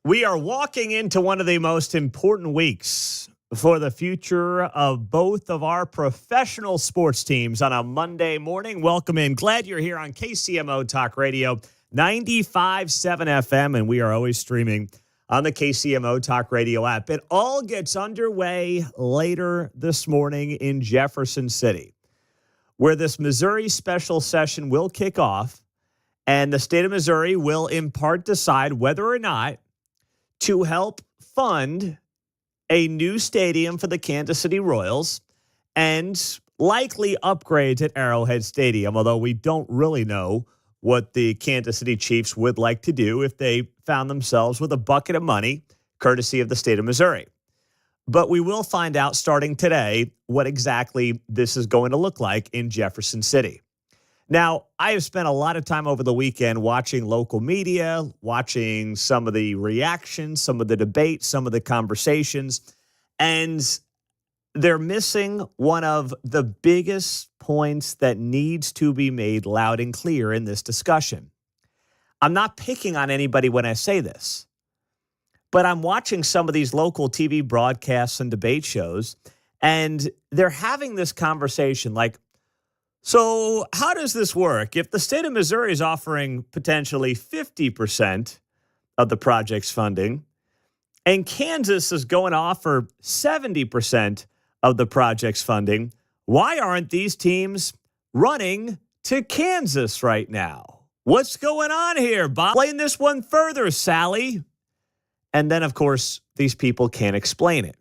We are walking into one of the most important weeks for the future of both of our professional sports teams on a Monday morning. Welcome in. Glad you're here on KCMO Talk Radio, 95.7 FM, and we are always streaming on the KCMO Talk Radio app. It all gets underway later this morning in Jefferson City, where this Missouri special session will kick off, and the state of Missouri will in part decide whether or not to help fund a new stadium for the Kansas City Royals and likely upgrades at Arrowhead Stadium, although we don't really know what the Kansas City Chiefs would like to do if they found themselves with a bucket of money, courtesy of the state of Missouri. But we will find out starting today what exactly this is going to look like in Jefferson City. Now, I have spent a lot of time over the weekend watching local media, watching some of the reactions, some of the debates, some of the conversations, and they're missing one of the biggest points that needs to be made loud and clear in this discussion. I'm not picking on anybody when I say this, but I'm watching some of these local TV broadcasts and debate shows, and they're having this conversation like, so how does this work? If the state of Missouri is offering potentially 50% of the project's funding and Kansas is going to offer 70% of the project's funding, why aren't these teams running to Kansas right now? What's going on here, Bob? Explain this one further, Sally. And then, of course, these people can't explain it.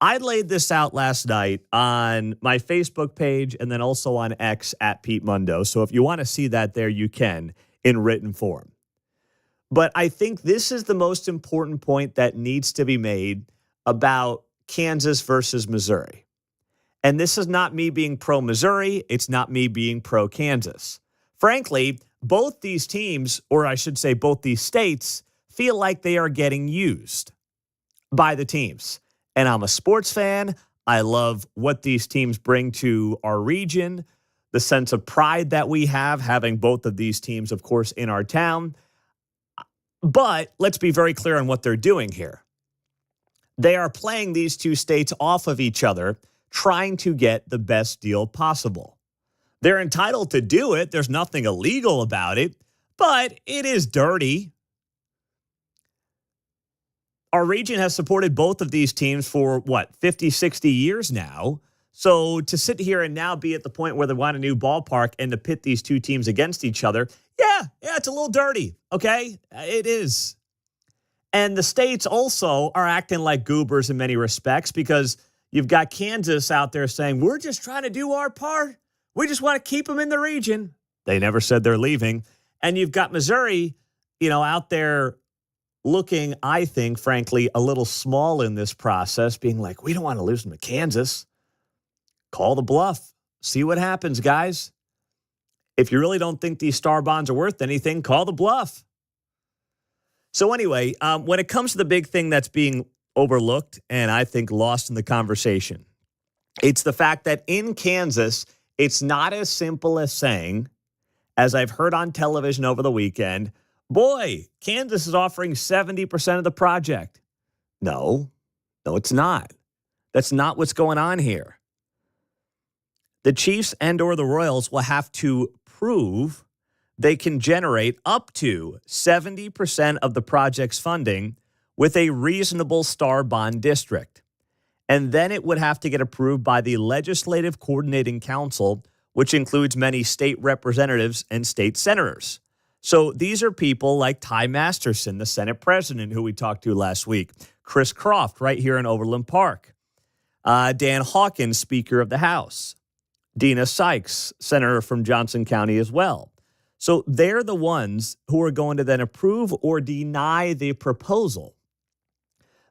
I laid this out last night on my Facebook page and then also on X at Pete Mundo. So if you want to see that there, you can in written form. But I think this is the most important point that needs to be made about Kansas versus Missouri. And this is not me being pro-Missouri. It's not me being pro-Kansas. Frankly, both these teams, or I should say both these states, feel like they are getting used by the teams. And I'm a sports fan. I love what these teams bring to our region, the sense of pride that we have having both of these teams, of course, in our town. But let's be very clear on what they're doing here. They are playing these two states off of each other, trying to get the best deal possible. They're entitled to do it. There's nothing illegal about it, but it is dirty. Our region has supported both of these teams for, 50, 60 years now. So to sit here and now be at the point where they want a new ballpark and to pit these two teams against each other, yeah, it's a little dirty, okay? It is. And the states also are acting like goobers in many respects because you've got Kansas out there saying, we're just trying to do our part. We just want to keep them in the region. They never said they're leaving. And you've got Missouri, out there looking, I think, frankly, a little small in this process, being like, we don't want to lose them to Kansas. Call the bluff. See what happens, guys. If you really don't think these star bonds are worth anything, call the bluff. So anyway, when it comes to the big thing that's being overlooked and I think lost in the conversation, it's the fact that in Kansas, it's not as simple as saying, as I've heard on television over the weekend, boy, Kansas is offering 70% of the project. No, it's not. That's not what's going on here. The Chiefs and or the Royals will have to prove they can generate up to 70% of the project's funding with a reasonable star bond district. And then it would have to get approved by the Legislative Coordinating Council, which includes many state representatives and state senators. So these are people like Ty Masterson, the Senate president who we talked to last week, Chris Croft right here in Overland Park, Dan Hawkins, Speaker of the House, Dina Sykes, Senator from Johnson County as well. So they're the ones who are going to then approve or deny the proposal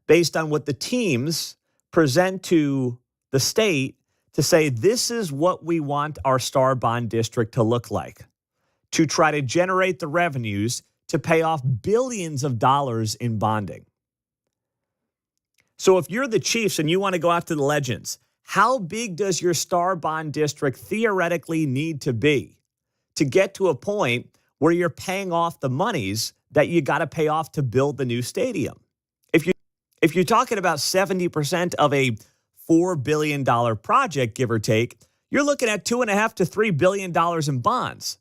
based on what the teams present to the state to say, this is what we want our star bond district to look like, to try to generate the revenues to pay off billions of dollars in bonding. So if you're the Chiefs and you want to go after the Legends, how big does your star bond district theoretically need to be to get to a point where you're paying off the monies that you got to pay off to build the new stadium. If you're talking about 70% of a $4 billion project, give or take, you're looking at $2.5 to $3 billion in bonds.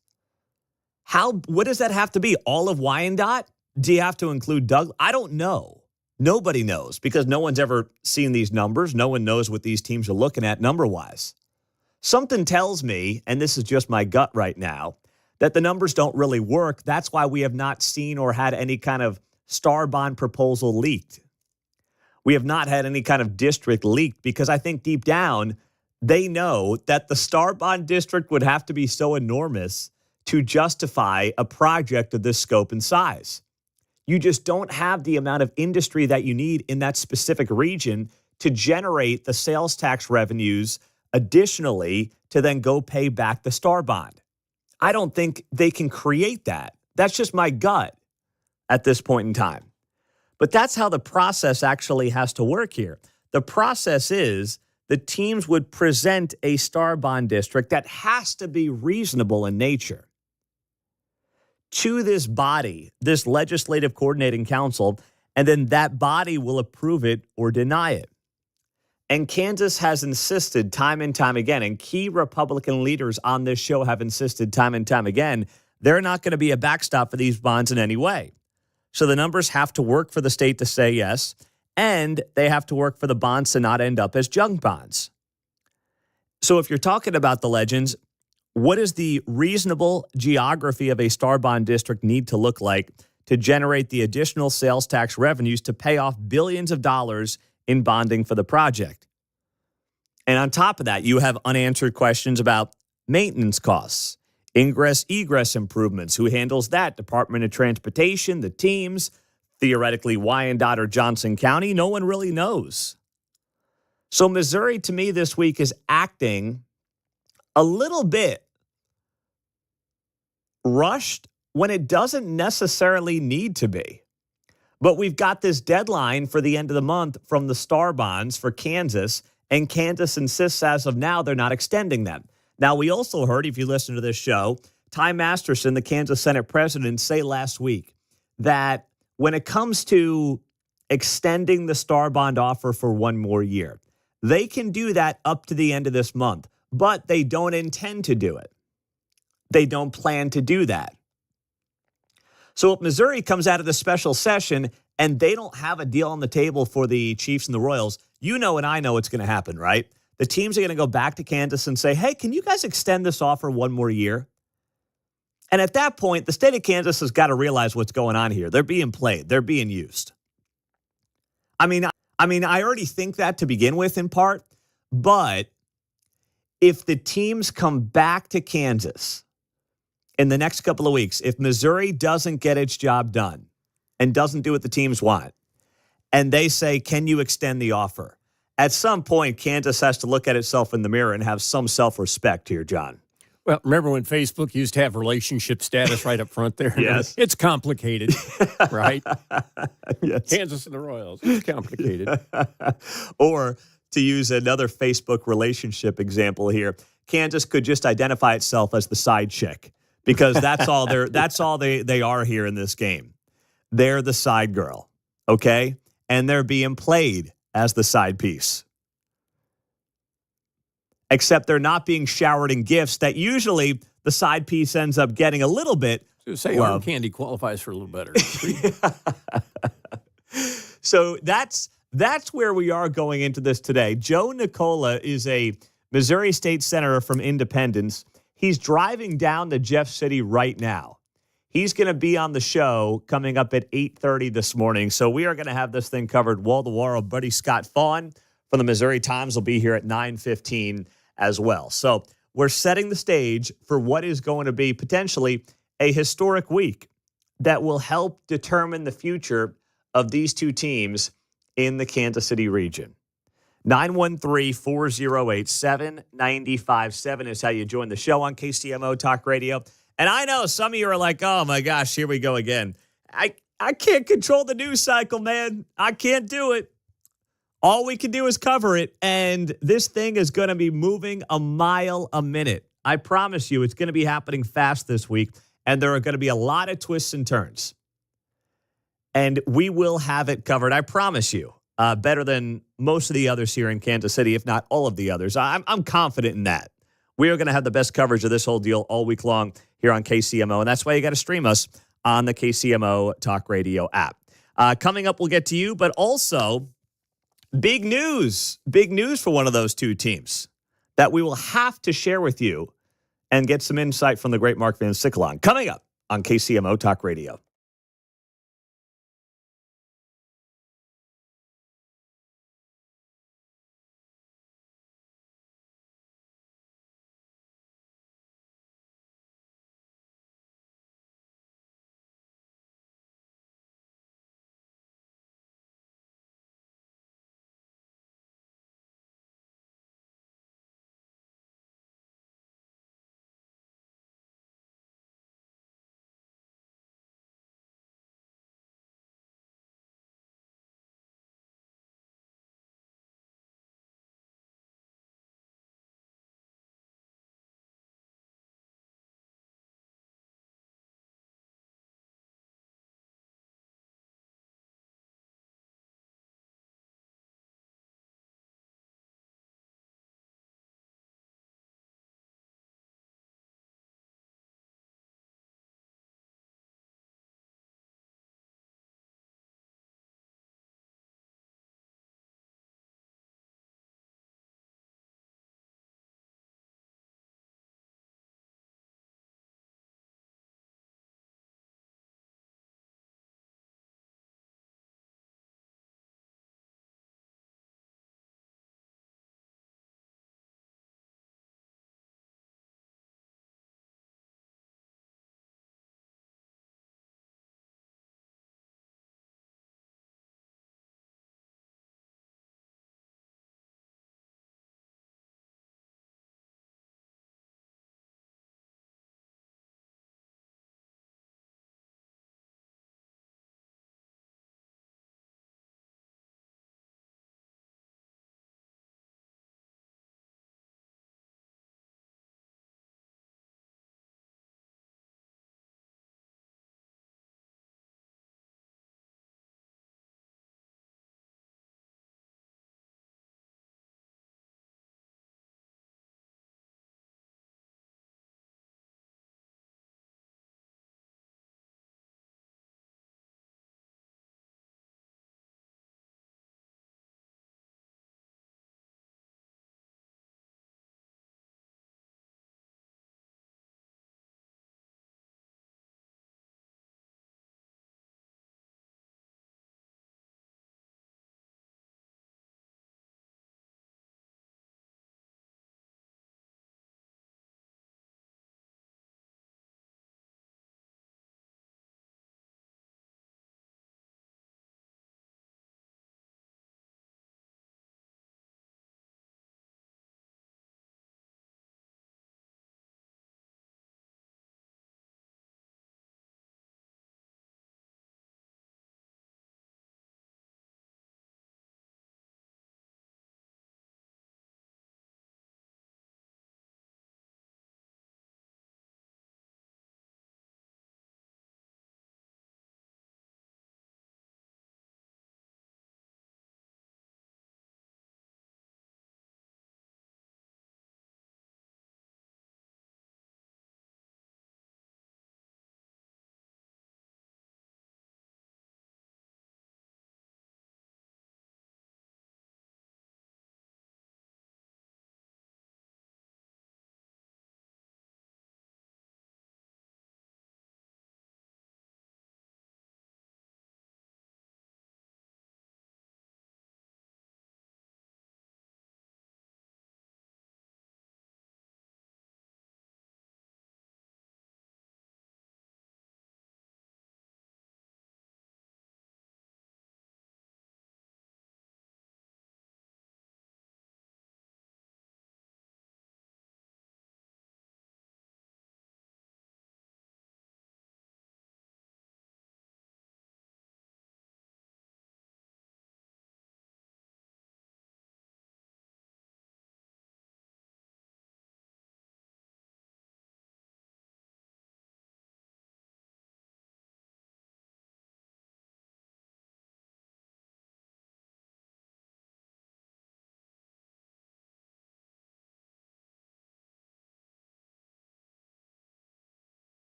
What does that have to be? All of Wyandotte? Do you have to include Doug? I don't know. Nobody knows because no one's ever seen these numbers. No one knows what these teams are looking at number-wise. Something tells me, and this is just my gut right now, that the numbers don't really work. That's why we have not seen or had any kind of star bond proposal leaked. We have not had any kind of district leaked because I think deep down they know that the star bond district would have to be so enormous to justify a project of this scope and size. You just don't have the amount of industry that you need in that specific region to generate the sales tax revenues additionally to then go pay back the star bond. I don't think they can create that. That's just my gut at this point in time. But that's how the process actually has to work here. The process is the teams would present a star bond district that has to be reasonable in nature to this body, this legislative coordinating council, and then that body will approve it or deny it. And Kansas has insisted time and time again, and key Republican leaders on this show have insisted time and time again, they're not going to be a backstop for these bonds in any way. So the numbers have to work for the state to say yes, and they have to work for the bonds to not end up as junk bonds. So if you're talking about the legends, what does the reasonable geography of a star bond district need to look like to generate the additional sales tax revenues to pay off billions of dollars in bonding for the project? And on top of that, you have unanswered questions about maintenance costs, ingress, egress improvements. Who handles that? Department of Transportation, the teams, theoretically Wyandotte or Johnson County. No one really knows. So Missouri, to me, this week is acting a little bit rushed when it doesn't necessarily need to be. But we've got this deadline for the end of the month from the star bonds for Kansas, and Kansas insists as of now they're not extending them. Now, we also heard, if you listen to this show, Ty Masterson, the Kansas Senate president, say last week that when it comes to extending the star bond offer for one more year, they can do that up to the end of this month, but they don't intend to do it. They don't plan to do that. So if Missouri comes out of the special session and they don't have a deal on the table for the Chiefs and the Royals, you know and I know what's going to happen, right? The teams are going to go back to Kansas and say, hey, can you guys extend this offer one more year? And at that point, the state of Kansas has got to realize what's going on here. They're being played. They're being used. I mean, I already think that to begin with in part, but if the teams come back to Kansas in the next couple of weeks, if Missouri doesn't get its job done and doesn't do what the teams want, and they say, can you extend the offer? At some point, Kansas has to look at itself in the mirror and have some self-respect here, John. Well, remember when Facebook used to have relationship status right up front there? Yes. It's complicated, right? Yes. Kansas and the Royals, it's complicated. Or to use another Facebook relationship example here, Kansas could just identify itself as the side chick because that's all they are here in this game. They're the side girl, okay? And they're being played as the side piece. Except they're not being showered in gifts that usually the side piece ends up getting a little bit. Say arm candy qualifies for a little better. So that's where we are going into this today. Joe Nicola is a Missouri State Senator from Independence. He's driving down to Jeff City right now. He's going to be on the show coming up at 8:30 this morning. So we are going to have this thing covered wall to wall. Our buddy Scott Fawn from the Missouri Times will be here at 9:15 as well. So we're setting the stage for what is going to be potentially a historic week that will help determine the future of these two teams in the Kansas City region. 913-408-7957 is how you join the show on KCMO Talk Radio. And I know some of you are like, oh my gosh, here we go again. I can't control the news cycle, man. I can't do it. All we can do is cover it, and this thing is going to be moving a mile a minute. I promise you it's going to be happening fast this week, and there are going to be a lot of twists and turns. and we will have it covered. I promise you, better than most of the others here in Kansas City, if not all of the others. I'm confident in that. We are going to have the best coverage of this whole deal all week long here on KCMO, and that's why you got to stream us on the KCMO Talk Radio app. Coming up, we'll get to you, but also big news for one of those two teams that we will have to share with you and get some insight from the great Mark Van Sickle coming up on KCMO Talk Radio.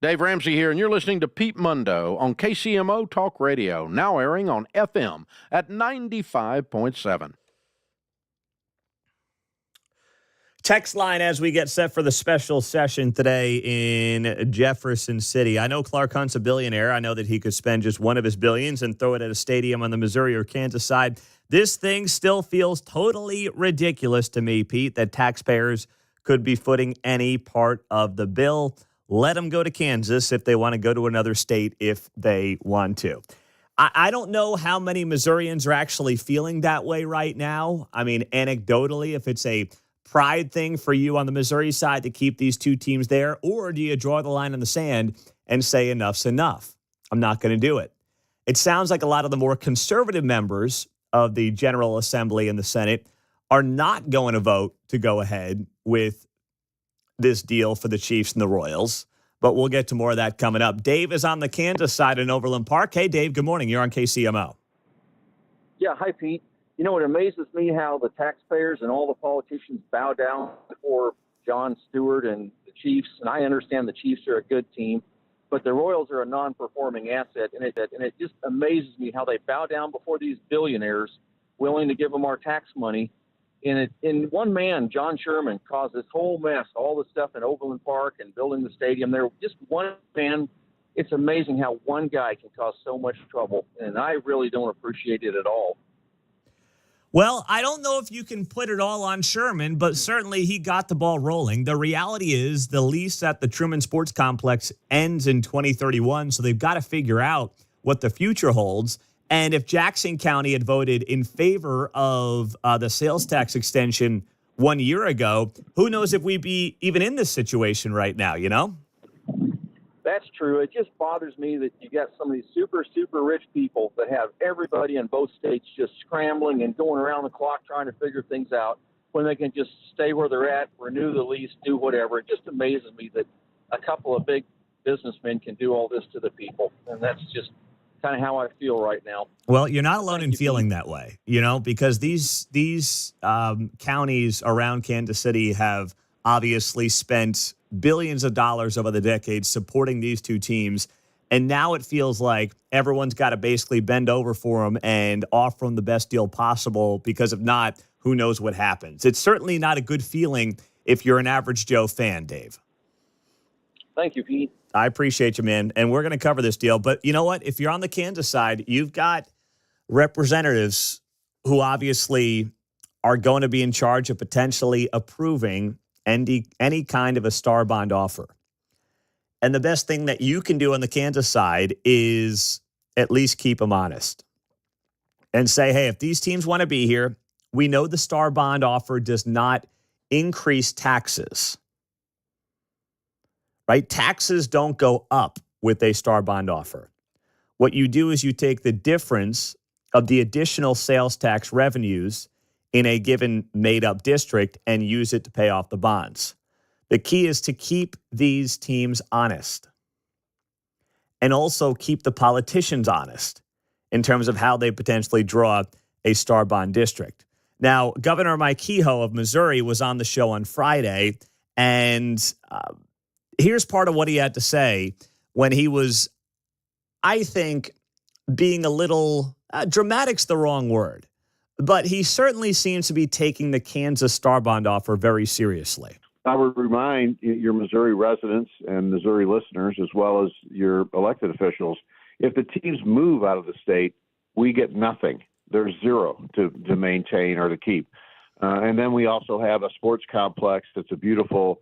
Dave Ramsey here, and you're listening to Pete Mundo on KCMO Talk Radio, now airing on FM at 95.7. Text line as we get set for the special session today in Jefferson City. I know Clark Hunt's a billionaire. I know that he could spend just one of his billions and throw it at a stadium on the Missouri or Kansas side. This thing still feels totally ridiculous to me, Pete, that taxpayers could be footing any part of the bill. Let them go to Kansas if they want to go to another state if they want to. I don't know how many Missourians are actually feeling that way right now. I mean, anecdotally, if it's a pride thing for you on the Missouri side to keep these two teams there, or do you draw the line in the sand and say enough's enough? I'm not going to do it. It sounds like a lot of the more conservative members of the General Assembly and the Senate are not going to vote to go ahead with this deal for the Chiefs and the Royals, but we'll get to more of that coming up. Dave is on the Kansas side in Overland Park. Hey, Dave, good morning. You're on KCMO. Yeah, hi, Pete. You know, it amazes me how the taxpayers and all the politicians bow down before Jon Stewart and the Chiefs, and I understand the Chiefs are a good team, but the Royals are a non-performing asset, and it just amazes me how they bow down before these billionaires willing to give them our tax money. And one man, John Sherman, caused this whole mess, all the stuff in Overland Park and building the stadium there. Just one man. It's amazing how one guy can cause so much trouble, and I really don't appreciate it at all. Well, I don't know if you can put it all on Sherman, but certainly he got the ball rolling. The reality is the lease at the Truman Sports Complex ends in 2031, so they've got to figure out what the future holds. And if Jackson County had voted in favor of the sales tax extension 1 year ago, who knows if we'd be even in this situation right now, you know? That's true. It just bothers me that you got some of these super, super rich people that have everybody in both states just scrambling and going around the clock trying to figure things out when they can just stay where they're at, renew the lease, do whatever. It just amazes me that a couple of big businessmen can do all this to the people. And that's just kind of how I feel right now. Well, you're not alone in feeling that way, you know, because these counties around Kansas City have obviously spent billions of dollars over the decades supporting these two teams. And now it feels like everyone's got to basically bend over for them and offer them the best deal possible, because if not, who knows what happens. It's certainly not a good feeling if you're an average Joe fan, Dave. Thank you, Pete. I appreciate you, man. And we're going to cover this deal. But you know what? If you're on the Kansas side, you've got representatives who obviously are going to be in charge of potentially approving any kind of a star bond offer. And the best thing that you can do on the Kansas side is at least keep them honest and say, hey, if these teams want to be here, we know the star bond offer does not increase taxes. Right? Taxes don't go up with a star bond offer. What you do is you take the difference of the additional sales tax revenues in a given made-up district and use it to pay off the bonds. The key is to keep these teams honest and also keep the politicians honest in terms of how they potentially draw a star bond district. Now, Governor Mike Kehoe of Missouri was on the show on Friday, and here's part of what he had to say when he was, I think, being a little, dramatic's the wrong word, but he certainly seems to be taking the Kansas star bond offer very seriously. I would remind your Missouri residents and Missouri listeners, as well as your elected officials, if the teams move out of the state, we get nothing. There's zero to maintain or to keep. And then we also have a sports complex that's a beautiful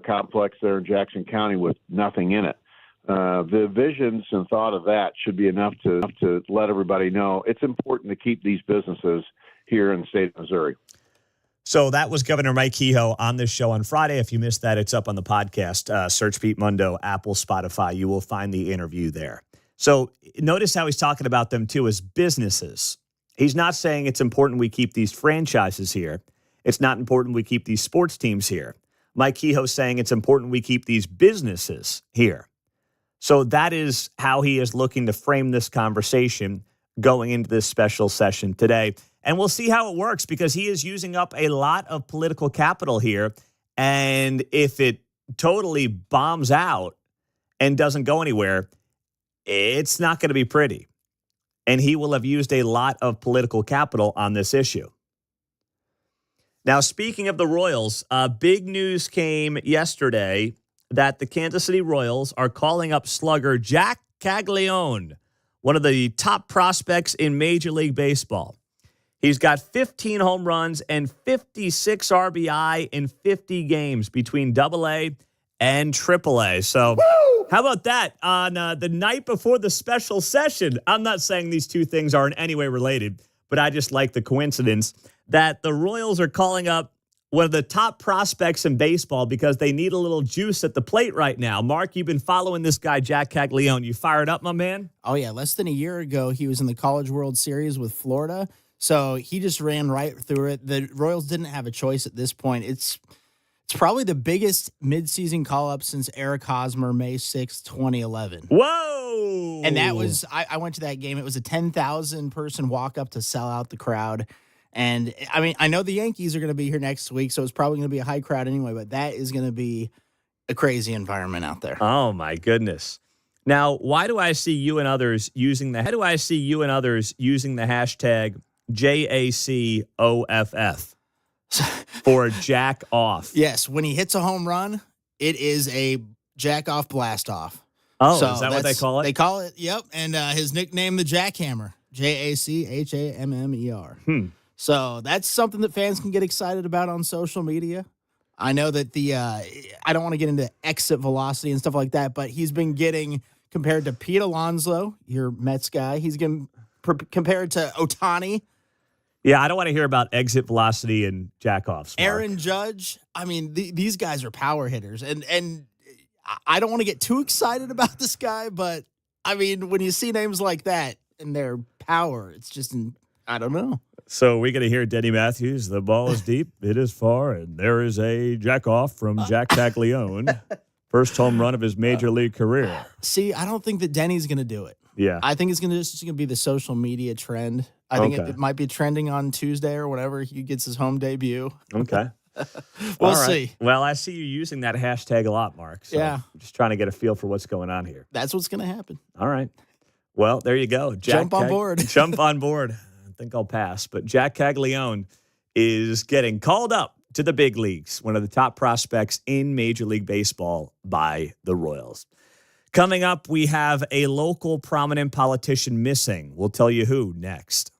complex there in Jackson County with nothing in it. The visions and thought of that should be enough to let everybody know it's important to keep these businesses here in the state of Missouri. So that was Governor Mike Kehoe on this show on Friday. If you missed that, it's up on the podcast. Search Pete Mundo, Apple, Spotify. You will find the interview there. So notice how he's talking about them, too, as businesses. He's not saying it's important we keep these franchises here. It's not important we keep these sports teams here. Mike Kehoe's saying it's important we keep these businesses here. So that is how he is looking to frame this conversation going into this special session today. And we'll see how it works, because he is using up a lot of political capital here. And if it totally bombs out and doesn't go anywhere, it's not going to be pretty. And he will have used a lot of political capital on this issue. Now, speaking of the Royals, big news came yesterday that the Kansas City Royals are calling up slugger Jack Caglione, one of the top prospects in Major League Baseball. He's got 15 home runs and 56 RBI in 50 games between AA and AAA. So how about that on the night before the special session? I'm not saying these two things are in any way related, but I just like the coincidence that the Royals are calling up one of the top prospects in baseball because they need a little juice at the plate right now. Mark, you've been following this guy, Jack Caglione. You fired up, my man? Oh, yeah. Less than a year ago, he was in the College World Series with Florida. So he just ran right through it. The Royals didn't have a choice at this point. It's probably the biggest midseason call-up since Eric Hosmer, May 6, 2011. Whoa! And that was, I went to that game. It was a 10,000-person walk-up to sell out the crowd. And, I mean, I know the Yankees are going to be here next week, so it's probably going to be a high crowd anyway, but that is going to be a crazy environment out there. Oh, my goodness. Now, why do I see you and others using the hashtag JACOFF for jack off? Yes, when he hits a home run, it is a jack off blast off. Oh, so is that what they call it? They call it, yep. And his nickname, the Jackhammer, JACHAMMER. So that's something that fans can get excited about on social media. I know that I don't want to get into exit velocity and stuff like that, but he's been getting compared to Pete Alonso, your Mets guy. He's getting compared to Ohtani. Yeah, I don't want to hear about exit velocity and jack-offs. Mark. Aaron Judge. I mean, these guys are power hitters. And I don't want to get too excited about this guy, but, I mean, when you see names like that and their power, it's just, I don't know. So we're going to hear Denny Matthews. The ball is deep, it is far, and there is a jack-off from Jack Caglione. First home run of his major league career. See, I don't think that Denny's going to do it. Yeah. I think it's just going to be the social media trend. I think it might be trending on Tuesday or whenever he gets his home debut. Okay. We'll see. Well, I see you using that hashtag a lot, Mark. So yeah. I'm just trying to get a feel for what's going on here. That's what's going to happen. All right. Well, there you go. Jump on board. Jump on board. I think I'll pass. But Jack Caglione is getting called up to the big leagues, one of the top prospects in Major League Baseball by the Royals. Coming up, we have a local prominent politician missing. We'll tell you who next.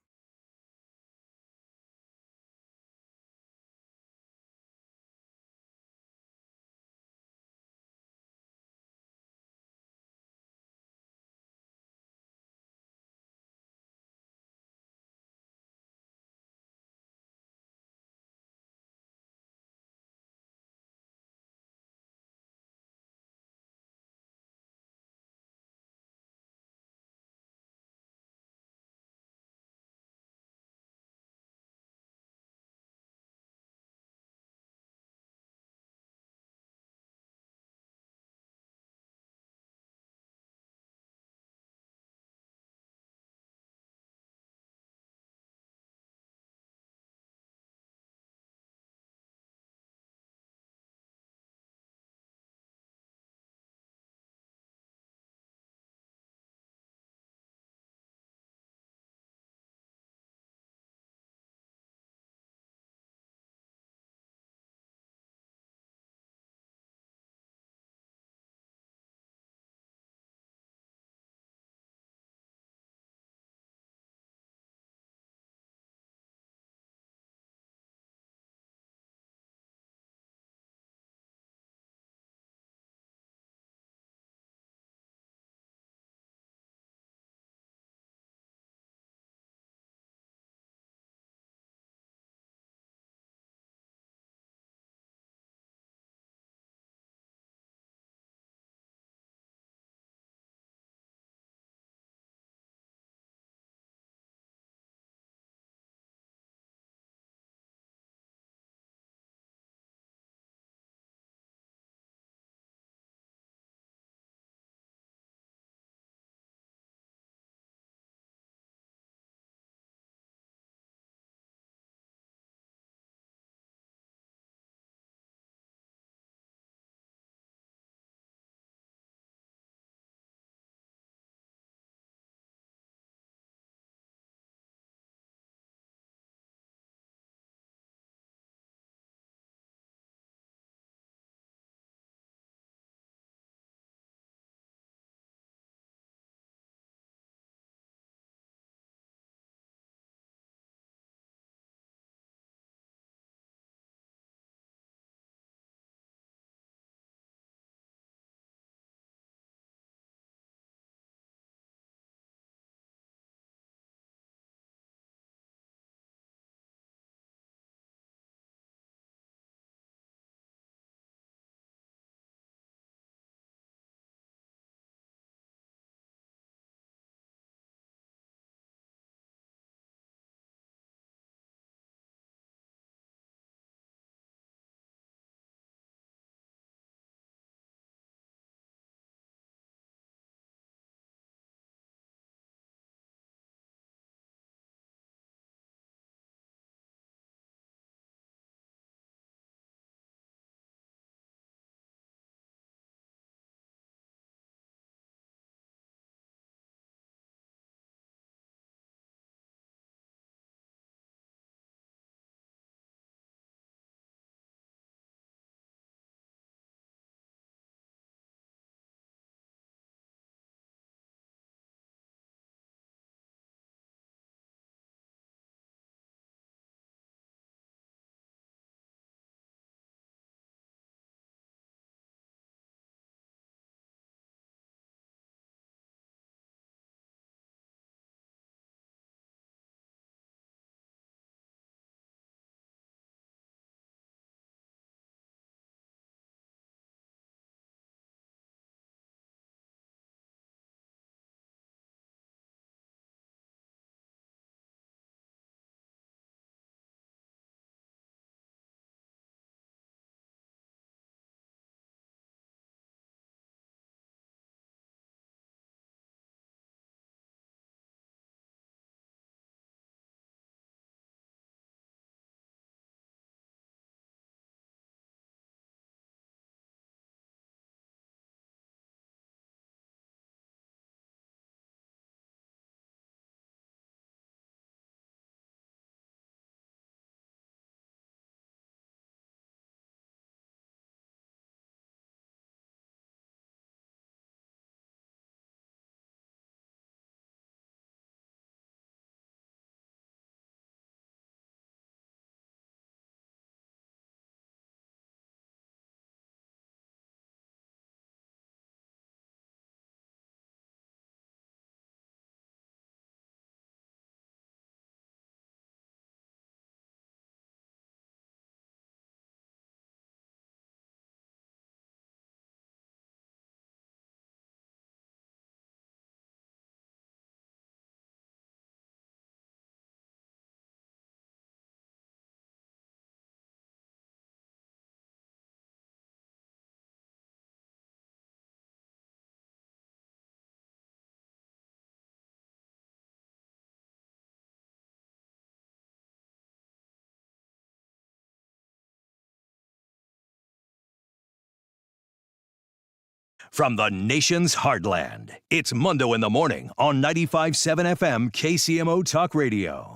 From the nation's heartland, it's Mundo in the Morning on 95.7 FM KCMO Talk Radio.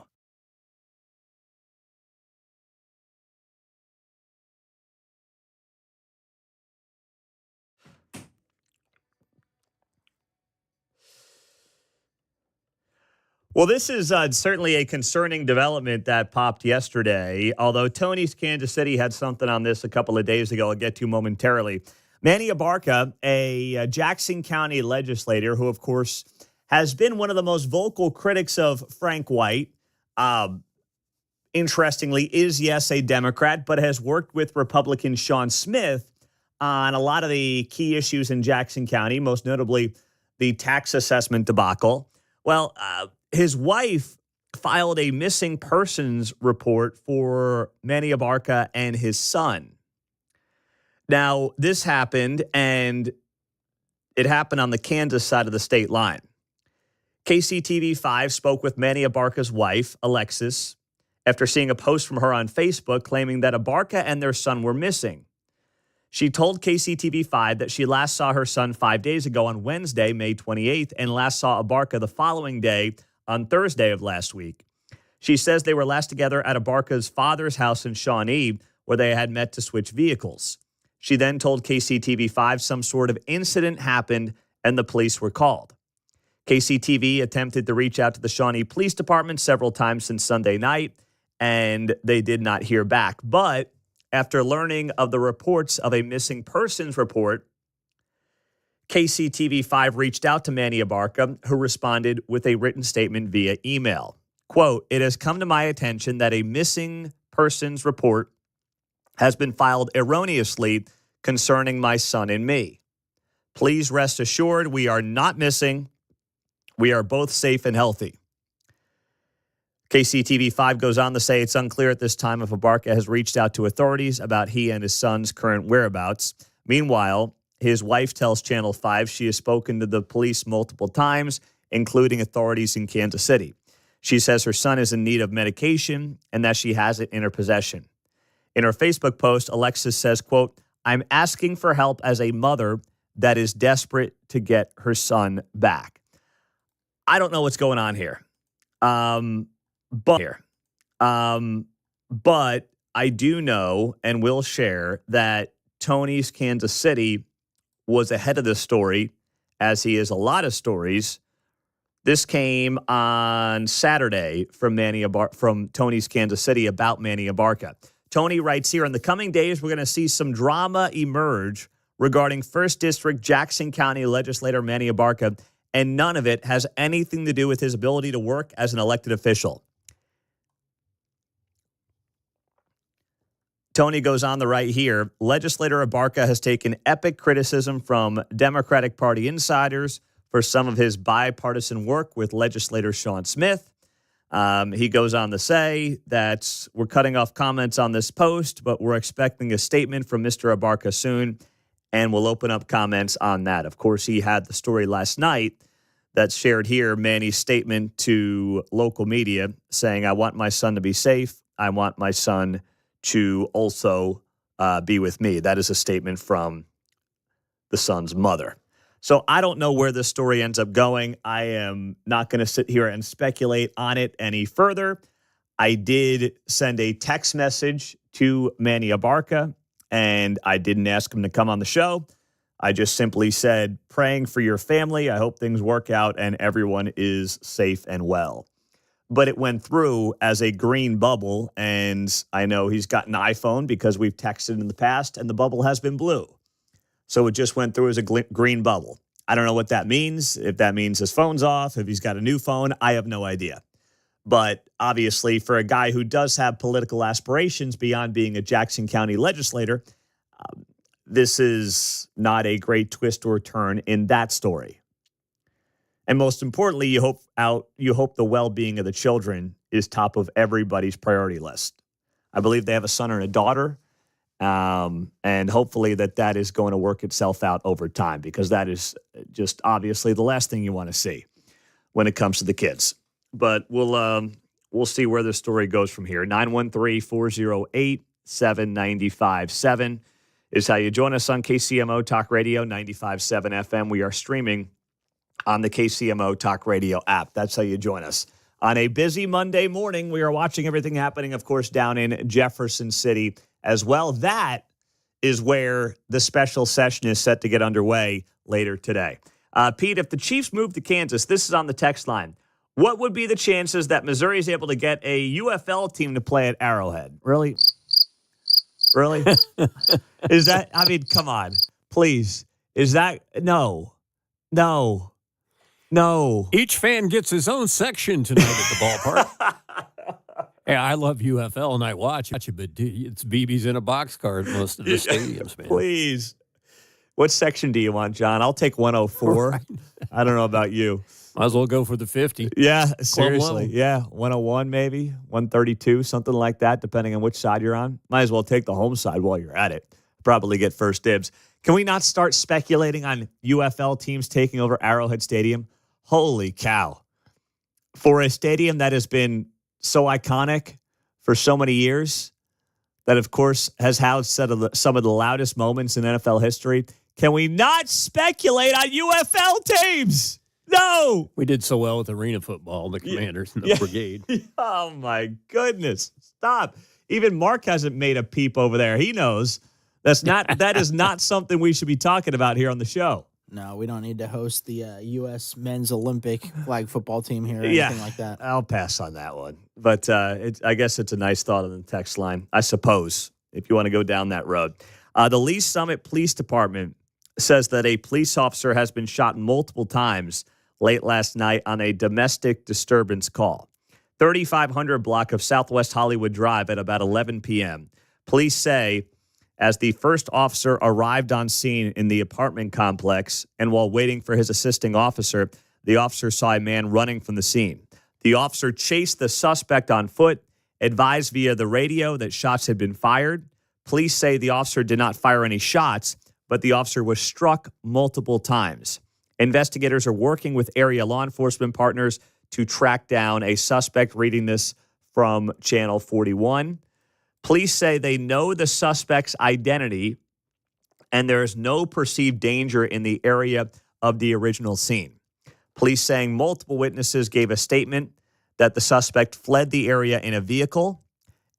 Well, this is certainly a concerning development that popped yesterday, although Tony's Kansas City had something on this a couple of days ago I'll get to momentarily. Manny Abarca, a Jackson County legislator who, of course, has been one of the most vocal critics of Frank White, interestingly, is, yes, a Democrat, but has worked with Republican Sean Smith on a lot of the key issues in Jackson County, most notably the tax assessment debacle. Well, his wife filed a missing persons report for Manny Abarca and his son. Now, this happened, and it happened on the Kansas side of the state line. KCTV5 spoke with Manny Abarca's wife, Alexis, after seeing a post from her on Facebook claiming that Abarca and their son were missing. She told KCTV5 that she last saw her son 5 days ago on Wednesday, May 28th, and last saw Abarca the following day on Thursday of last week. She says they were last together at Abarca's father's house in Shawnee, where they had met to switch vehicles. She then told KCTV5 some sort of incident happened and the police were called. KCTV attempted to reach out to the Shawnee Police Department several times since Sunday night, and they did not hear back. But after learning of the reports of a missing persons report, KCTV5 reached out to Manny Abarca, who responded with a written statement via email. Quote, "It has come to my attention that a missing persons report has been filed erroneously concerning my son and me. Please rest assured we are not missing. We are both safe and healthy." KCTV5 goes on to say it's unclear at this time if Abarca has reached out to authorities about he and his son's current whereabouts. Meanwhile, his wife tells Channel 5 she has spoken to the police multiple times, including authorities in Kansas City. She says her son is in need of medication and that she has it in her possession. In her Facebook post, Alexis says, quote, "I'm asking for help as a mother that is desperate to get her son back." I don't know what's going on here. But I do know and will share that Tony's Kansas City was ahead of this story, as he is a lot of stories. This came on Saturday from from Tony's Kansas City about Manny Abarca. Tony writes here, in the coming days, we're going to see some drama emerge regarding 1st District Jackson County legislator Manny Abarca, and none of it has anything to do with his ability to work as an elected official. Tony goes on the right here. Legislator Abarca has taken epic criticism from Democratic Party insiders for some of his bipartisan work with legislator Sean Smith. He goes on to say that we're cutting off comments on this post, but we're expecting a statement from Mr. Abarca soon, and we'll open up comments on that. Of course, he had the story last night that's shared here, Manny's statement to local media saying, "I want my son to be safe. I want my son to also be with me." That is a statement from the son's mother. So I don't know where this story ends up going. I am not going to sit here and speculate on it any further. I did send a text message to Manny Abarca, and I didn't ask him to come on the show. I just simply said, praying for your family. I hope things work out and everyone is safe and well. But it went through as a green bubble, and I know he's got an iPhone because we've texted in the past, and the bubble has been blue. So it just went through as a green bubble. I don't know what that means. If that means his phone's off, if he's got a new phone, I have no idea. But obviously, for a guy who does have political aspirations beyond being a Jackson County legislator, this is not a great twist or turn in that story. And most importantly, you hope the well-being of the children is top of everybody's priority list. I believe they have a son and a daughter. And hopefully that is going to work itself out over time, because that is just obviously the last thing you want to see when it comes to the kids. But we'll see where the story goes from here. 913-408-7957 is how you join us on KCMO Talk Radio 95.7 FM. We are streaming on the KCMO Talk Radio app. That's how you join us. On a busy Monday morning, we are watching everything happening, of course, down in Jefferson City as well. That is where the special session is set to get underway later today. Pete, if the Chiefs move to Kansas, this is on the text line. What would be the chances that Missouri is able to get a UFL team to play at Arrowhead? Really? Really? Is that, I mean, come on, please. Is that, no. Each fan gets his own section tonight at the ballpark. Hey, I love UFL and I watch it, but it's BB's in a boxcar at most of the stadiums, man. Please. What section do you want, John? I'll take 104. Right. I don't know about you. Might as well go for the 50. Yeah, seriously. Yeah, 101 maybe, 132, something like that, depending on which side you're on. Might as well take the home side while you're at it. Probably get first dibs. Can we not start speculating on UFL teams taking over Arrowhead Stadium? Holy cow. For a stadium that has been so iconic for so many years, that, of course, has housed some of the loudest moments in NFL history, can we not speculate on UFL teams? No. We did so well with arena football, the Commanders and the Brigade. Oh, my goodness. Stop. Even Mark hasn't made a peep over there. He knows that is not something we should be talking about here on the show. No, we don't need to host the U.S. men's Olympic flag football team here or anything like that. I'll pass on that one. But I guess it's a nice thought on the text line, I suppose, if you want to go down that road. The Lee Summit Police Department says that a police officer has been shot multiple times late last night on a domestic disturbance call. 3500 block of Southwest Hollywood Drive at about 11 p.m. Police say as the first officer arrived on scene in the apartment complex and while waiting for his assisting officer, the officer saw a man running from the scene. The officer chased the suspect on foot, advised via the radio that shots had been fired. Police say the officer did not fire any shots, but the officer was struck multiple times. Investigators are working with area law enforcement partners to track down a suspect, reading this from Channel 41. Police say they know the suspect's identity and there is no perceived danger in the area of the original scene. Police saying multiple witnesses gave a statement that the suspect fled the area in a vehicle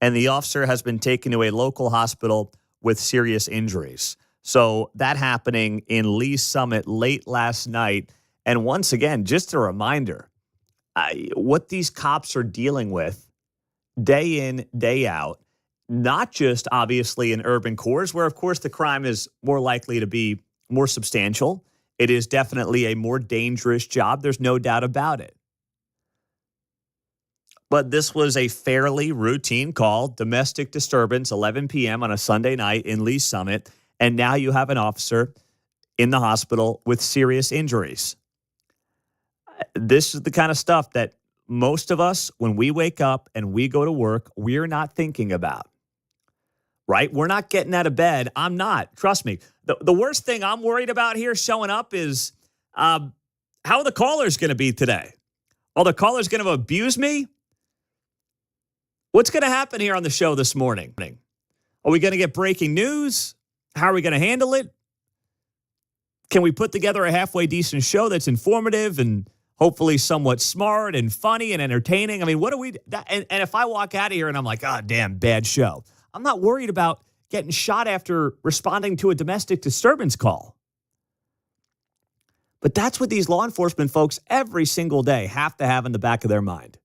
and the officer has been taken to a local hospital with serious injuries. So that happening in Lee Summit late last night. And once again, just a reminder, what these cops are dealing with day in, day out, not just obviously in urban cores where, of course, the crime is more likely to be more substantial. It is definitely a more dangerous job. There's no doubt about it. But this was a fairly routine call, domestic disturbance, 11 p.m. on a Sunday night in Lee Summit. And now you have an officer in the hospital with serious injuries. This is the kind of stuff that most of us, when we wake up and we go to work, we're not thinking about. Right? We're not getting out of bed. I'm not. Trust me. The worst thing I'm worried about here showing up is how the caller's going to be today. Are the callers going to abuse me? What's going to happen here on the show this morning? Are we going to get breaking news? How are we going to handle it? Can we put together a halfway decent show that's informative and hopefully somewhat smart and funny and entertaining? I mean, what do we... And if I walk out of here and I'm like, oh, damn, bad show, I'm not worried about getting shot after responding to a domestic disturbance call. But that's what these law enforcement folks every single day have to have in the back of their mind.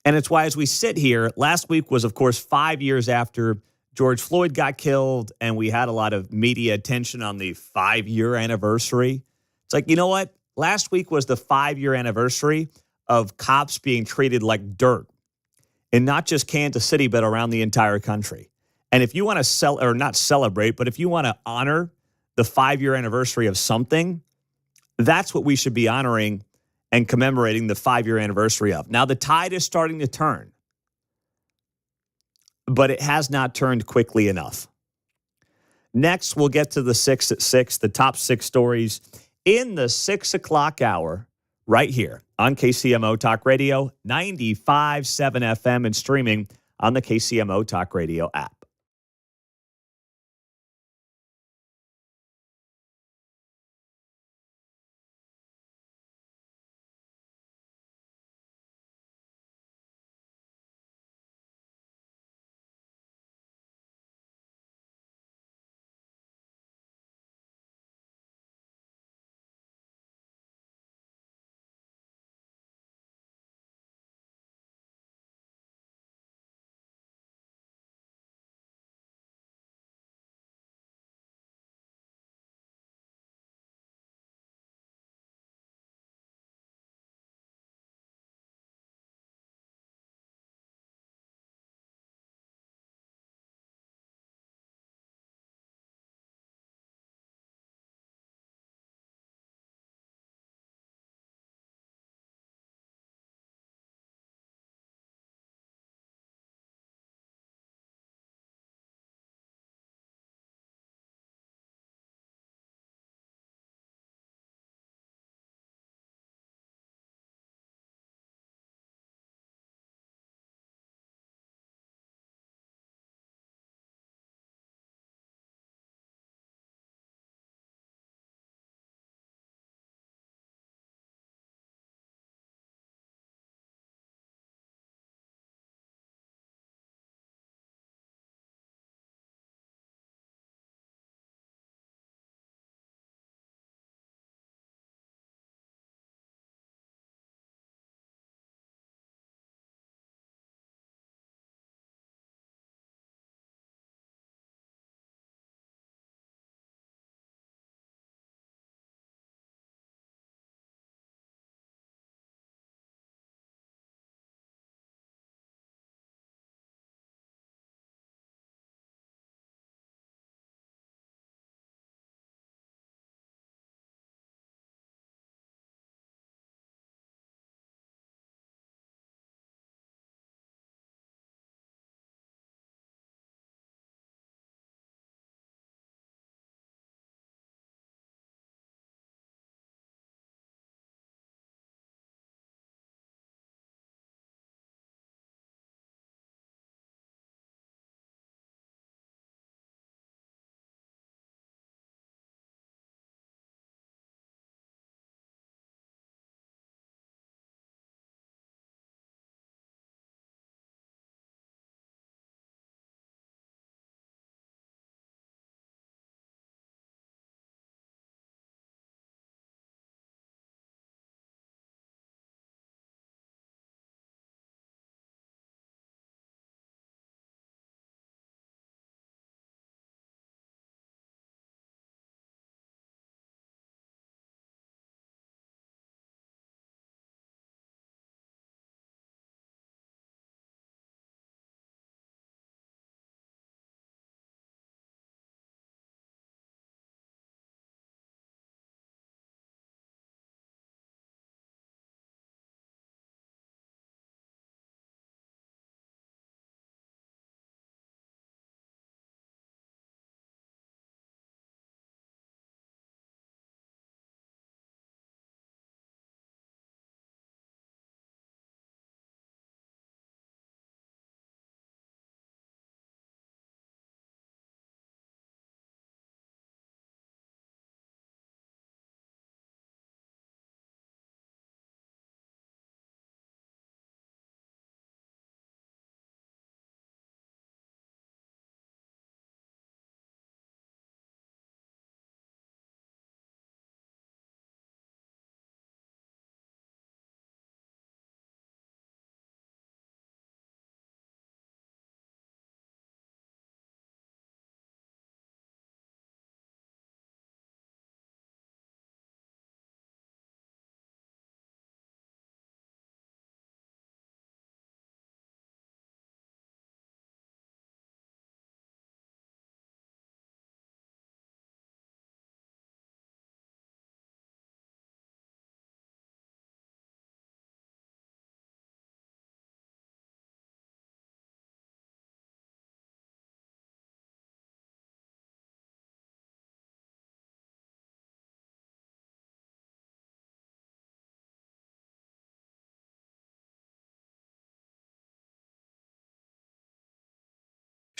And it's why as we sit here, last week was, of course, 5 years after George Floyd got killed, and we had a lot of media attention on the 5-year anniversary. It's like, you know what? Last week was the 5-year anniversary of cops being treated like dirt in not just Kansas City, but around the entire country. And if you want to not celebrate, but if you want to honor the 5-year anniversary of something, that's what we should be honoring and commemorating the 5-year anniversary of. Now, the tide is starting to turn, but it has not turned quickly enough. Next, we'll get to the 6 at 6, the top 6 stories in the 6 o'clock hour right here on KCMO Talk Radio, 95.7 FM, and streaming on the KCMO Talk Radio app.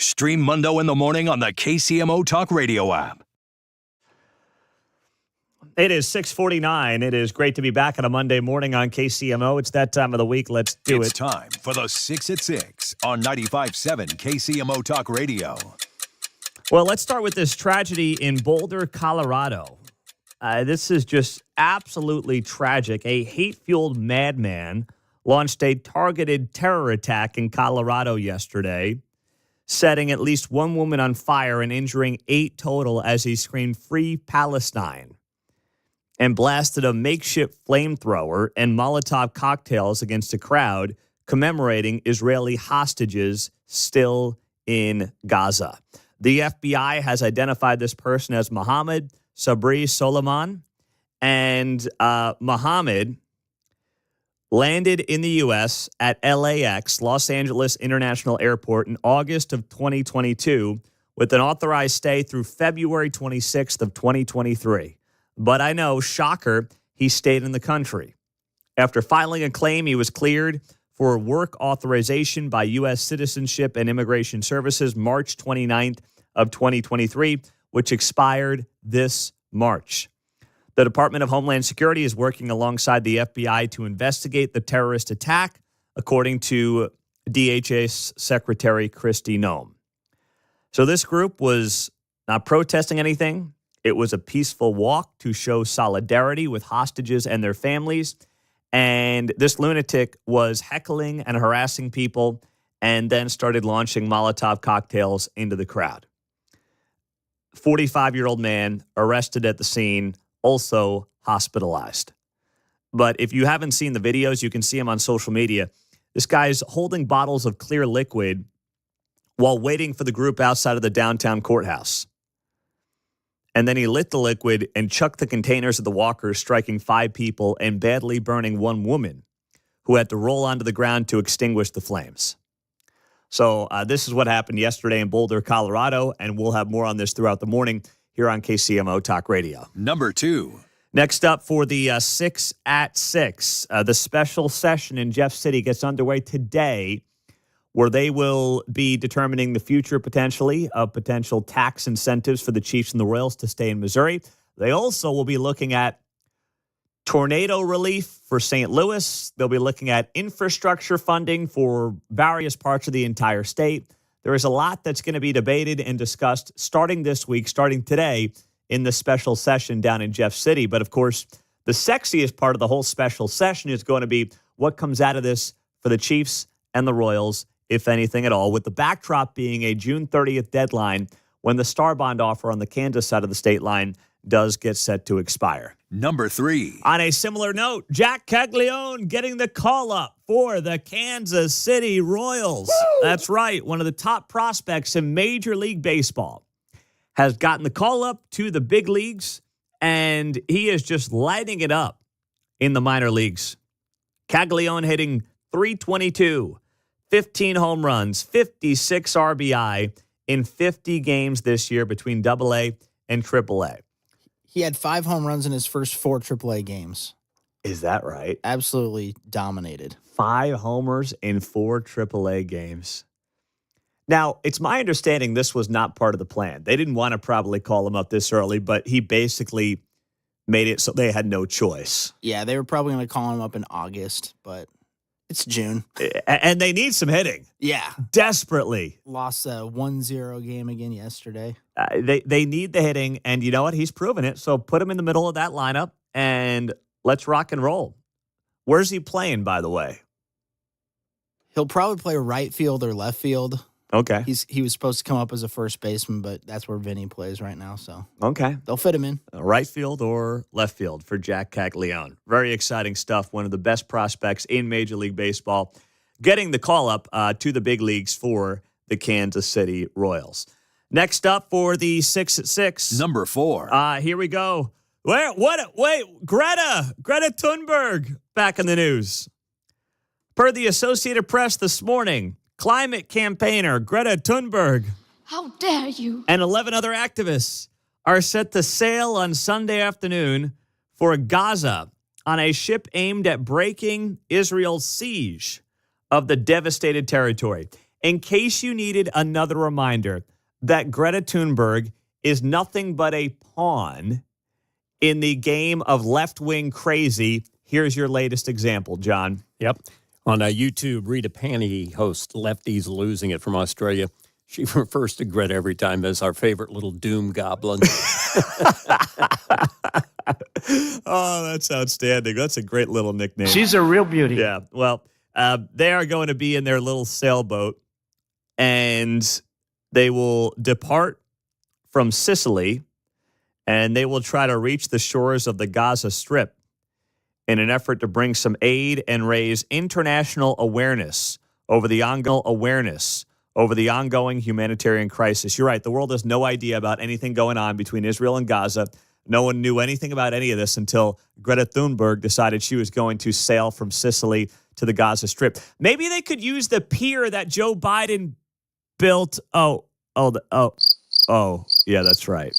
Stream Mundo in the morning on the KCMO Talk Radio app. It is 6:49. It is great to be back on a Monday morning on KCMO. It's that time of the week. Let's do It's it. time for the 6 at 6 on 95.7 KCMO Talk Radio. Well, let's start with this tragedy in Boulder, Colorado. This is just absolutely tragic. A hate-fueled madman launched a targeted terror attack in Colorado yesterday, setting at least one woman on fire and injuring 8 total as he screamed "Free Palestine" and blasted a makeshift flamethrower and Molotov cocktails against a crowd commemorating Israeli hostages still in Gaza. The FBI has identified this person as Mohammed Sabri Soliman, and Mohammed landed in the U.S. at LAX, Los Angeles International Airport, in August of 2022 with an authorized stay through February 26th of 2023. But I know, shocker, he stayed in the country. After filing a claim, he was cleared for work authorization by U.S. Citizenship and Immigration Services March 29th of 2023, which expired this March. The Department of Homeland Security is working alongside the FBI to investigate the terrorist attack, according to DHS Secretary Kristi Noem. So this group was not protesting anything. It was a peaceful walk to show solidarity with hostages and their families. And this lunatic was heckling and harassing people and then started launching Molotov cocktails into the crowd. 45-year-old man arrested at the scene, also hospitalized. But if you haven't seen the videos, you can see him on social media. This guy's holding bottles of clear liquid while waiting for the group outside of the downtown courthouse. And then he lit the liquid and chucked the containers at the walkers, striking 5 people and badly burning 1 woman who had to roll onto the ground to extinguish the flames. So this is what happened yesterday in Boulder, Colorado, and we'll have more on this throughout the morning here on KCMO Talk Radio. Number 2. Next up for the 6 at 6, the special session in Jeff City gets underway today, where they will be determining the future potentially of potential tax incentives for the Chiefs and the Royals to stay in Missouri. They also will be looking at tornado relief for St. Louis. They'll be looking at infrastructure funding for various parts of the entire state. There is a lot that's going to be debated and discussed starting this week, starting today in the special session down in Jeff City. But of course, the sexiest part of the whole special session is going to be what comes out of this for the Chiefs and the Royals, if anything at all, with the backdrop being a June 30th deadline when the Star Bond offer on the Kansas side of the state line does get set to expire. Number 3. On a similar note, Jack Caglione getting the call-up for the Kansas City Royals. Woo! That's right. One of the top prospects in Major League Baseball has gotten the call-up to the big leagues, and he is just lighting it up in the minor leagues. Caglione hitting .322, 15 home runs, 56 RBI in 50 games this year between AA and AAA. He had 5 home runs in his first 4 AAA games. Is that right? Absolutely dominated. 5 homers in 4 AAA games. Now, it's my understanding this was not part of the plan. They didn't want to probably call him up this early, but he basically made it so they had no choice. Yeah, they were probably going to call him up in August, but it's June. And they need some hitting. Yeah. Desperately. Lost a 1-0 game again yesterday. They need the hitting, and you know what? He's proven it. So put him in the middle of that lineup, and let's rock and roll. Where's he playing, by the way? He'll probably play right field or left field. Okay. He was supposed to come up as a first baseman, but that's where Vinny plays right now. So okay, they'll fit him in. Right field or left field for Jack Caglione. Very exciting stuff. One of the best prospects in Major League Baseball, getting the call up to the big leagues for the Kansas City Royals. Next up for the 6 at 6. Number 4. Here we go. Wait, Greta Thunberg back in the news. Per the Associated Press this morning, climate campaigner Greta Thunberg, how dare you, and 11 other activists are set to sail on Sunday afternoon for Gaza on a ship aimed at breaking Israel's siege of the devastated territory. in case you needed another reminder that Greta Thunberg is nothing but a pawn in the game of left-wing crazy, here's your latest example, John. Yep. On YouTube, Rita Paney hosts Lefties Losing It from Australia. She refers to Greta every time as our favorite little doom goblin. Oh, that's outstanding. That's a great little nickname. She's a real beauty. Yeah. Well, they are going to be in their little sailboat, and they will depart from Sicily, and they will try to reach the shores of the Gaza Strip in an effort to bring some aid and raise international awareness over the ongoing humanitarian crisis. You're right. The world has no idea about anything going on between Israel and Gaza. No one knew anything about any of this until Greta Thunberg decided she was going to sail from Sicily to the Gaza Strip. Maybe they could use the pier that Joe Biden built. Oh, yeah, that's right.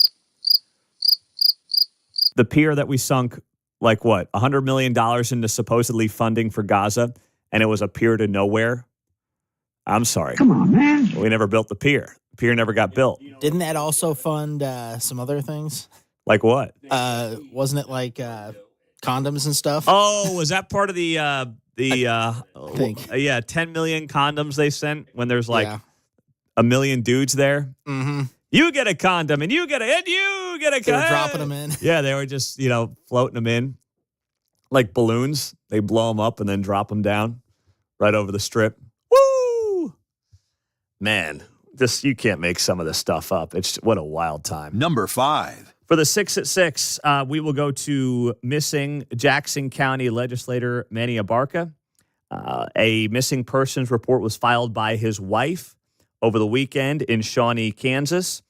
The pier that we sunk, like what, $100 million into supposedly funding for Gaza, and it was a pier to nowhere. I'm sorry. Come on, man. We never built the pier. The pier never got built. Didn't that also fund some other things? Like what? Wasn't it like condoms and stuff? Oh, was that part of the think. 10 million condoms they sent when there's like Yeah. a million dudes there? Mm-hmm. You get a condom and you get a condom. They were dropping them in. Yeah, they were just, floating them in like balloons. They blow them up and then drop them down right over the strip. Woo! Man, you can't make some of this stuff up. What a wild time. Number 5. For the 6 at 6, we will go to missing Jackson County legislator Manny Abarca. A missing persons report was filed by his wife over the weekend in Shawnee, Kansas.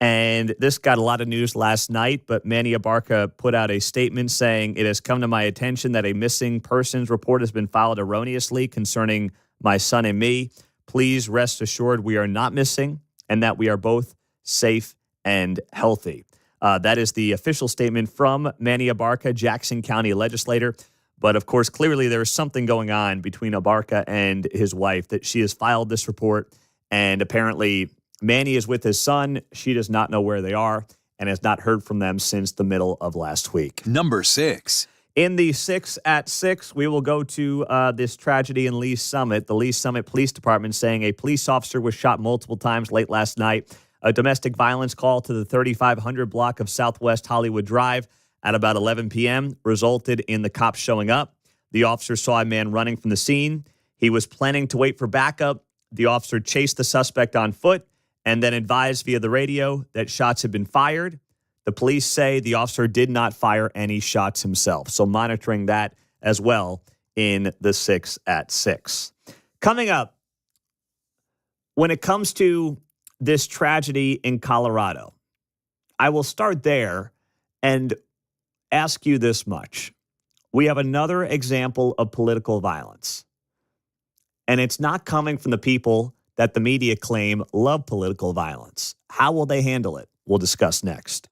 And this got a lot of news last night, but Manny Abarca put out a statement saying, "It has come to my attention that a missing persons report has been filed erroneously concerning my son and me. Please rest assured we are not missing and that we are both safe and healthy." That is the official statement from Manny Abarca, Jackson County legislator. But, of course, clearly there is something going on between Abarca and his wife, that she has filed this report. And apparently Manny is with his son. She does not know where they are and has not heard from them since the middle of last week. Number 6. In the 6 at 6, we will go to this tragedy in Lee's Summit. The Lee's Summit Police Department saying a police officer was shot multiple times late last night. A domestic violence call to the 3500 block of Southwest Hollywood Drive at about 11 p.m. resulted in the cops showing up. The officer saw a man running from the scene. He was planning to wait for backup. The officer chased the suspect on foot and then advised via the radio that shots had been fired. The police say the officer did not fire any shots himself. So monitoring that as well in the 6 at 6. Coming up, when it comes to this tragedy in Colorado, I will start there and ask you this much. We have another example of political violence. And it's not coming from the people that the media claim love political violence. How will they handle it? We'll discuss next.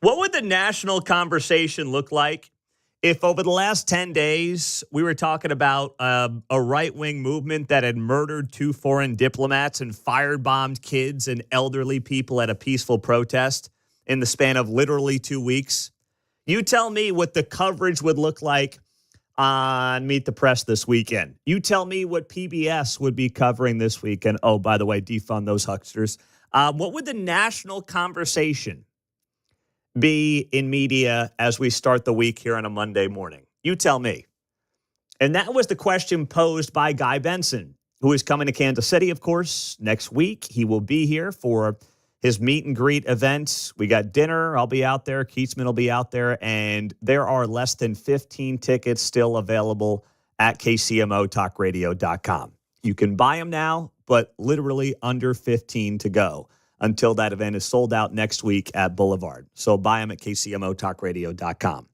What would the national conversation look like if over the last 10 days we were talking about a right-wing movement that had murdered 2 foreign diplomats and firebombed kids and elderly people at a peaceful protest in the span of literally 2 weeks? You tell me what the coverage would look like on Meet the Press this weekend. You tell me what PBS would be covering this weekend. Oh, by the way, defund those hucksters. What would the national conversation be in media as we start the week here on a Monday morning? You tell me. And that was the question posed by Guy Benson, who is coming to Kansas City, of course, next week. He will be here for his meet and greet event. We got dinner. I'll be out there. Keatsman will be out there. And there are less than 15 tickets still available at KCMOTalkRadio.com. You can buy them now, but literally under 15 to go until that event is sold out next week at Boulevard. So buy them at KCMOTalkRadio.com.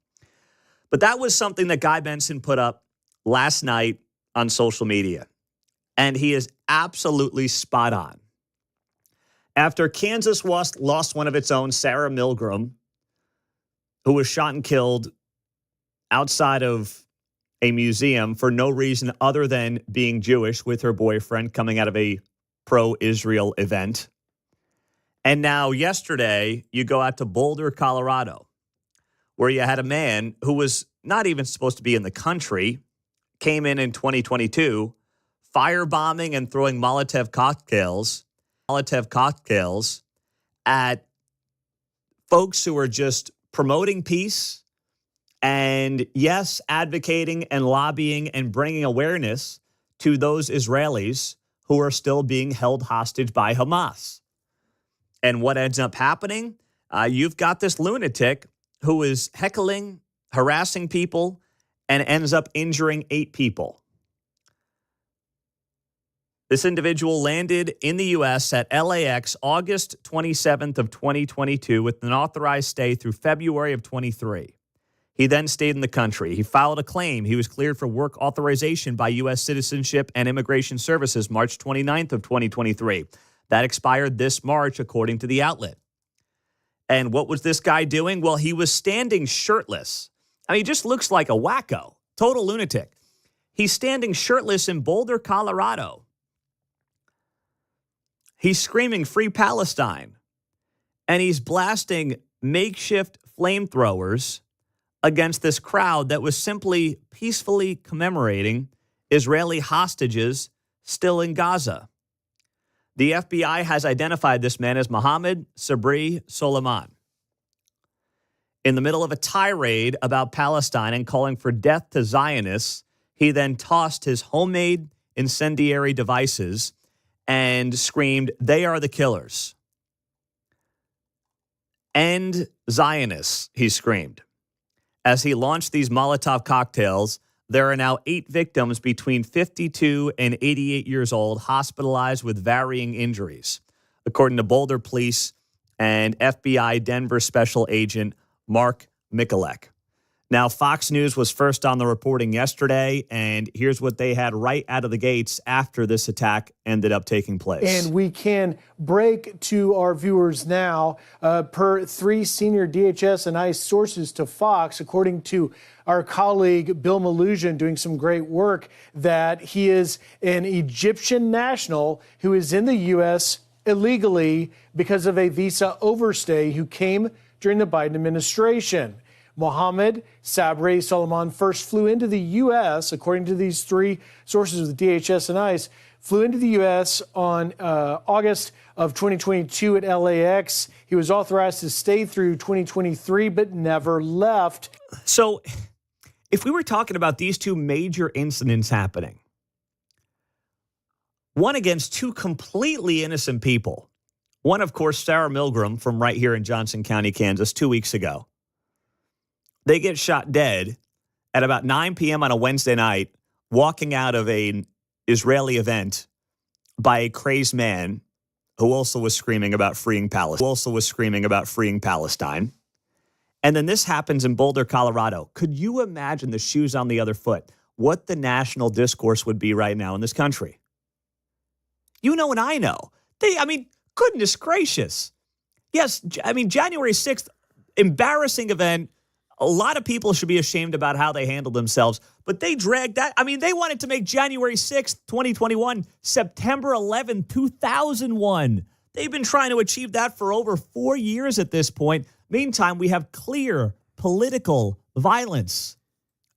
But that was something that Guy Benson put up last night on social media. And he is absolutely spot on. After Kansas lost one of its own, Sarah Milgram, who was shot and killed outside of a museum for no reason other than being Jewish with her boyfriend coming out of a pro-Israel event. And now yesterday, you go out to Boulder, Colorado, where you had a man who was not even supposed to be in the country, came in 2022, firebombing and throwing Molotov cocktails at folks who are just promoting peace and, yes, advocating and lobbying and bringing awareness to those Israelis who are still being held hostage by Hamas. And what ends up happening? You've got this lunatic who is heckling, harassing people, and ends up injuring 8 people. This individual landed in the U.S. at LAX August 27th of 2022 with an authorized stay through February of 23. He then stayed in the country. He filed a claim. He was cleared for work authorization by U.S. Citizenship and Immigration Services March 29th of 2023. That expired this March, according to the outlet. And what was this guy doing? Well, he was standing shirtless. I mean, he just looks like a wacko, total lunatic. He's standing shirtless in Boulder, Colorado. He's screaming "Free Palestine." And he's blasting makeshift flamethrowers against this crowd that was simply peacefully commemorating Israeli hostages still in Gaza. The FBI has identified this man as Mohammed Sabri Soliman. In the middle of a tirade about Palestine and calling for death to Zionists, he then tossed his homemade incendiary devices and screamed, "They are the killers." "End Zionists," he screamed. As he launched these Molotov cocktails, there are now 8 victims between 52 and 88 years old hospitalized with varying injuries, according to Boulder Police and FBI Denver Special Agent Mark Mikulek. Now, Fox News was first on the reporting yesterday, and here's what they had right out of the gates after this attack ended up taking place. And we can break to our viewers now, per 3 senior DHS and ICE sources to Fox, according to our colleague Bill Malusian doing some great work, that he is an Egyptian national who is in the U.S. illegally because of a visa overstay who came during the Biden administration. Mohammed Sabri Soliman first flew into the U.S., according to these 3 sources of the DHS and ICE, flew into the U.S. on August of 2022 at LAX. He was authorized to stay through 2023, but never left. So if we were talking about these 2 major incidents happening, one against 2 completely innocent people, one, of course, Sarah Milgram from right here in Johnson County, Kansas, 2 weeks ago. They get shot dead at about 9 p.m. on a Wednesday night, walking out of an Israeli event by a crazed man who also was screaming about freeing Palestine. And then this happens in Boulder, Colorado. Could you imagine the shoes on the other foot? What the national discourse would be right now in this country? You know and I know. Goodness gracious. Yes, January 6th, embarrassing event. A lot of people should be ashamed about how they handled themselves, but they dragged that. I mean, they wanted to make January 6th, 2021, September 11th, 2001. They've been trying to achieve that for over 4 years at this point. Meantime, we have clear political violence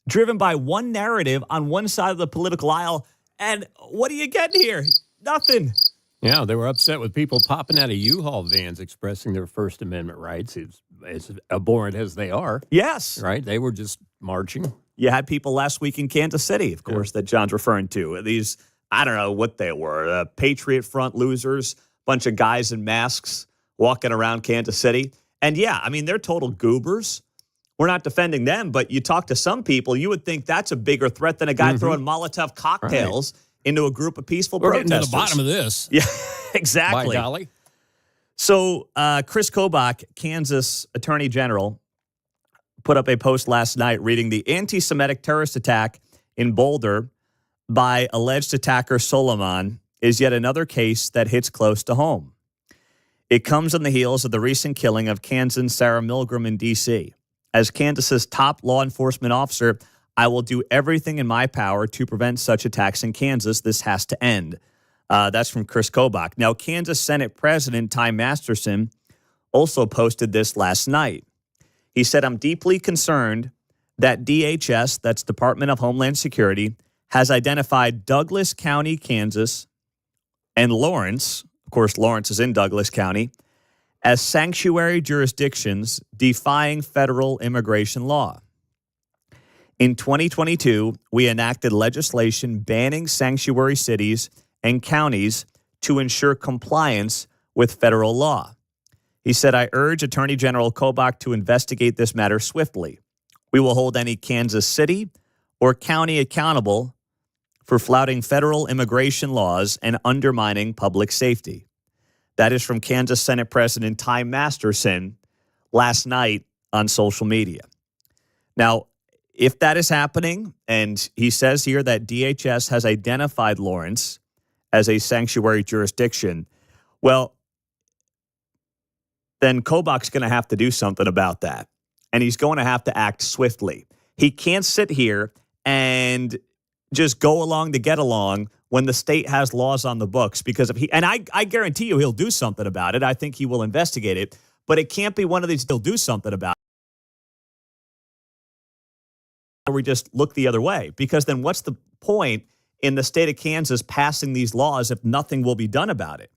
driven by one narrative on one side of the political aisle. And what do you get here? Nothing. Yeah, they were upset with people popping out of U-Haul vans expressing their First Amendment rights, as abhorrent as they are. Yes. Right? They were just marching. You had people last week in Kansas City, of course, that John's referring to. These, I don't know what they were, Patriot Front losers, bunch of guys in masks walking around Kansas City. And yeah, I mean, they're total goobers. We're not defending them, but you talk to some people, you would think that's a bigger threat than a guy throwing Molotov cocktails into a group of peaceful protesters. We're getting to the bottom of this. Yeah, exactly. By golly. So Chris Kobach, Kansas Attorney General, put up a post last night reading the anti-Semitic terrorist attack in Boulder by alleged attacker Solomon is yet another case that hits close to home. It comes on the heels of the recent killing of Kansan Sarah Milgram in D.C. As Kansas's top law enforcement officer, I will do everything in my power to prevent such attacks in Kansas. This has to end. That's from Chris Kobach. Now, Kansas Senate President Ty Masterson also posted this last night. He said, I'm deeply concerned that DHS, that's Department of Homeland Security, has identified Douglas County, Kansas, and Lawrence, of course, Lawrence is in Douglas County, as sanctuary jurisdictions defying federal immigration law. In 2022, we enacted legislation banning sanctuary cities and counties to ensure compliance with federal law. He said, I urge Attorney General Kobach to investigate this matter swiftly. We will hold any Kansas city or county accountable for flouting federal immigration laws and undermining public safety. That is from Kansas Senate President Ty Masterson last night on social media. Now, if that is happening, and he says here that DHS has identified Lawrence as a sanctuary jurisdiction, well, then Kobach's going to have to do something about that. And he's going to have to act swiftly. He can't sit here and just go along to get along when the state has laws on the books, because if I guarantee you he'll do something about it. I think he will investigate it, but it can't be one of these he'll do something about it. Or we just look the other way, because then what's the point in the state of Kansas passing these laws if nothing will be done about it?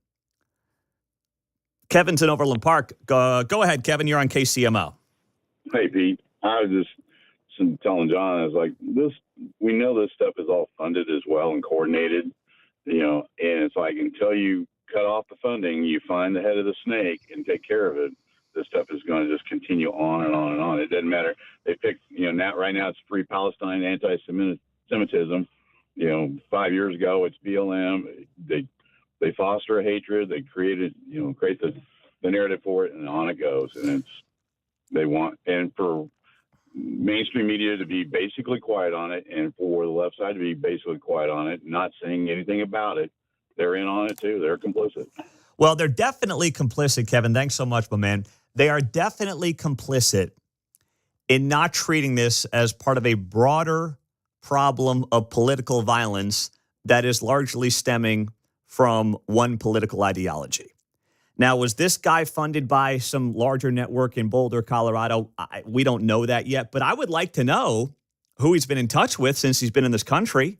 Kevin's in Overland Park. Go ahead, Kevin. You're on KCMO. Hey, Pete. I was just telling John, I was like, we know this stuff is all funded as well and coordinated, and it's like until you cut off the funding, you find the head of the snake and take care of it. This stuff is going to just continue on and on and on. It doesn't matter. They pick, right now it's Free Palestine, anti-Semitism. 5 years ago it's BLM. They foster a hatred. They create the narrative for it, and on it goes. And for mainstream media to be basically quiet on it, and for the left side to be basically quiet on it, not saying anything about it. They're in on it too. They're complicit. Well, they're definitely complicit, Kevin. Thanks so much, my man. They are definitely complicit in not treating this as part of a broader problem of political violence that is largely stemming from one political ideology. Now, was this guy funded by some larger network in Boulder, Colorado? We don't know that yet, but I would like to know who he's been in touch with since he's been in this country.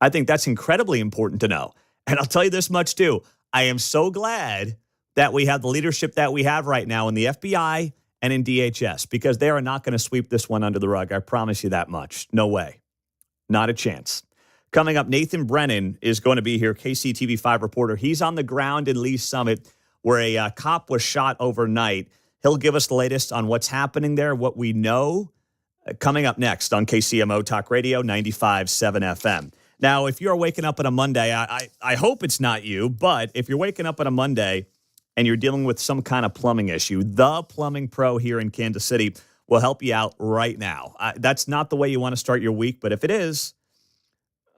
I think that's incredibly important to know. And I'll tell you this much, too. I am so glad that we have the leadership that we have right now in the FBI and in DHS, because they are not going to sweep this one under the rug. I promise you that much. No way. Not a chance. Coming up, Nathan Brennan is going to be here, KCTV5 reporter. He's on the ground in Lee Summit, where a cop was shot overnight. He'll give us the latest on what's happening there, what we know. Coming up next on KCMO Talk Radio 95.7 FM. Now, if you're waking up on a Monday, I hope it's not you, but if you're waking up on a Monday and you're dealing with some kind of plumbing issue, the Plumbing Pro here in Kansas City will help you out right now. That's not the way you want to start your week, but if it is,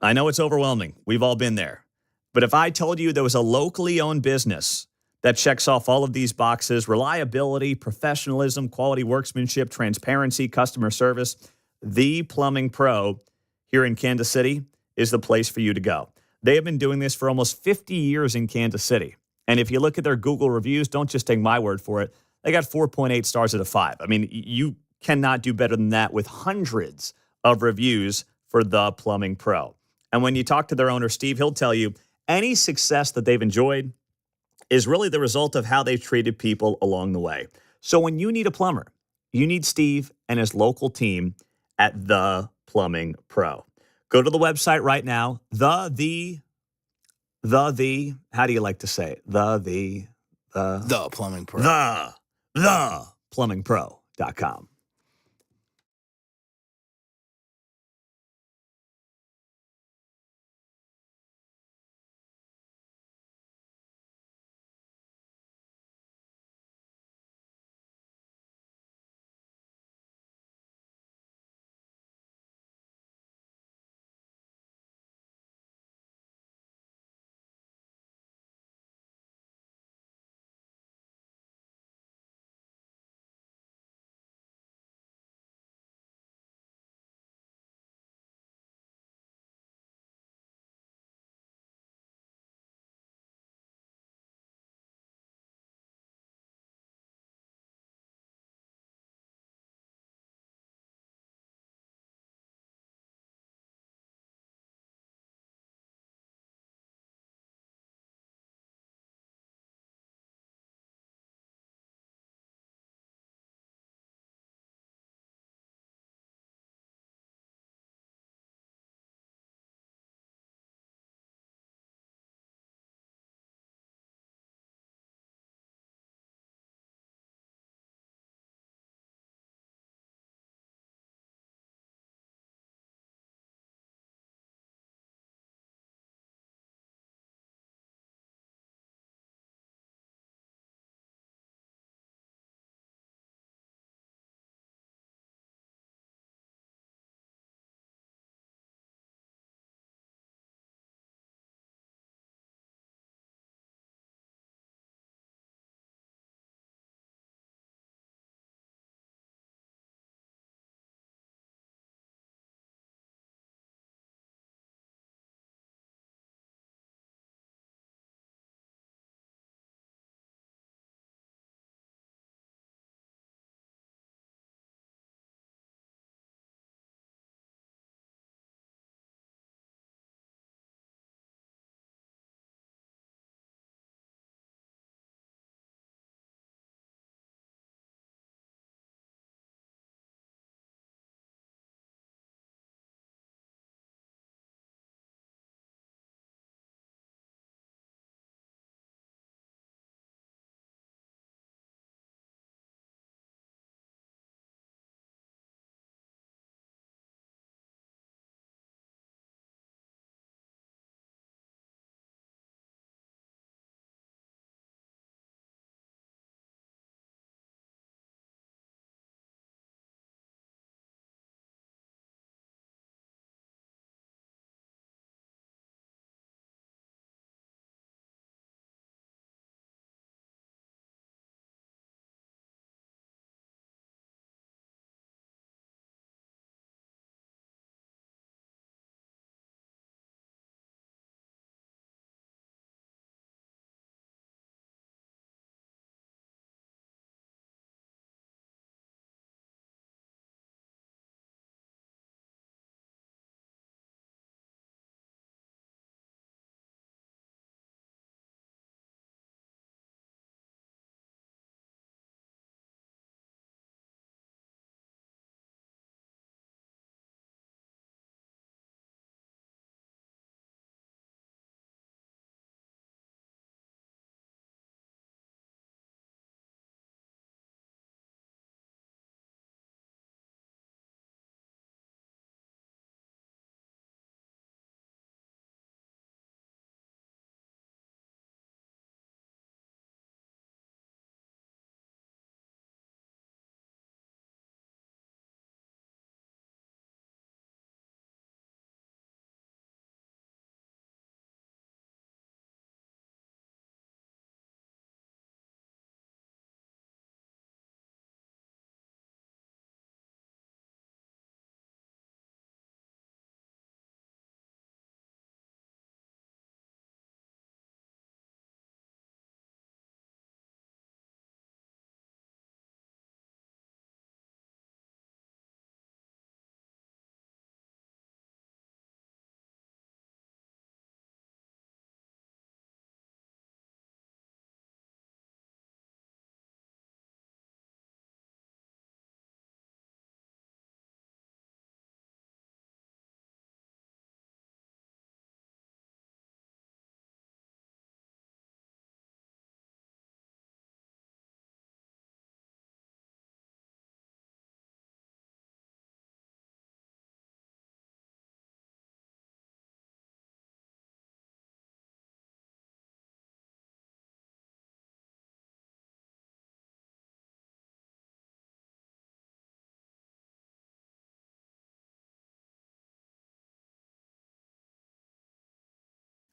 I know it's overwhelming. We've all been there. But if I told you there was a locally owned business that checks off all of these boxes: reliability, professionalism, quality workmanship, transparency, customer service. The Plumbing Pro here in Kansas City is the place for you to go. They have been doing this for almost 50 years in Kansas City. And if you look at their Google reviews, don't just take my word for it. They got 4.8 stars out of 5. I mean, you cannot do better than that with hundreds of reviews for The Plumbing Pro. And when you talk to their owner, Steve, he'll tell you any success that they've enjoyed is really the result of how they've treated people along the way. So when you need a plumber, you need Steve and his local team at The Plumbing Pro. Go to the website right now, how do you like to say it? The Plumbing Pro. theplumbingpro.com.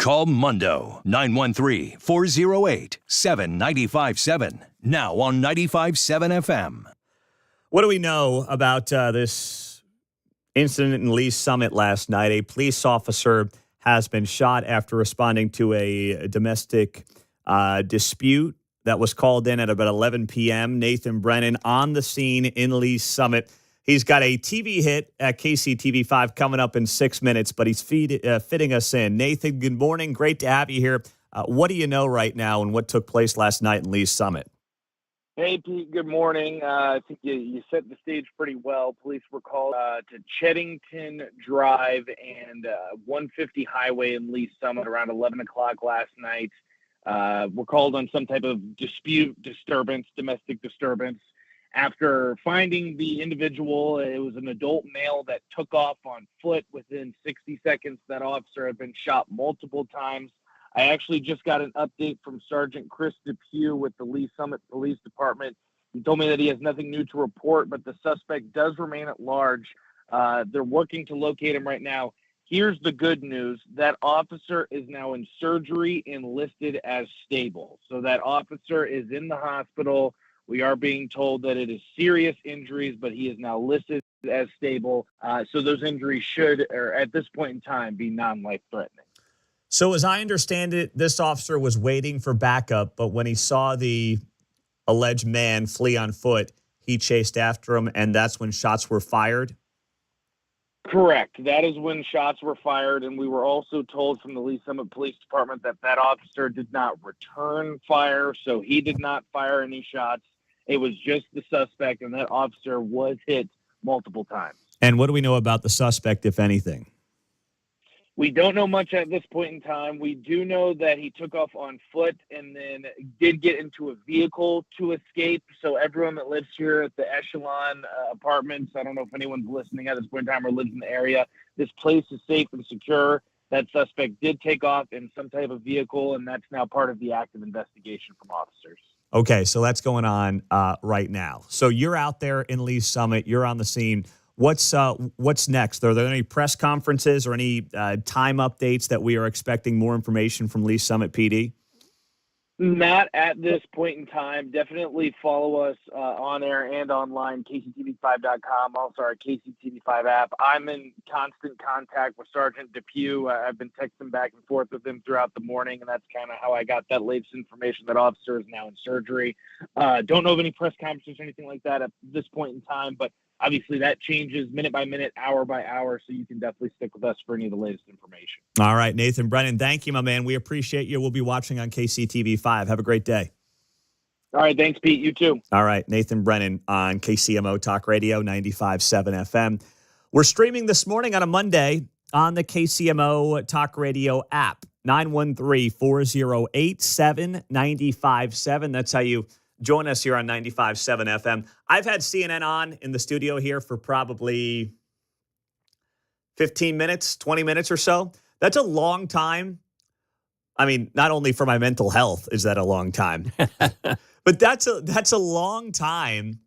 Call Mundo 913-408-7957. Now on 95.7 FM. What do we know about this incident in Lee's Summit last night? A police officer has been shot after responding to a domestic dispute that was called in at about 11 p.m. Nathan Brennan on the scene in Lee's Summit. He's got a TV hit at KCTV5 coming up in 6 minutes, but he's fitting us in. Nathan, good morning. Great to have you here. What do you know right now and what took place last night in Lee's Summit? Hey, Pete, good morning. I think you set the stage pretty well. Police were called to Cheddington Drive and 150 Highway in Lee's Summit around 11 o'clock last night. We're called on some type of domestic disturbance. After finding the individual, it was an adult male that took off on foot. Within 60 seconds, that officer had been shot multiple times. I actually just got an update from Sergeant Chris Depew with the Lee Summit Police Department. He told me that he has nothing new to report, but the suspect does remain at large. They're working to locate him right now. Here's the good news. That officer is now in surgery and listed as stable. So that officer is in the hospital. We are being told that it is serious injuries, but he is now listed as stable. So those injuries should, or at this point in time, be non-life-threatening. So as I understand it, this officer was waiting for backup, but when he saw the alleged man flee on foot, he chased after him, and that's when shots were fired? Correct. That is when shots were fired, and we were also told from the Lee Summit Police Department that that officer did not return fire, so he did not fire any shots. It was just the suspect, and that officer was hit multiple times. And what do we know about the suspect, if anything? We don't know much at this point in time. We do know that he took off on foot and then did get into a vehicle to escape. So everyone that lives here at the Echelon apartments, I don't know if anyone's listening at this point in time or lives in the area, this place is safe and secure. That suspect did take off in some type of vehicle, and that's now part of the active investigation from officers. Okay, so that's going on right now. So you're out there in Lee's Summit. You're on the scene. What's next? Are there any press conferences or any time updates that we are expecting more information from Lee's Summit PD? Not at this point in time. Definitely follow us on air and online, kctv5.com, also our KCTV5 app. I'm in constant contact with Sergeant Depew. I've been texting back and forth with him throughout the morning, and that's kind of how I got that latest information. That officer is now in surgery. Don't know of any press conferences or anything like that at this point in time, but obviously that changes minute by minute, hour by hour, so you can definitely stick with us for any of the latest information. All right, Nathan Brennan, thank you, my man. We appreciate you. We'll be watching on KCTV5. Have a great day. All right, thanks, Pete. You too. All right, Nathan Brennan on KCMO Talk Radio, 95.7 FM. We're streaming this morning on a Monday on the KCMO Talk Radio app, 913-408-7957. That's how you join us here on 95.7 FM. I've had CNN on in the studio here for probably 15 minutes, 20 minutes or so. That's a long time. I mean, not only for my mental health is that a long time, but that's a long time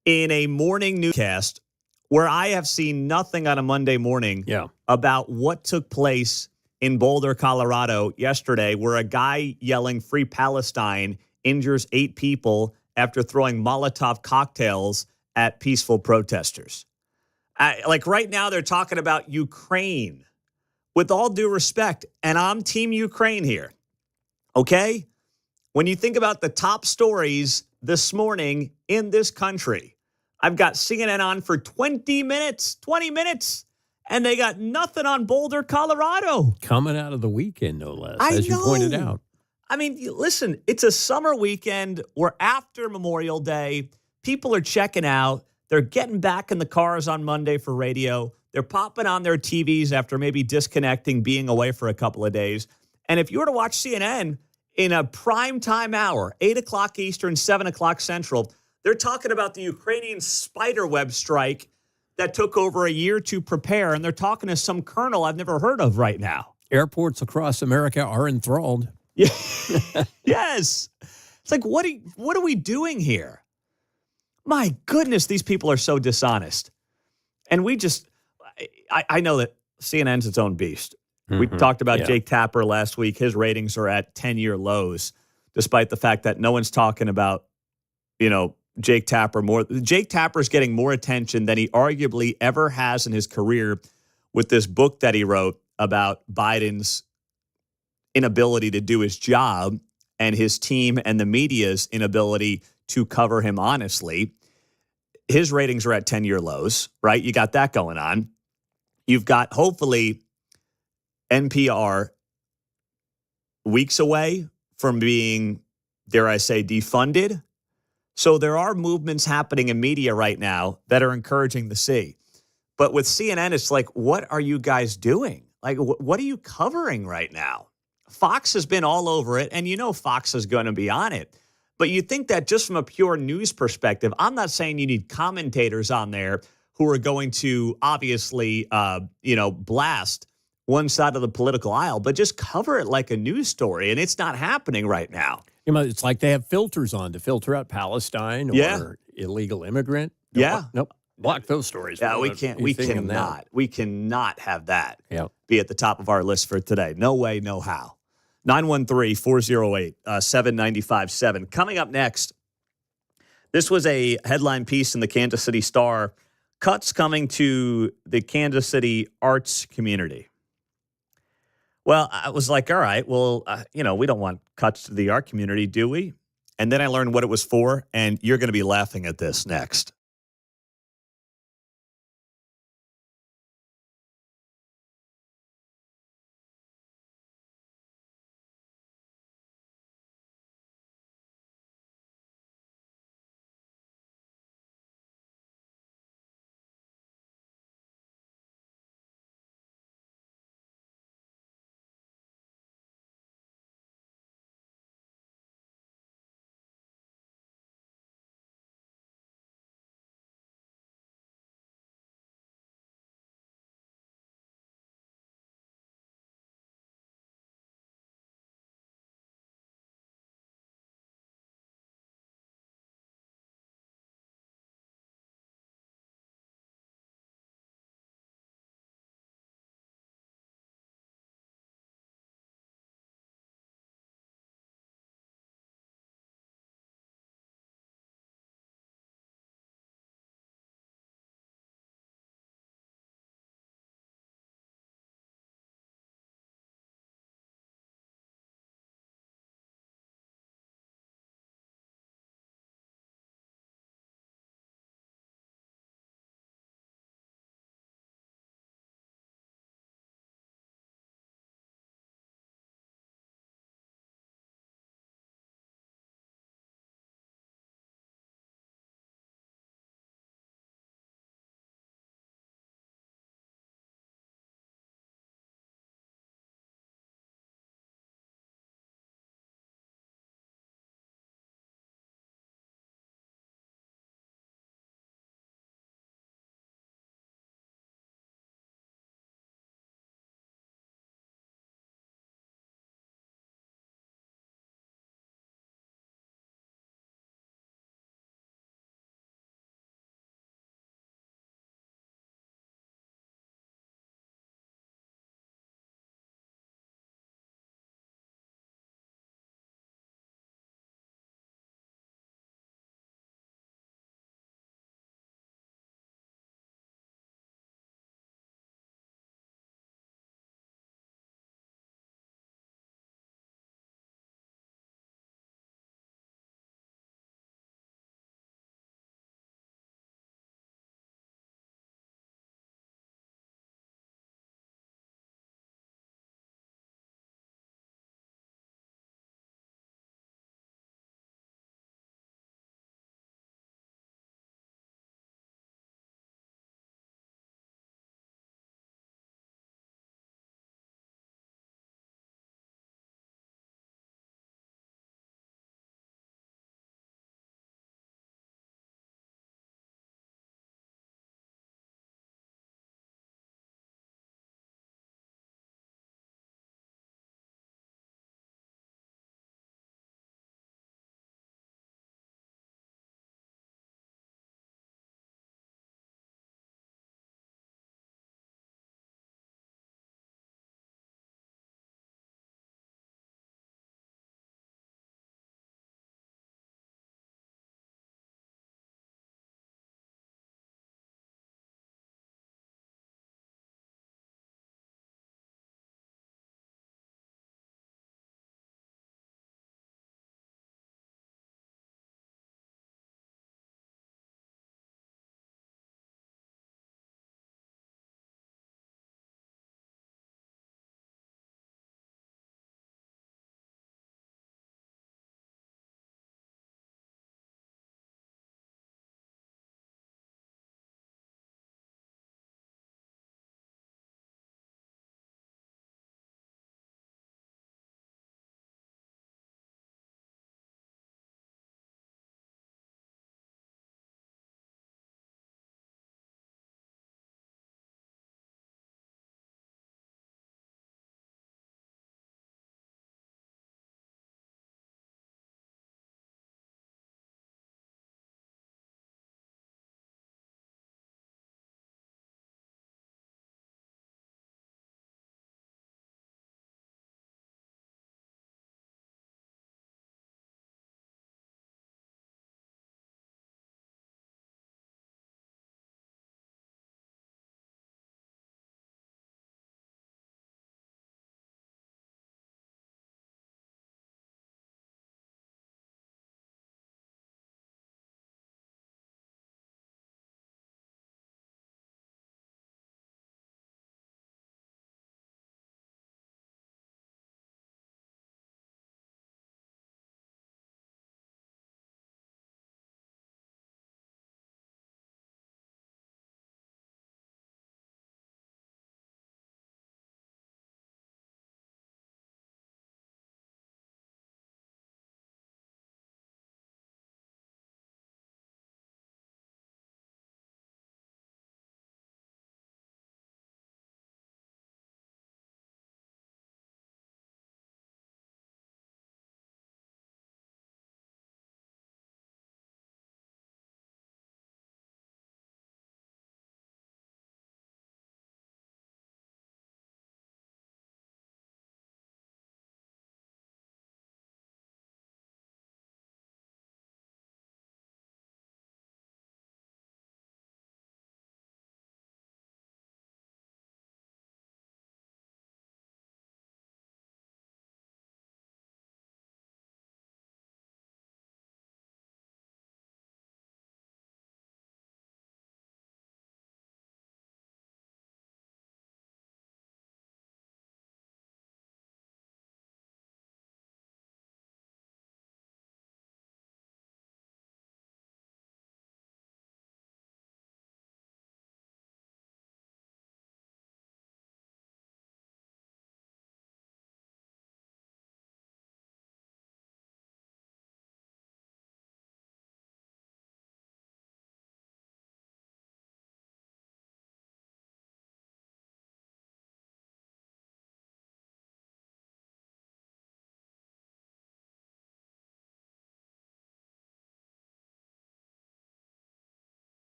in a morning newscast where I have seen nothing on a Monday morning about what took place in Boulder, Colorado yesterday, where a guy yelling "Free Palestine" injures 8 people after throwing Molotov cocktails at peaceful protesters. Like right now, they're talking about Ukraine. With all due respect, and I'm Team Ukraine here, okay? When you think about the top stories this morning in this country, I've got CNN on for 20 minutes, and they got nothing on Boulder, Colorado. Coming out of the weekend, no less, as you pointed out. I mean, listen, it's a summer weekend. We're after Memorial Day. People are checking out. They're getting back in the cars on Monday for radio. They're popping on their TVs after maybe disconnecting, being away for a couple of days. And if you were to watch CNN in a prime time hour, 8 o'clock Eastern, 7 o'clock Central, they're talking about the Ukrainian spiderweb strike that took over a year to prepare. And they're talking to some colonel I've never heard of right now. Airports across America are enthralled. Yeah. Yes. It's like, what are we doing here? My goodness, these people are so dishonest. And I know that CNN's its own beast. We talked about Yeah. Jake Tapper last week. His ratings are at 10-year lows, despite the fact that no one's talking about, Jake Tapper more. Jake Tapper's getting more attention than he arguably ever has in his career with this book that he wrote about Biden's inability to do his job and his team and the media's inability to cover him honestly. His ratings are at 10-year lows, right? You got that going on. You've got, hopefully, NPR weeks away from being, dare I say, defunded. So there are movements happening in media right now that are encouraging to see. But with CNN, it's like, what are you guys doing? Like, what are you covering right now? Fox has been all over it, and Fox is going to be on it. But you think that just from a pure news perspective, I'm not saying you need commentators on there who are going to obviously, blast one side of the political aisle, but just cover it like a news story, and it's not happening right now. It's like they have filters on to filter out Palestine or illegal immigrant. Nope. Block those stories. Yeah, we can't. We cannot. We cannot have that be at the top of our list for today. No way, no how. 913-408-7957. Coming up next, this was a headline piece in the Kansas City Star. Cuts coming to the Kansas City arts community. Well, I was like, all right, well, we don't want cuts to the art community, do we? And then I learned what it was for, and you're going to be laughing at this next.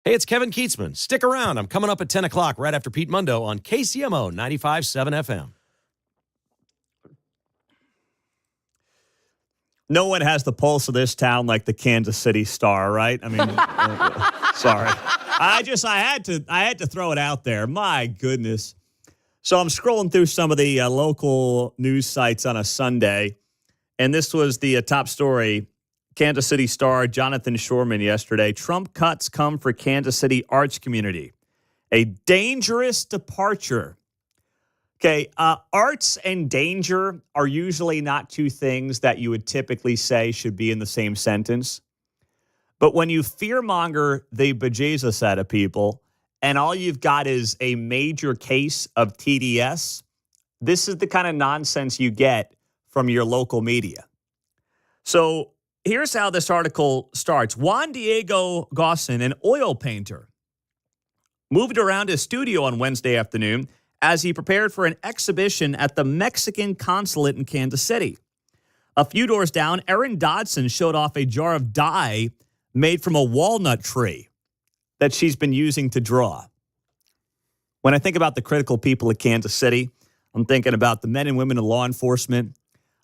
Hey, it's Kevin Keatsman. Stick around. I'm coming up at 10 o'clock right after Pete Mundo on KCMO 95.7 FM. No one has the pulse of this town like the Kansas City Star, right? I mean, sorry. I had to throw it out there. My goodness. So I'm scrolling through some of the local news sites on a Sunday, and this was the top story. Kansas City Star, Jonathan Shorman yesterday. Trump cuts come for Kansas City arts community. A dangerous departure. Okay, arts and danger are usually not two things that you would typically say should be in the same sentence. But when you fearmonger the bejesus out of people and all you've got is a major case of TDS, this is the kind of nonsense you get from your local media. So here's how this article starts. Juan Diego Gossin, an oil painter, moved around his studio on Wednesday afternoon as he prepared for an exhibition at the Mexican consulate in Kansas City. A few doors down, Erin Dodson showed off a jar of dye made from a walnut tree that she's been using to draw. When I think about the critical people of Kansas City, I'm thinking about the men and women in law enforcement.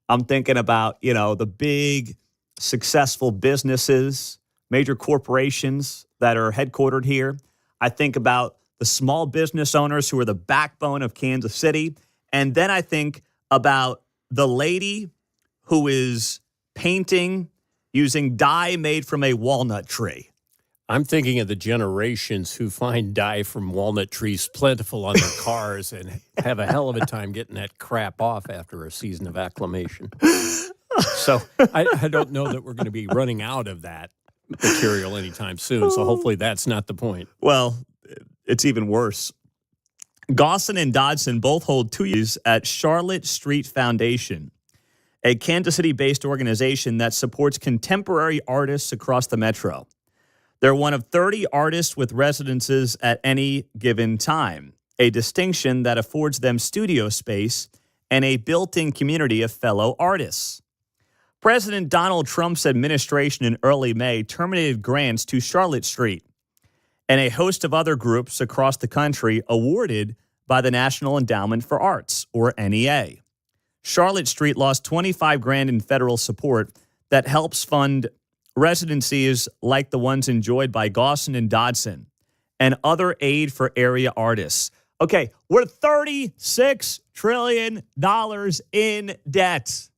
I'm thinking about, the big, successful businesses, major corporations that are headquartered here. I think about the small business owners who are the backbone of Kansas City. And then I think about the lady who is painting using dye made from a walnut tree. I'm thinking of the generations who find dye from walnut trees plentiful on their cars and have a hell of a time getting that crap off after a season of acclimation. So I don't know that we're going to be running out of that material anytime soon. So hopefully that's not the point. Well, it's even worse. Gossin and Dodson both hold 2 years at Charlotte Street Foundation, a Kansas City-based organization that supports contemporary artists across the metro. They're one of 30 artists with residences at any given time, a distinction that affords them studio space and a built-in community of fellow artists. President Donald Trump's administration in early May terminated grants to Charlotte Street and a host of other groups across the country awarded by the National Endowment for Arts, or NEA. Charlotte Street lost $25,000 in federal support that helps fund residencies like the ones enjoyed by Gossin and Dodson and other aid for area artists. Okay, we're $36 trillion in debt.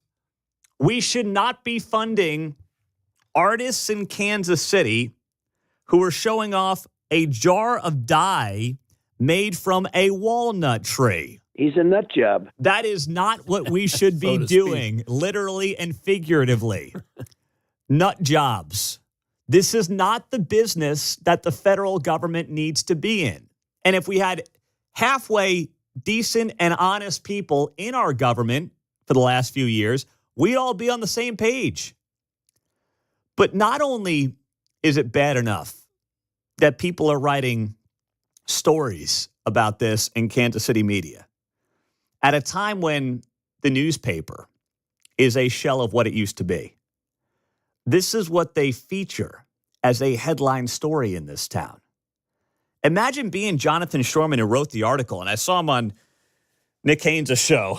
We should not be funding artists in Kansas City who are showing off a jar of dye made from a walnut tree. He's a nut job. That is not what we should be doing, literally and figuratively. Nut jobs. This is not the business that the federal government needs to be in. And if we had halfway decent and honest people in our government for the last few years, we'd all be on the same page. But not only is it bad enough that people are writing stories about this in Kansas City media at a time when the newspaper is a shell of what it used to be. This is what they feature as a headline story in this town. Imagine being Jonathan Shorman who wrote the article, and I saw him on Nick Haynes' show,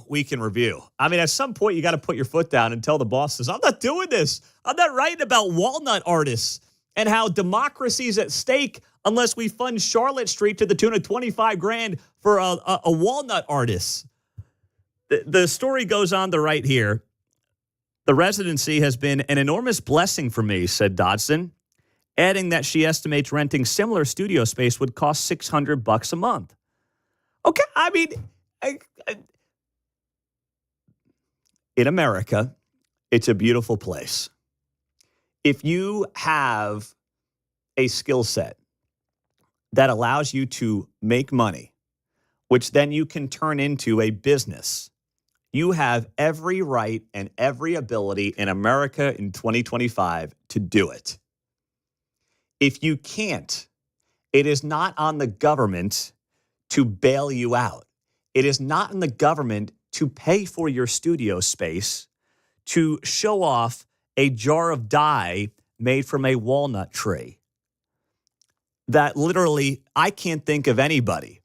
Week in Review. I mean, at some point, you got to put your foot down and tell the bosses, I'm not doing this. I'm not writing about walnut artists and how democracy is at stake unless we fund Charlotte Street to the tune of $25,000 for a walnut artist. The story goes on to write here. The residency has been an enormous blessing for me, said Dodson, adding that she estimates renting similar studio space would cost $600 a month. Okay, I mean, in America, it's a beautiful place. If you have a skill set that allows you to make money, which then you can turn into a business, you have every right and every ability in America in 2025 to do it. If you can't, it is not on the government to bail you out. It is not on the government to pay for your studio space to show off a jar of dye made from a walnut tree. that literally I can't think of anybody.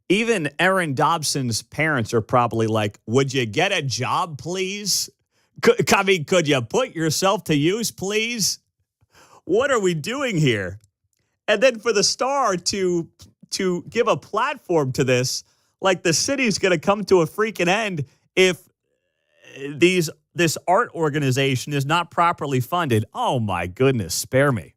Even Aaron Dobson's parents are probably like, would you get a job, please? Could you put yourself to use, please? What are we doing here? And then for the Star to give a platform to this, like the city's going to come to a freaking end if this art organization is not properly funded. Oh, my goodness, spare me.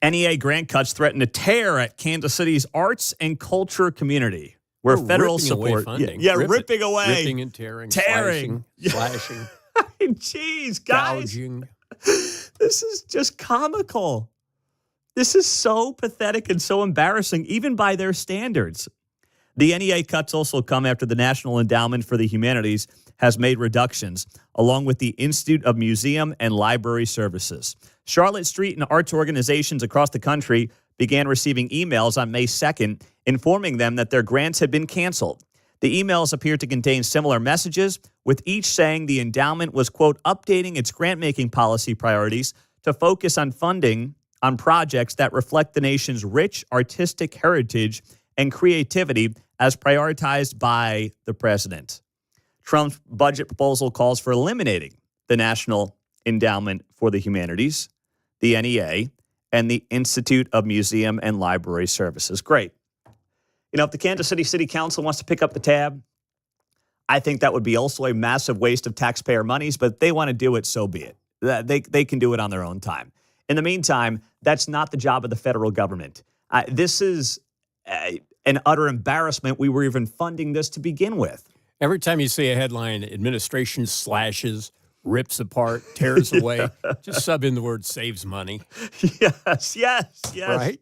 NEA grant cuts threaten to tear at Kansas City's arts and culture community, where We're federal ripping away support, funding. ripping away, ripping and tearing, slashing, Jeez, guys, gouging. This is just comical. This is so pathetic and so embarrassing, even by their standards. The NEA cuts also come after the National Endowment for the Humanities has made reductions, along with the Institute of Museum and Library Services. Charlotte Street and arts organizations across the country began receiving emails on May 2nd informing them that their grants had been canceled. The emails appeared to contain similar messages, with each saying the endowment was, quote, updating its grant-making policy priorities to focus on funding on projects that reflect the nation's rich artistic heritage and creativity as prioritized by the president. Trump's budget proposal calls for eliminating the National Endowment for the Humanities, the NEA, and the Institute of Museum and Library Services. Great. You know, if the Kansas City City Council wants to pick up the tab, I think that would be also a massive waste of taxpayer monies, but if they want to do it, so be it. They can do it on their own time. In the meantime, that's not the job of the federal government. This is an utter embarrassment we were even funding this to begin with. Every time you see a headline, administration slashes, rips apart, tears away, just sub in the word saves money. Yes. Right?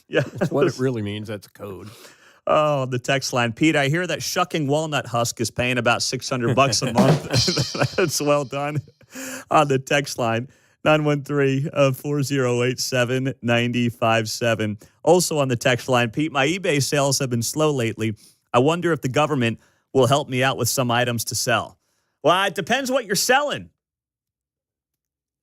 Yeah. That's what it really means. That's code. Oh, the text line. Pete, I hear that shucking walnut husk is paying about $600 a month. That's well done. On the text line, 913-4087-957. Also on the text line, Pete, my eBay sales have been slow lately. I wonder if the government will help me out with some items to sell. Well, it depends what you're selling.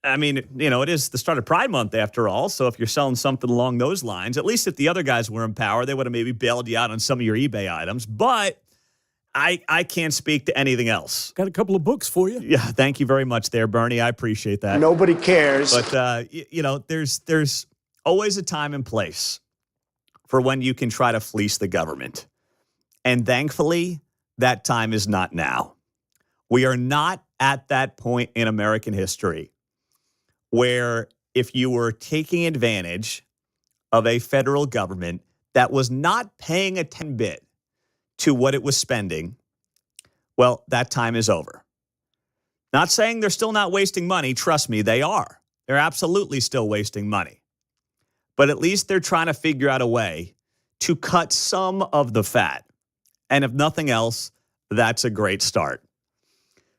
I mean, you know, it is the start of Pride Month after all. So if you're selling something along those lines, at least if the other guys were in power, they would have maybe bailed you out on some of your eBay items. But I can't speak to anything else. Got a couple of books for you. Yeah, thank you very much there, Bernie. I appreciate that. Nobody cares. But, you know, there's always a time and place for when you can try to fleece the government. And thankfully, that time is not now. We are not at that point in American history where if you were taking advantage of a federal government that was not paying a 10 bit to what it was spending, well, that time is over. Not saying they're still not wasting money. Trust me, they are. They're absolutely still wasting money. But at least they're trying to figure out a way to cut some of the fat. And if nothing else, that's a great start.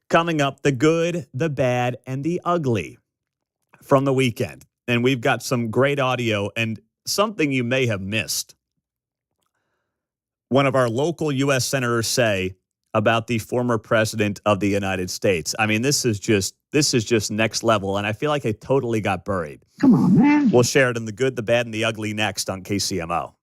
Coming up, the good, the bad, and the ugly from the weekend. And we've got some great audio and something you may have missed. One of our local U.S. senators say about the former president of the United States. I mean, this is just next level, and I feel like it totally got buried. Come on, man. We'll share it in the good, the bad, and the ugly next on KCMO.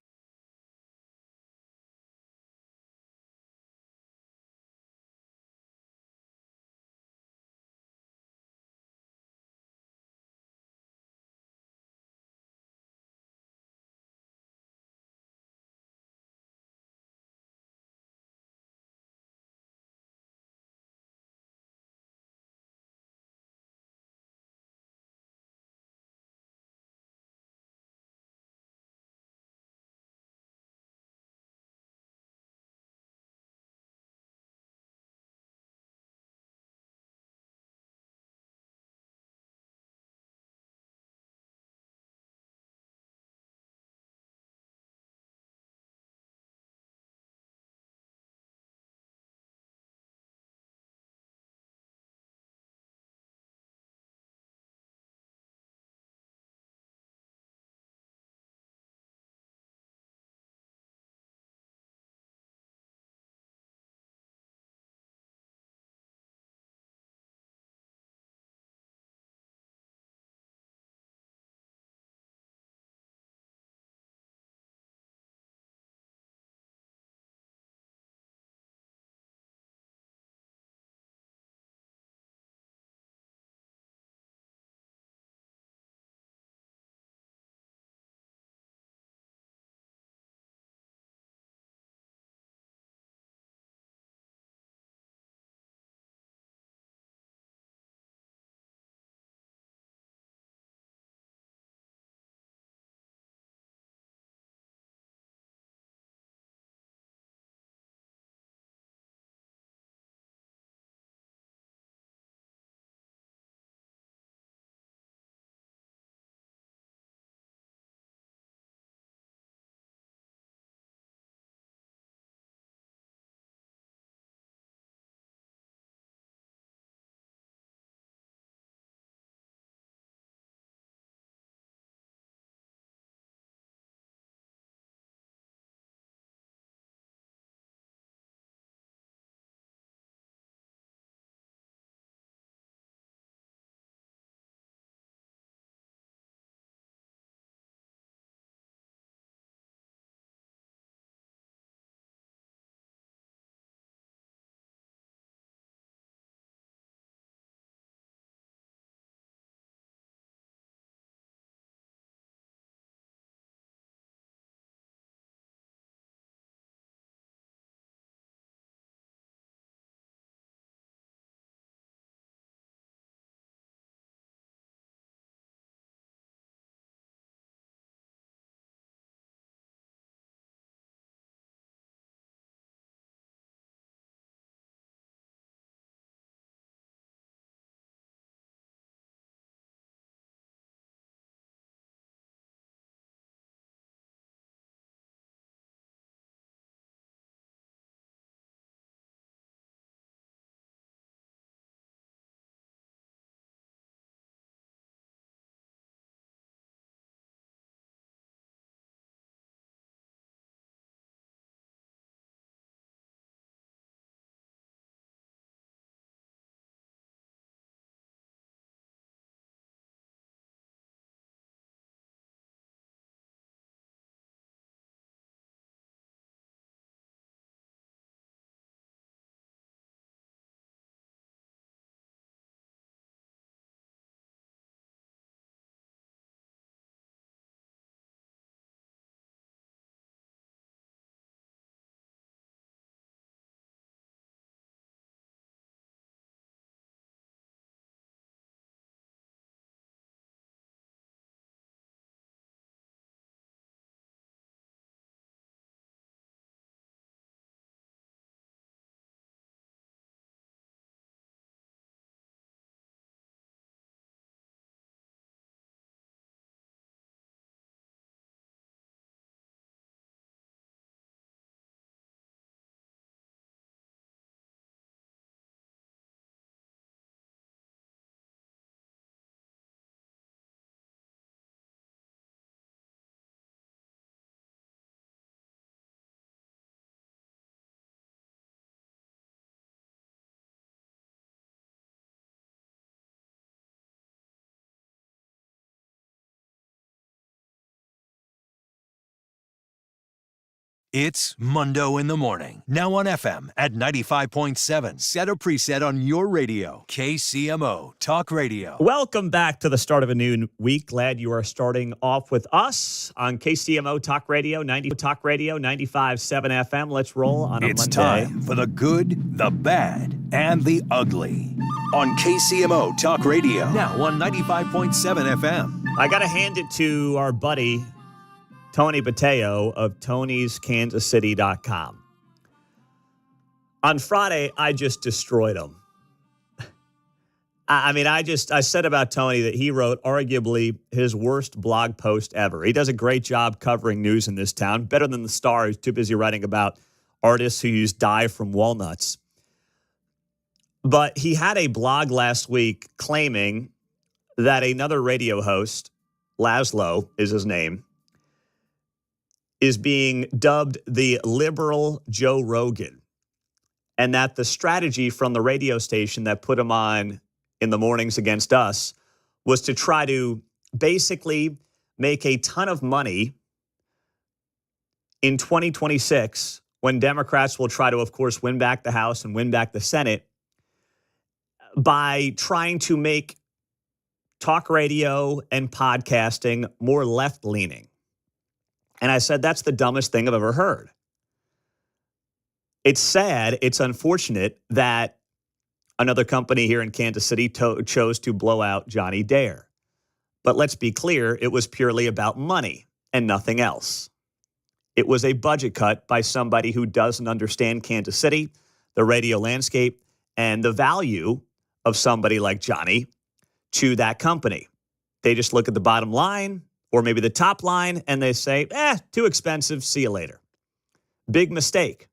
It's Mundo in the Morning. Now on FM at 95.7. Set a preset on your radio. KCMO Talk Radio. Welcome back to the start of a new week. Glad you are starting off with us on KCMO Talk Radio, 95.7 FM. Let's roll on a It's Monday. time for the good, the bad, and the ugly on KCMO Talk Radio. Now on 95.7 FM. I got to hand it to our buddy, Tony Bateo of Tony'sKansasCity.com. On Friday, I just destroyed him. I said about Tony that he wrote arguably his worst blog post ever. He does a great job covering news in this town, better than the Star, who's too busy writing about artists who use dye from walnuts. But he had a blog last week claiming that another radio host, Laszlo is his name, is being dubbed the liberal Joe Rogan, and that the strategy from the radio station that put him on in the mornings against us was to try to basically make a ton of money in 2026 when Democrats will try to, of course, win back the House and win back the Senate by trying to make talk radio and podcasting more left-leaning. And I said, that's the dumbest thing I've ever heard. It's sad, it's unfortunate that another company here in Kansas City chose to blow out Johnny Dare. But let's be clear, it was purely about money and nothing else. It was a budget cut by somebody who doesn't understand Kansas City, the radio landscape, and the value of somebody like Johnny to that company. They just look at the bottom line, or maybe the top line, and they say, too expensive, see you later. Big mistake.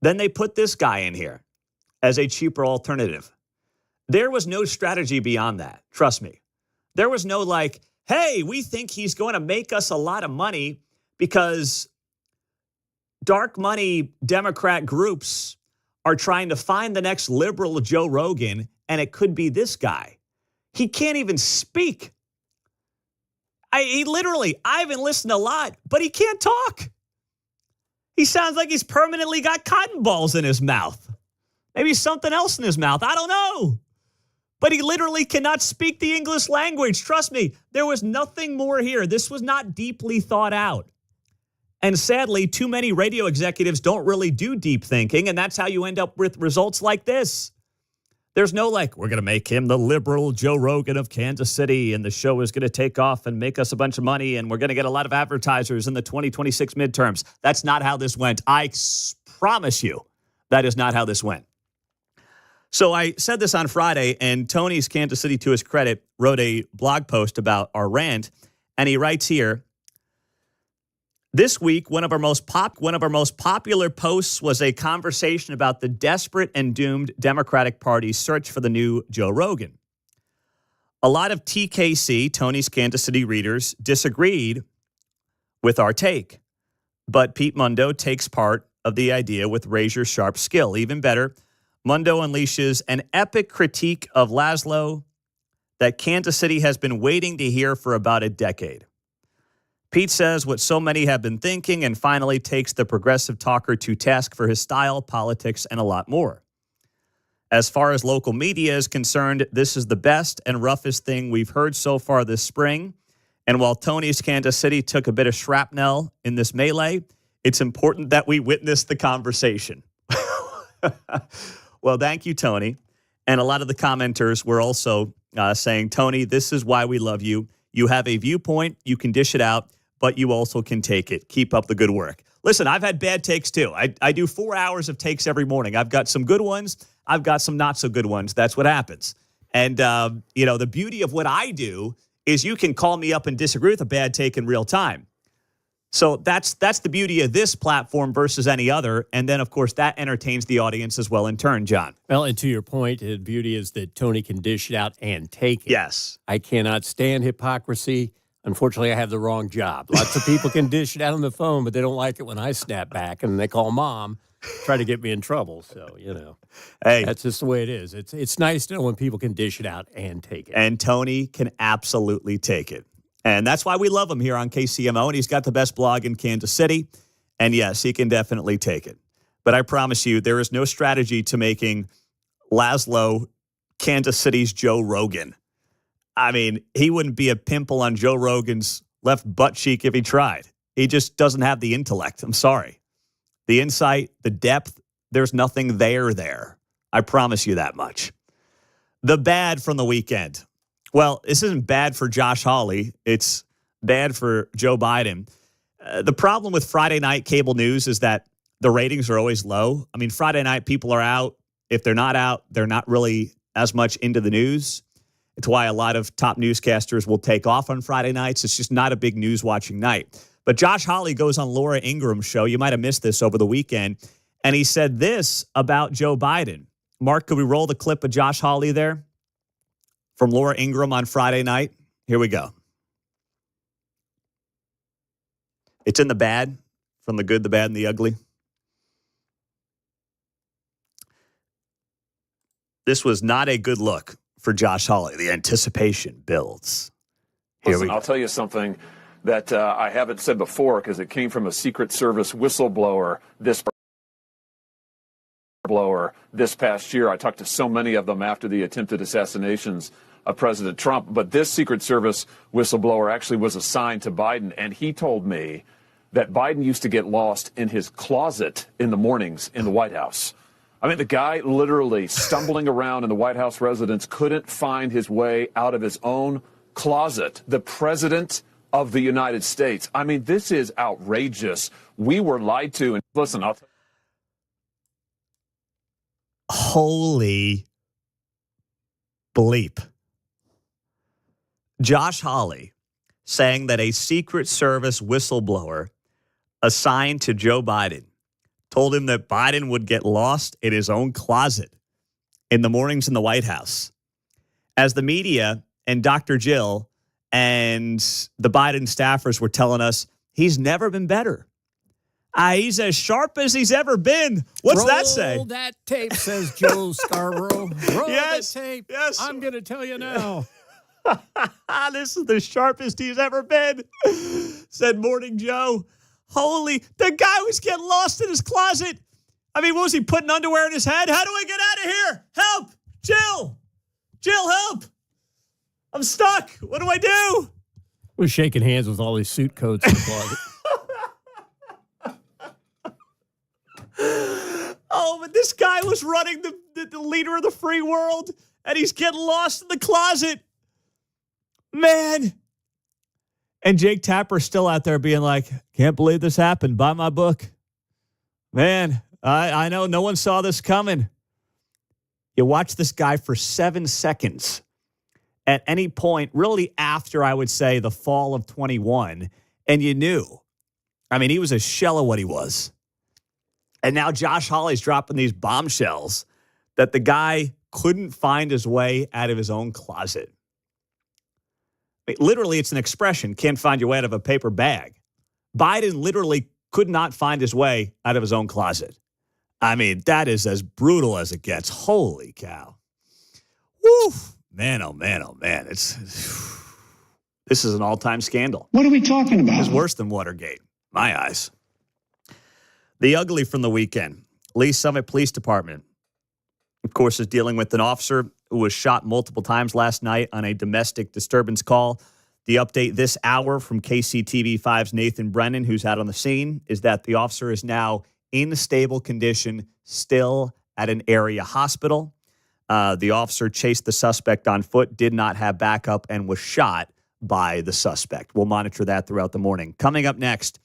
Then they put this guy in here as a cheaper alternative. There was no strategy beyond that, trust me. There was no like, hey, we think he's going to make us a lot of money because dark money Democrat groups are trying to find the next liberal Joe Rogan, and it could be this guy. He can't even speak. I haven't listened a lot, but he can't talk. He sounds like he's permanently got cotton balls in his mouth. Maybe something else in his mouth. I don't know. But he literally cannot speak the English language. Trust me, there was nothing more here. This was not deeply thought out. And sadly, too many radio executives don't really do deep thinking, and that's how you end up with results like this. There's no like, we're going to make him the liberal Joe Rogan of Kansas City, and the show is going to take off and make us a bunch of money, and we're going to get a lot of advertisers in the 2026 midterms. That's not how this went. I promise you that is not how this went. So I said this on Friday, and Tony's Kansas City, to his credit, wrote a blog post about our rant, and he writes here, this week, one of our most popular posts was a conversation about the desperate and doomed Democratic Party's search for the new Joe Rogan. A lot of TKC, Tony's Kansas City readers, disagreed with our take. But Pete Mundo takes part of the idea with razor-sharp skill. Even better, Mundo unleashes an epic critique of Laszlo that Kansas City has been waiting to hear for about a decade. Pete says what so many have been thinking and finally takes the progressive talker to task for his style, politics, and a lot more. As far as local media is concerned, this is the best and roughest thing we've heard so far this spring. And while Tony's Kansas City took a bit of shrapnel in this melee, it's important that we witness the conversation. Well, thank you, Tony. And a lot of the commenters were also saying, Tony, this is why we love you. You have a viewpoint. You can dish it out, but you also can take it. Keep up the good work. Listen, I've had bad takes too. I do 4 hours of takes every morning. I've got some good ones. I've got some not so good ones. That's what happens. And, the beauty of what I do is you can call me up and disagree with a bad take in real time. So that's the beauty of this platform versus any other. And then, of course, that entertains the audience as well in turn, John. Well, and to your point, the beauty is that Tony can dish it out and take it. Yes. I cannot stand hypocrisy. Unfortunately, I have the wrong job. Lots of people can dish it out on the phone, but they don't like it when I snap back and they call mom, try to get me in trouble. So, hey, that's just the way it is. It's nice to know when people can dish it out and take it. And Tony can absolutely take it. And that's why we love him here on KCMO. And he's got the best blog in Kansas City. And yes, he can definitely take it. But I promise you, there is no strategy to making Laszlo Kansas City's Joe Rogan. I mean, he wouldn't be a pimple on Joe Rogan's left butt cheek if he tried. He just doesn't have the intellect. I'm sorry. The insight, the depth, there's nothing there. I promise you that much. The bad from the weekend. Well, this isn't bad for Josh Hawley. It's bad for Joe Biden. The problem with Friday night cable news is that the ratings are always low. I mean, Friday night people are out. If they're not out, they're not really as much into the news. It's why a lot of top newscasters will take off on Friday nights. It's just not a big news watching night. But Josh Hawley goes on Laura Ingram's show. You might have missed this over the weekend. And he said this about Joe Biden. Mark, could we roll the clip of Josh Hawley there from Laura Ingraham on Friday night? Here we go. It's in the bad, from the good, the bad, and the ugly. This was not a good look for Josh Hawley. The anticipation builds. Listen, I'll tell you something that I haven't said before because it came from a Secret Service whistleblower this past year. I talked to so many of them after the attempted assassinations of President Trump. But this Secret Service whistleblower actually was assigned to Biden, and he told me that Biden used to get lost in his closet in the mornings in the White House. I mean, the guy literally stumbling around in the White House residence couldn't find his way out of his own closet. The president of the United States. I mean, this is outrageous. We were lied to. And listen, Holy bleep. Josh Hawley saying that a Secret Service whistleblower assigned to Joe Biden told him that Biden would get lost in his own closet in the mornings in the White House. As the media and Dr. Jill and the Biden staffers were telling us, he's never been better. He's as sharp as he's ever been. What's that say? Roll that tape, says Joe Scarborough. Roll Yes, the tape. yes. I'm going to tell you now. This is the sharpest he's ever been, said Morning Joe. Holy, the guy was getting lost in his closet. I mean, what was he putting underwear in his head? How do I get out of here? Help! Jill, help! I'm stuck. What do I do? Was shaking hands with all these suit coats in the closet. Oh, but this guy was running the leader of the free world, and he's getting lost in the closet. Man. And Jake Tapper's still out there being like, can't believe this happened. Buy my book. Man, I know no one saw this coming. You watch this guy for 7 seconds at any point, really after, I would say, the fall of 21, and you knew. I mean, he was a shell of what he was. And now Josh Hawley's dropping these bombshells that the guy couldn't find his way out of his own closet. I mean, literally, it's an expression, can't find your way out of a paper bag. Biden literally could not find his way out of his own closet. I mean, that is as brutal as it gets. Holy cow. Woo! Man, oh man, oh man. This is an all-time scandal. What are we talking about? It's worse than Watergate, my eyes. The ugly from the weekend. Lee Summit Police Department, of course, is dealing with an officer who was shot multiple times last night on a domestic disturbance call. The update this hour from KCTV5's Nathan Brennan, who's out on the scene, is that the officer is now in stable condition, still at an area hospital. The officer chased the suspect on foot, did not have backup, and was shot by the suspect. We'll monitor that throughout the morning. Coming up next,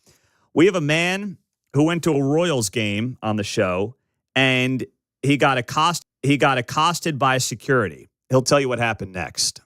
we have a man who went to a Royals game on the show, and he got accosted by security. He'll tell you what happened next.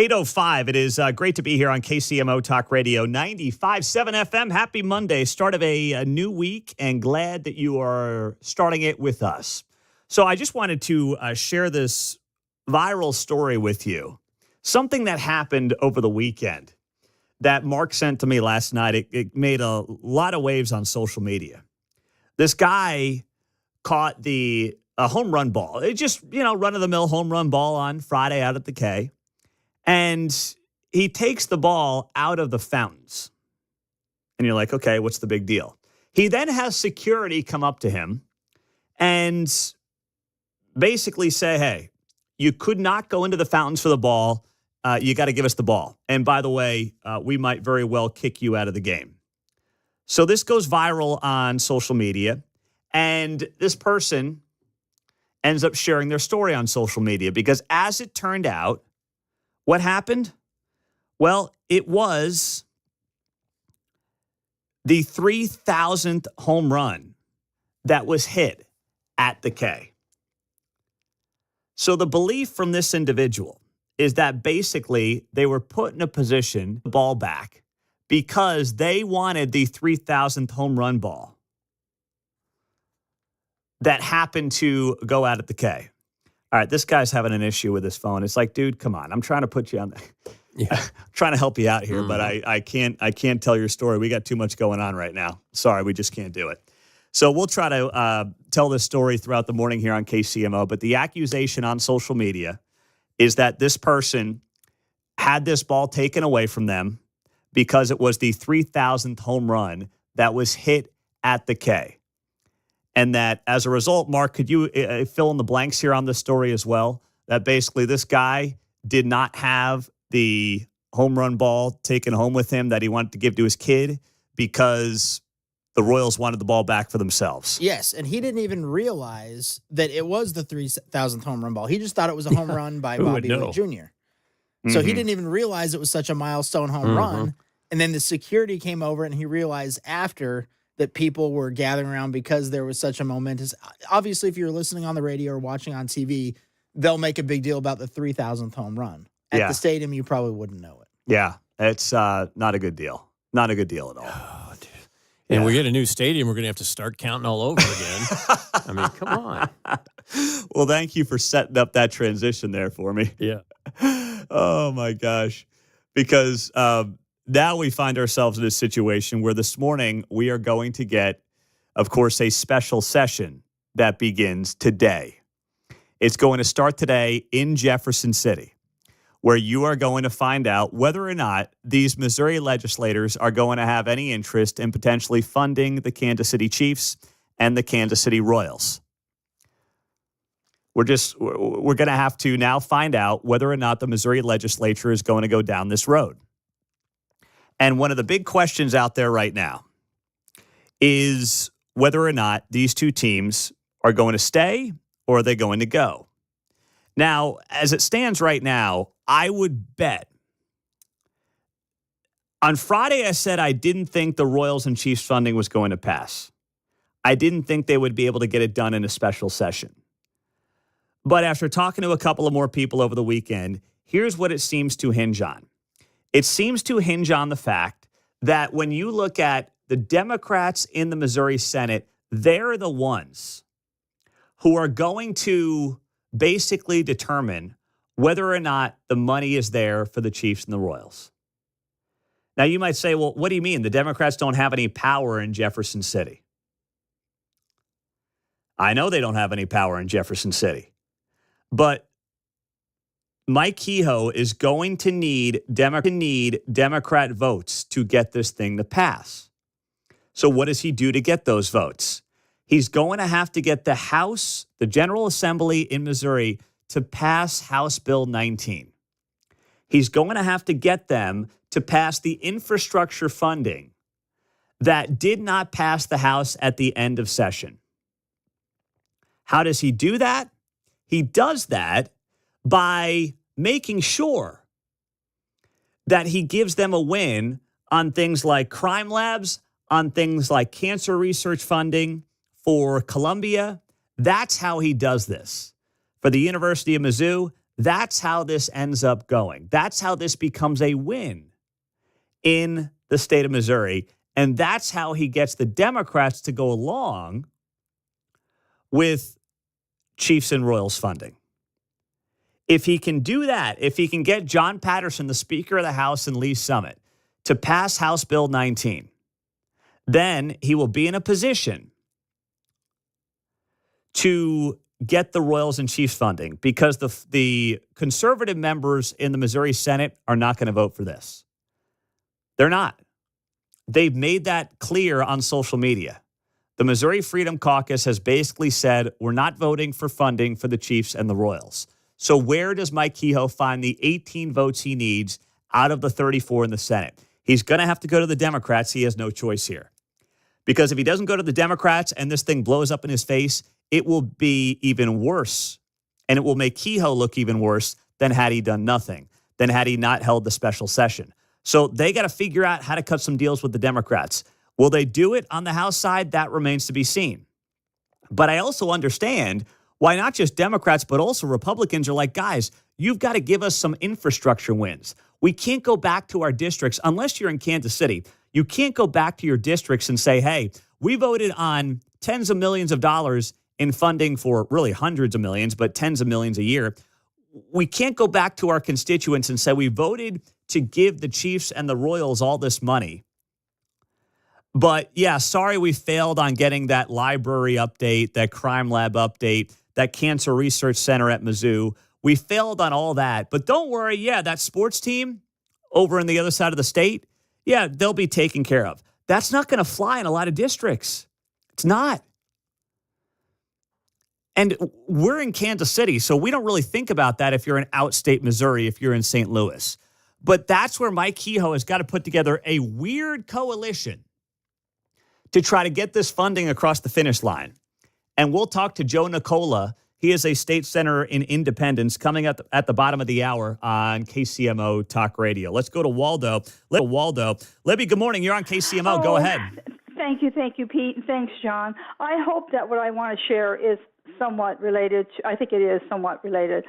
8:05. It is great to be here on KCMO Talk Radio 95.7 FM. Happy Monday, start of a new week, and glad that you are starting it with us. So I just wanted to share this viral story with you. Something that happened over the weekend that Mark sent to me last night. It made a lot of waves on social media. This guy caught a home run ball. It just, run-of-the-mill home run ball on Friday out at the K. And he takes the ball out of the fountains. And you're like, okay, what's the big deal? He then has security come up to him and basically say, hey, you could not go into the fountains for the ball. You got to give us the ball. And by the way, we might very well kick you out of the game. So this goes viral on social media. And this person ends up sharing their story on social media because as it turned out, what happened? Well, it was the 3,000th home run that was hit at the K. So the belief from this individual is that basically they were put in a position, the ball back, because they wanted the 3,000th home run ball that happened to go out at the K. All right, this guy's having an issue with his phone. It's like, dude, come on. I'm trying to put you on I'm trying to help you out here, but I can't tell your story. We got too much going on right now. Sorry, we just can't do it. So we'll try to tell this story throughout the morning here on KCMO, but the accusation on social media is that this person had this ball taken away from them because it was the 3,000th home run that was hit at the K. And that as a result, Mark, could you fill in the blanks here on this story as well? That basically this guy did not have the home run ball taken home with him that he wanted to give to his kid because the Royals wanted the ball back for themselves. Yes, and he didn't even realize that it was the 3,000th home run ball. He just thought it was a home run by Bobby Witt Jr. So he didn't even realize it was such a milestone home run. And then the security came over and he realized after that people were gathering around because there was such a momentous. Obviously, if you're listening on the radio or watching on TV, they'll make a big deal about the 3,000th home run. At the stadium, you probably wouldn't know it. Yeah, it's not a good deal. Not a good deal at all. Oh, dude. And we get a new stadium, we're going to have to start counting all over again. I mean, come on. Well, thank you for setting up that transition there for me. Yeah. Oh, my gosh. Because now we find ourselves in a situation where this morning we are going to get, of course, a special session that begins today. It's going to start today in Jefferson City, where you are going to find out whether or not these Missouri legislators are going to have any interest in potentially funding the Kansas City Chiefs and the Kansas City Royals. We're going to have to now find out whether or not the Missouri legislature is going to go down this road. And one of the big questions out there right now is whether or not these two teams are going to stay or are they going to go. Now, as it stands right now, I would bet. On Friday, I said I didn't think the Royals and Chiefs funding was going to pass. I didn't think they would be able to get it done in a special session. But after talking to a couple of more people over the weekend, here's what it seems to hinge on. It seems to hinge on the fact that when you look at the Democrats in the Missouri Senate, they're the ones who are going to basically determine whether or not the money is there for the Chiefs and the Royals. Now, you might say, well, what do you mean? The Democrats don't have any power in Jefferson City. I know they don't have any power in Jefferson City. But Mike Kehoe is going to need Democrat votes to get this thing to pass. So what does he do to get those votes? He's going to have to get the House, the General Assembly in Missouri, to pass House Bill 19. He's going to have to get them to pass the infrastructure funding that did not pass the House at the end of session. How does he do that? He does that by making sure that he gives them a win on things like crime labs, on things like cancer research funding for Columbia. That's how he does this. For the University of Mizzou, That's how this ends up going. That's how this becomes a win in the state of Missouri. And that's how he gets the Democrats to go along with Chiefs and Royals funding. If he can do that, if he can get John Patterson, the Speaker of the House, and Lee Summit to pass House Bill 19, then he will be in a position to get the Royals and Chiefs funding, because the conservative members in the Missouri Senate are not going to vote for this. They're not. They've made that clear on social media. The Missouri Freedom Caucus has basically said, we're not voting for funding for the Chiefs and the Royals. So where does Mike Kehoe find the 18 votes he needs out of the 34 in the Senate? He's going to have to go to the Democrats. He has no choice here. Because if he doesn't go to the Democrats and this thing blows up in his face, it will be even worse. And it will make Kehoe look even worse than had he done nothing, than had he not held the special session. So they got to figure out how to cut some deals with the Democrats. Will they do it on the House side? That remains to be seen. But I also understand why not just Democrats, but also Republicans are like, guys, you've got to give us some infrastructure wins. We can't go back to our districts unless you're in Kansas City. You can't go back to your districts and say, hey, we voted on tens of millions of dollars in funding for really hundreds of millions, but tens of millions a year. We can't go back to our constituents and say we voted to give the Chiefs and the Royals all this money. But yeah, sorry we failed on getting that library update, that crime lab update, that cancer research center at Mizzou. We failed on all that. But don't worry, yeah, that sports team over on the other side of the state, yeah, they'll be taken care of. That's not going to fly in a lot of districts. It's not. And we're in Kansas City, so we don't really think about that if you're in outstate Missouri, if you're in St. Louis. But that's where Mike Kehoe has got to put together a weird coalition to try to get this funding across the finish line. And we'll talk to Joe Nicola. He is a state senator in Independence, coming up at the bottom of the hour on KCMO Talk Radio. Let's go to Waldo. Libby, good morning. You're on KCMO. Go ahead. Thank you, Pete, and thanks, John. I hope that what I want to share is somewhat related. I think it is somewhat related.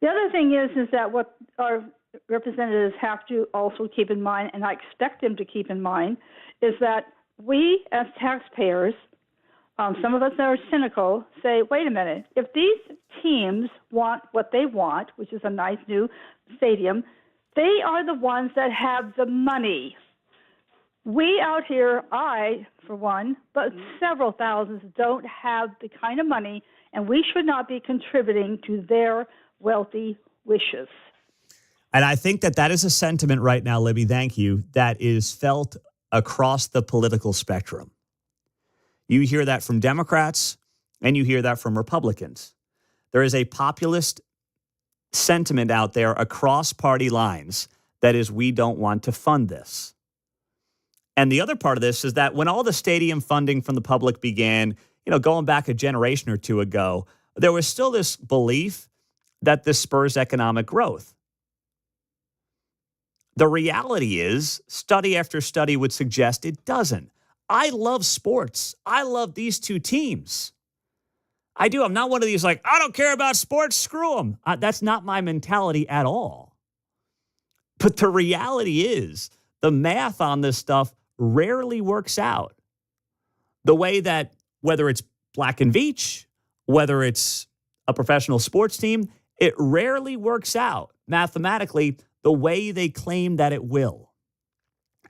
The other thing is that what our representatives have to also keep in mind, and I expect them to keep in mind, is that we as taxpayers, some of us that are cynical, say, wait a minute, if these teams want what they want, which is a nice new stadium, they are the ones that have the money. We out here, I, for one, but several thousands don't have the kind of money, and we should not be contributing to their wealthy wishes. And I think that is a sentiment right now, Libby, thank you, that is felt across the political spectrum. You hear that from Democrats, and you hear that from Republicans. There is a populist sentiment out there across party lines that is, we don't want to fund this. And the other part of this is that when all the stadium funding from the public began, going back a generation or two ago, there was still this belief that this spurs economic growth. The reality is, study after study would suggest it doesn't. I love sports. I love these two teams. I do. I'm not one of these I don't care about sports, screw them. That's not my mentality at all. But the reality is, the math on this stuff rarely works out. The way that, whether it's Black and Veatch, whether it's a professional sports team, it rarely works out mathematically the way they claim that it will.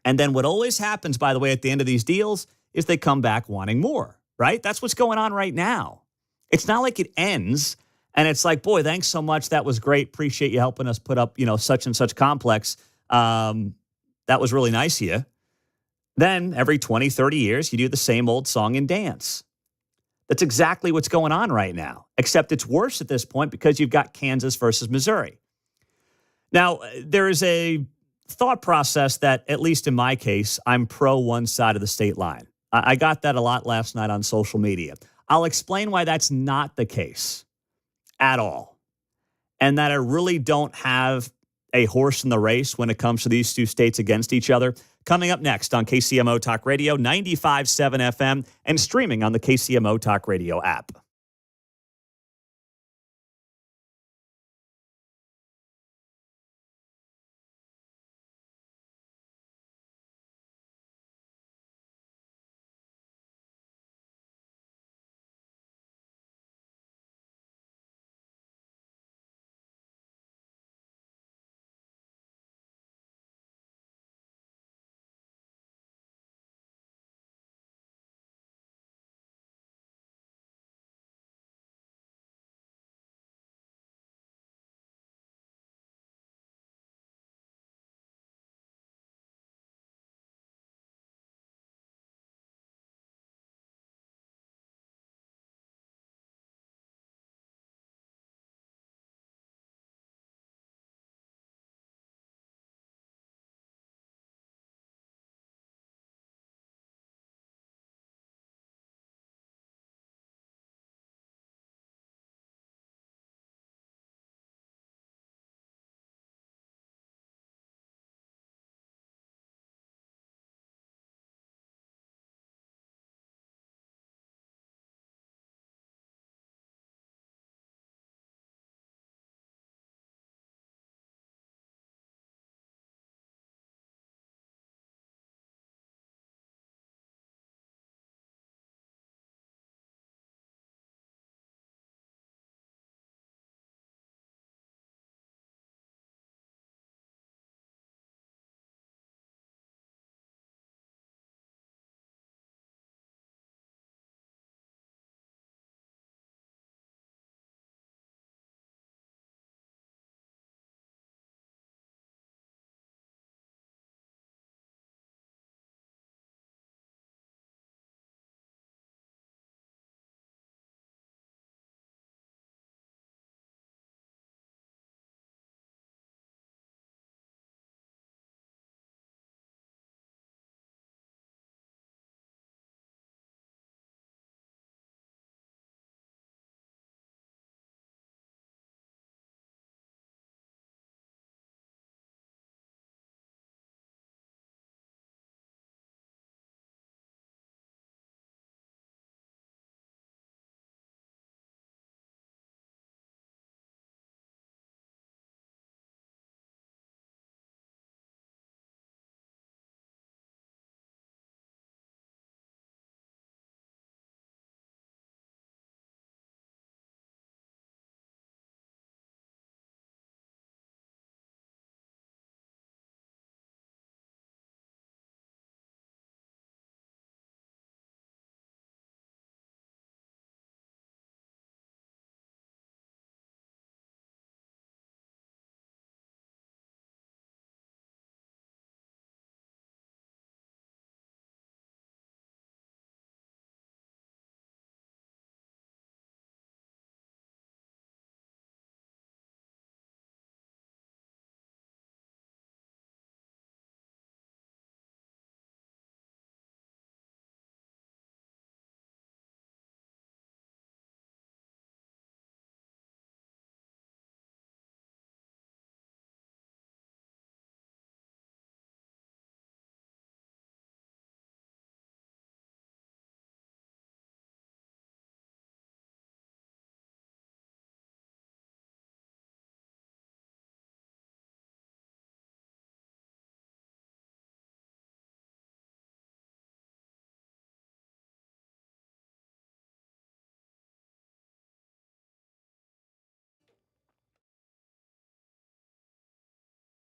And then what always happens, by the way, at the end of these deals is they come back wanting more, right? That's what's going on right now. It's not like it ends and it's like, boy, thanks so much. That was great. Appreciate you helping us put up, such and such complex. That was really nice of you. Then every 20, 30 years, you do the same old song and dance. That's exactly what's going on right now, except it's worse at this point because you've got Kansas versus Missouri. Now, there is a thought process that, at least in my case, I'm pro one side of the state line. I got that a lot last night on social media. I'll explain why that's not the case at all, and that I really don't have a horse in the race when it comes to these two states against each other. Coming up next on KCMO Talk Radio, 95.7 FM, and streaming on the KCMO Talk Radio app.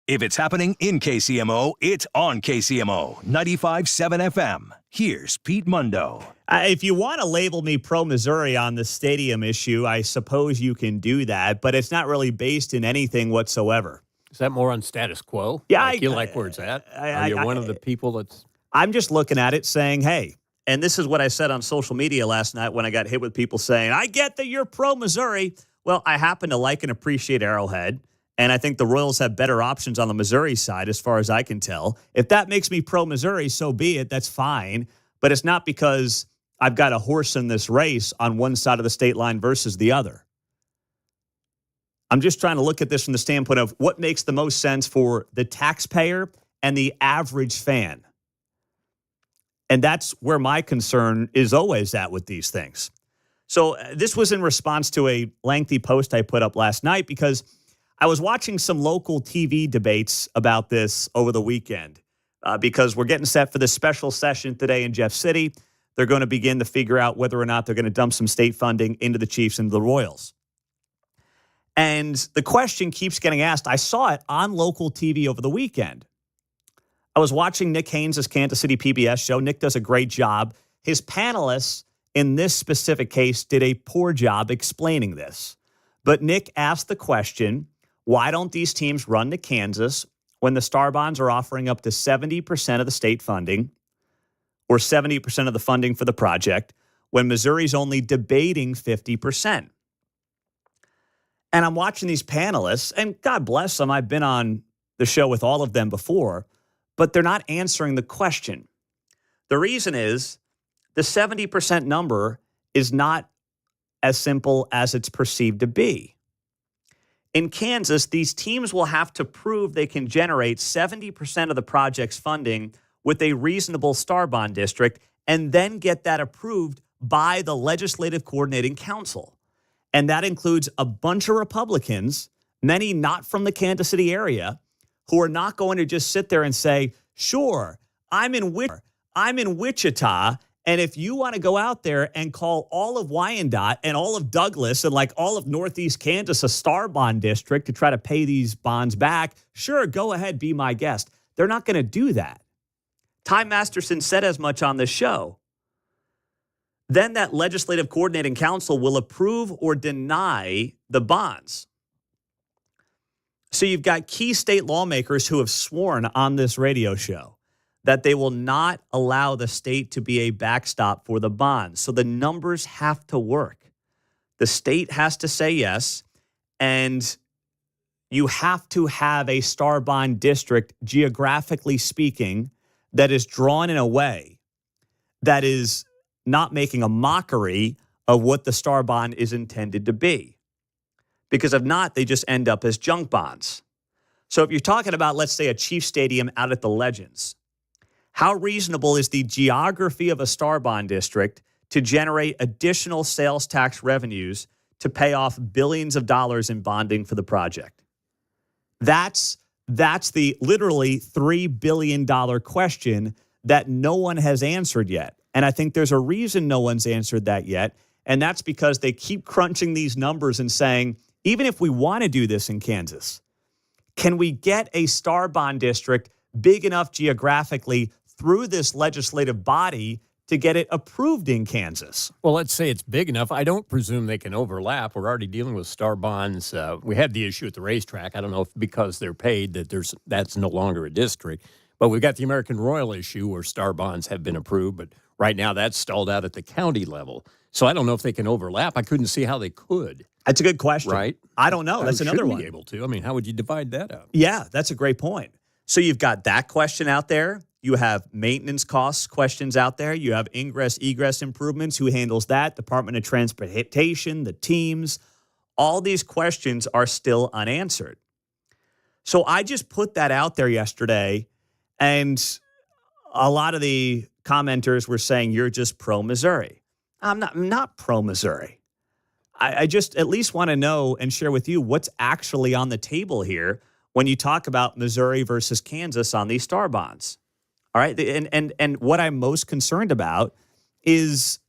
If it's happening in KCMO, it's on KCMO 95.7 FM. Here's Pete Mundo. If you want to label me pro-Missouri on the stadium issue, I suppose you can do that, but it's not really based in anything whatsoever. Is that more on status quo? Yeah. You like where it's at? Are you one of the people that's... I'm just looking at it saying, hey, and this is what I said on social media last night when I got hit with people saying, I get that you're pro-Missouri. Well, I happen to like and appreciate Arrowhead, and I think the Royals have better options on the Missouri side as far as I can tell. If that makes me pro-Missouri, so be it. That's fine. But it's not because I've got a horse in this race on one side of the state line versus the other. I'm just trying to look at this from the standpoint of what makes the most sense for the taxpayer and the average fan. And that's where my concern is always at with these things. So this was in response to a lengthy post I put up last night because I was watching some local TV debates about this over the weekend because we're getting set for this special session today in Jeff City. They're going to begin to figure out whether or not they're going to dump some state funding into the Chiefs and the Royals. And the question keeps getting asked. I saw it on local TV over the weekend. I was watching Nick Haynes' Kansas City PBS show. Nick does a great job. His panelists in this specific case did a poor job explaining this. But Nick asked the question, why don't these teams run to Kansas when the Star Bonds are offering up to 70% of the state funding or 70% of the funding for the project when Missouri's only debating 50%? And I'm watching these panelists, and God bless them, I've been on the show with all of them before, but they're not answering the question. The reason is the 70% number is not as simple as it's perceived to be. In Kansas, these teams will have to prove they can generate 70% of the project's funding with a reasonable Star Bond district and then get that approved by the Legislative Coordinating Council. And that includes a bunch of Republicans, many not from the Kansas City area, who are not going to just sit there and say, sure, I'm in Wichita, and if you want to go out there and call all of Wyandotte and all of Douglas and like all of Northeast Kansas a Star Bond district to try to pay these bonds back, sure, go ahead, be my guest. They're not going to do that. Ty Masterson said as much on this show. Then that Legislative Coordinating Council will approve or deny the bonds. So you've got key state lawmakers who have sworn on this radio show that they will not allow the state to be a backstop for the bonds. So the numbers have to work. The state has to say yes, and you have to have a Star Bond district, geographically speaking, that is drawn in a way that is not making a mockery of what the Star Bond is intended to be. Because if not, they just end up as junk bonds. So if you're talking about, let's say, a Chiefs Stadium out at the Legends, how reasonable is the geography of a Star Bond district to generate additional sales tax revenues to pay off billions of dollars in bonding for the project? That's the literally $3 billion question that no one has answered yet. And I think there's a reason no one's answered that yet. And that's because they keep crunching these numbers and saying, even if we want to do this in Kansas, can we get a Star Bond district big enough geographically through this legislative body to get it approved in Kansas? Well, let's say it's big enough. I don't presume they can overlap. We're already dealing with Star Bonds. We had the issue at the racetrack. I don't know if because they're paid that's no longer a district. But we've got the American Royal issue where Star Bonds have been approved, but right now that's stalled out at the county level. So I don't know if they can overlap. I couldn't see how they could. That's a good question. Right? I don't know. That's another one. Be able to. I mean, how would you divide that up? Yeah, that's a great point. So you've got that question out there. You have maintenance costs questions out there. You have ingress, egress improvements. Who handles that? Department of Transportation, the teams. All these questions are still unanswered. So I just put that out there yesterday, and a lot of the commenters were saying, you're just pro-Missouri. I'm not pro-Missouri. I just at least want to know and share with you what's actually on the table here when you talk about Missouri versus Kansas on these Star Bonds. All right. And what I'm most concerned about is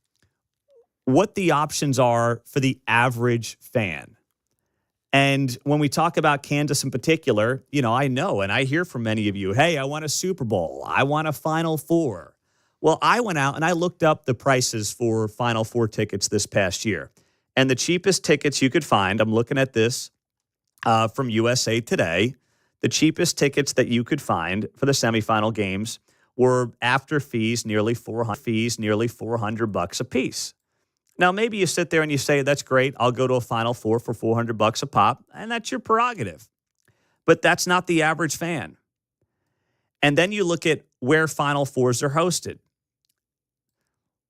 what the options are for the average fan. And when we talk about Kansas in particular, I know and I hear from many of you, hey, I want a Super Bowl. I want a Final Four. Well, I went out and I looked up the prices for Final Four tickets this past year. And the cheapest tickets you could find, I'm looking at this from USA Today, the cheapest tickets that you could find for the semifinal games were after fees nearly $400 a piece. Now, maybe you sit there and you say, that's great. I'll go to a Final Four for $400 a pop, and that's your prerogative. But that's not the average fan. And then you look at where Final Fours are hosted.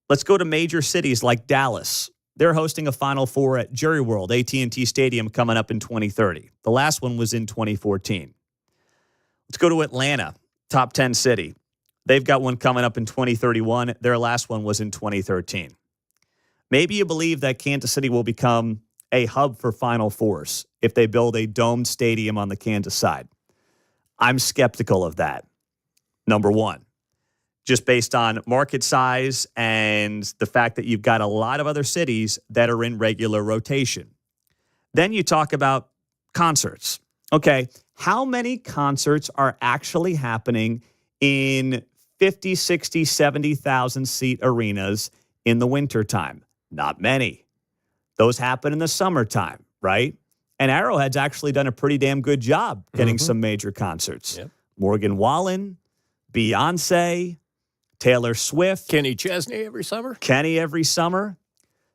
Let's go to major cities like Dallas. They're hosting a Final Four at Jerry World, AT&T Stadium, coming up in 2030. The last one was in 2014. Let's go to Atlanta, top 10 city. They've got one coming up in 2031. Their last one was in 2013. Maybe you believe that Kansas City will become a hub for Final Fours if they build a domed stadium on the Kansas side. I'm skeptical of that, number one, just based on market size and the fact that you've got a lot of other cities that are in regular rotation. Then you talk about concerts. Okay, how many concerts are actually happening in 50, 60, 70,000 seat arenas in the wintertime? Not many. Those happen in the summertime, right? And Arrowhead's actually done a pretty damn good job getting some major concerts. Yep. Morgan Wallen, Beyonce, Taylor Swift. Kenny Chesney every summer.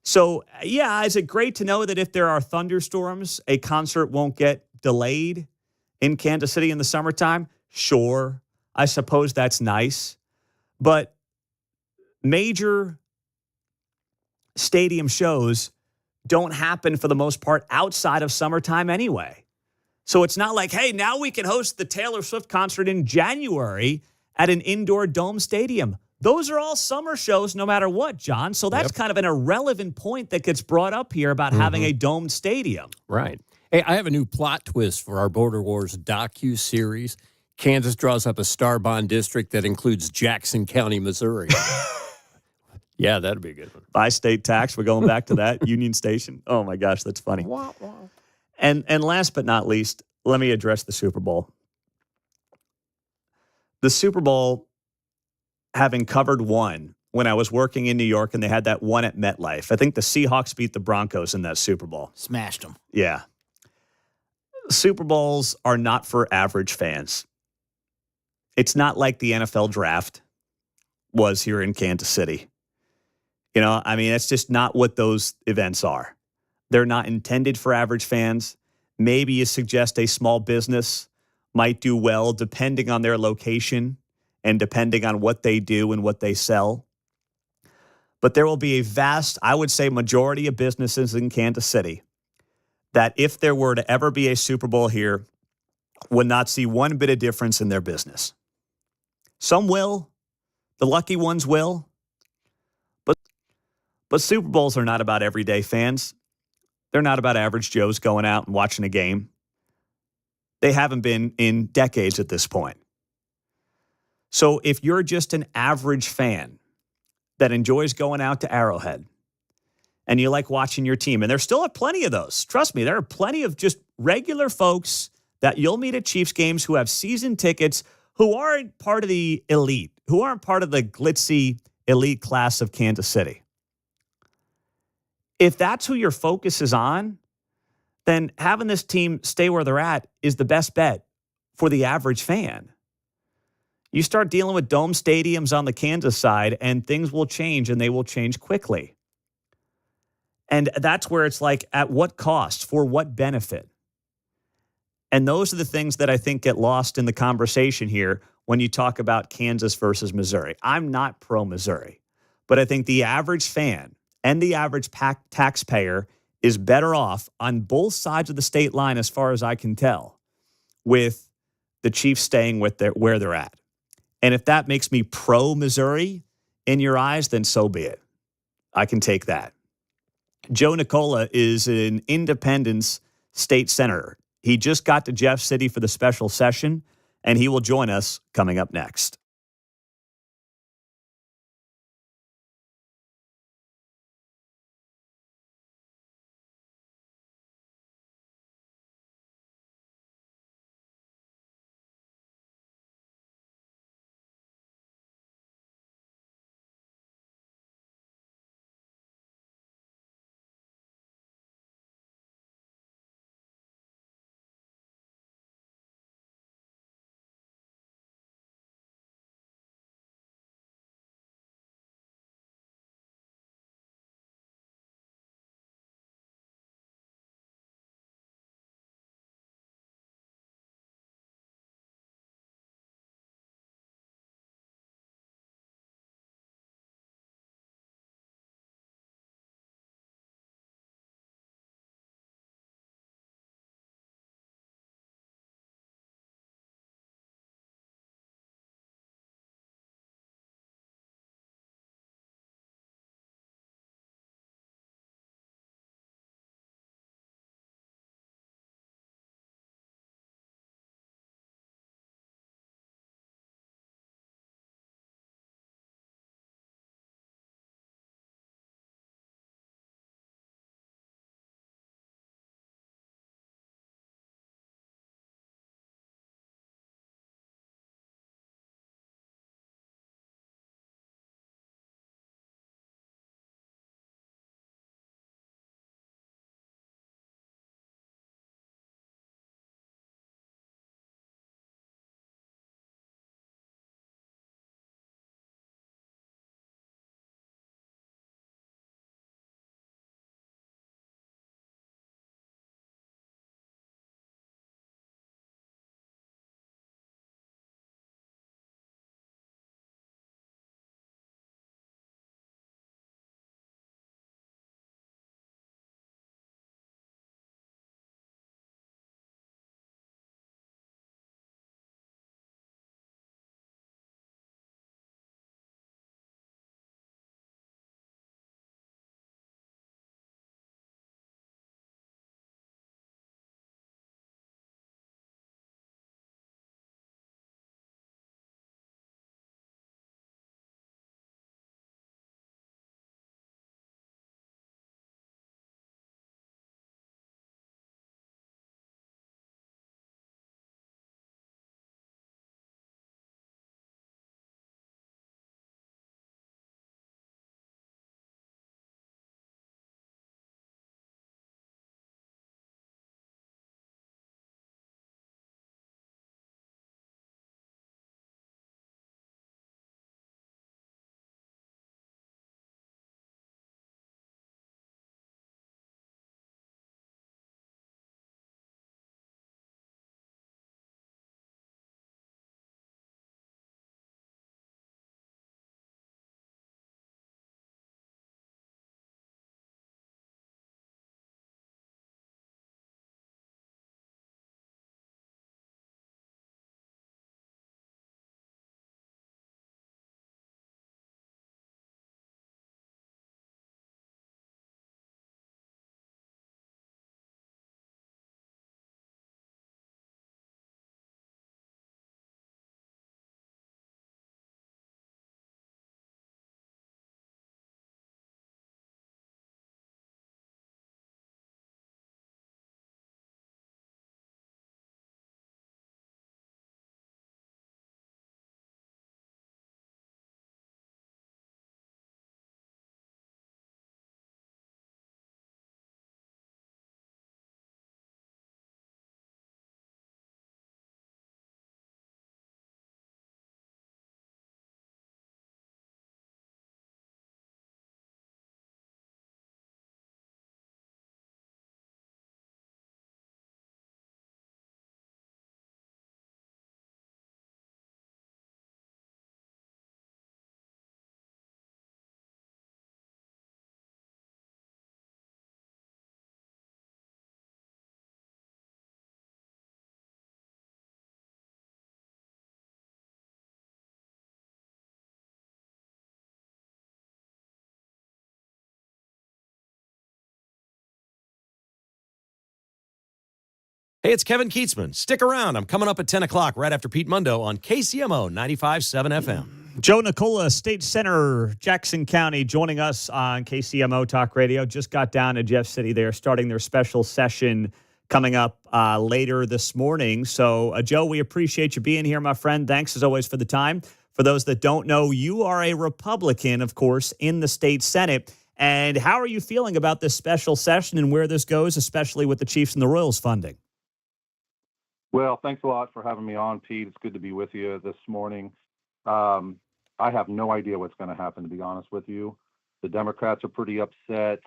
So, yeah, is it great to know that if there are thunderstorms, a concert won't get delayed in Kansas City in the summertime? Sure. I suppose that's nice. But major stadium shows don't happen for the most part outside of summertime anyway. So it's not like, hey, now we can host the Taylor Swift concert in January at an indoor dome stadium. Those are all summer shows no matter what, John. So that's kind of an irrelevant point that gets brought up here about having a domed stadium. Right. Hey, I have a new plot twist for our Border Wars docu-series. Kansas draws up a star bond district that includes Jackson County, Missouri. Yeah, that'd be a good one. By state tax, we're going back to that. Union Station. Oh, my gosh, that's funny. Wow, wow. And last but not least, let me address the Super Bowl. The Super Bowl, having covered one when I was working in New York and they had that one at MetLife. I think the Seahawks beat the Broncos in that Super Bowl. Smashed them. Yeah. Super Bowls are not for average fans. It's not like the NFL draft was here in Kansas City. It's just not what those events are. They're not intended for average fans. Maybe you suggest a small business might do well depending on their location and depending on what they do and what they sell. But there will be a vast, I would say, majority of businesses in Kansas City that if there were to ever be a Super Bowl here, would not see one bit of difference in their business. Some will. The lucky ones will. But Super Bowls are not about everyday fans. They're not about average Joes going out and watching a game. They haven't been in decades at this point. So if you're just an average fan that enjoys going out to Arrowhead and you like watching your team, and there still are plenty of those. Trust me, there are plenty of just regular folks that you'll meet at Chiefs games who have season tickets who aren't part of the elite, who aren't part of the glitzy elite class of Kansas City. If that's who your focus is on, then having this team stay where they're at is the best bet for the average fan. You start dealing with dome stadiums on the Kansas side, and things will change, and they will change quickly. And that's where it's like, at what cost? For what benefit? And those are the things that I think get lost in the conversation here when you talk about Kansas versus Missouri. I'm not pro-Missouri, but I think the average fan and the average taxpayer is better off on both sides of the state line, as far as I can tell, with the Chiefs staying with where they're at. And if that makes me pro-Missouri in your eyes, then so be it. I can take that. Joe Nicola is an Independence state senator. He just got to Jeff City for the special session, and he will join us coming up next. Hey, it's Kevin Keatsman. Stick around. I'm coming up at 10 o'clock right after Pete Mundo on KCMO 95.7 FM. Joe Nicola, State Center, Jackson County, joining us on KCMO Talk Radio. Just got down to Jeff City. They're starting their special session coming up later this morning. So, Joe, we appreciate you being here, my friend. Thanks, as always, for the time. For those that don't know, you are a Republican, of course, in the state Senate. And how are you feeling about this special session and where this goes, especially with the Chiefs and the Royals funding? Well, thanks a lot for having me on, Pete. It's good to be with you this morning. I have no idea what's going to happen, to be honest with you. The Democrats are pretty upset.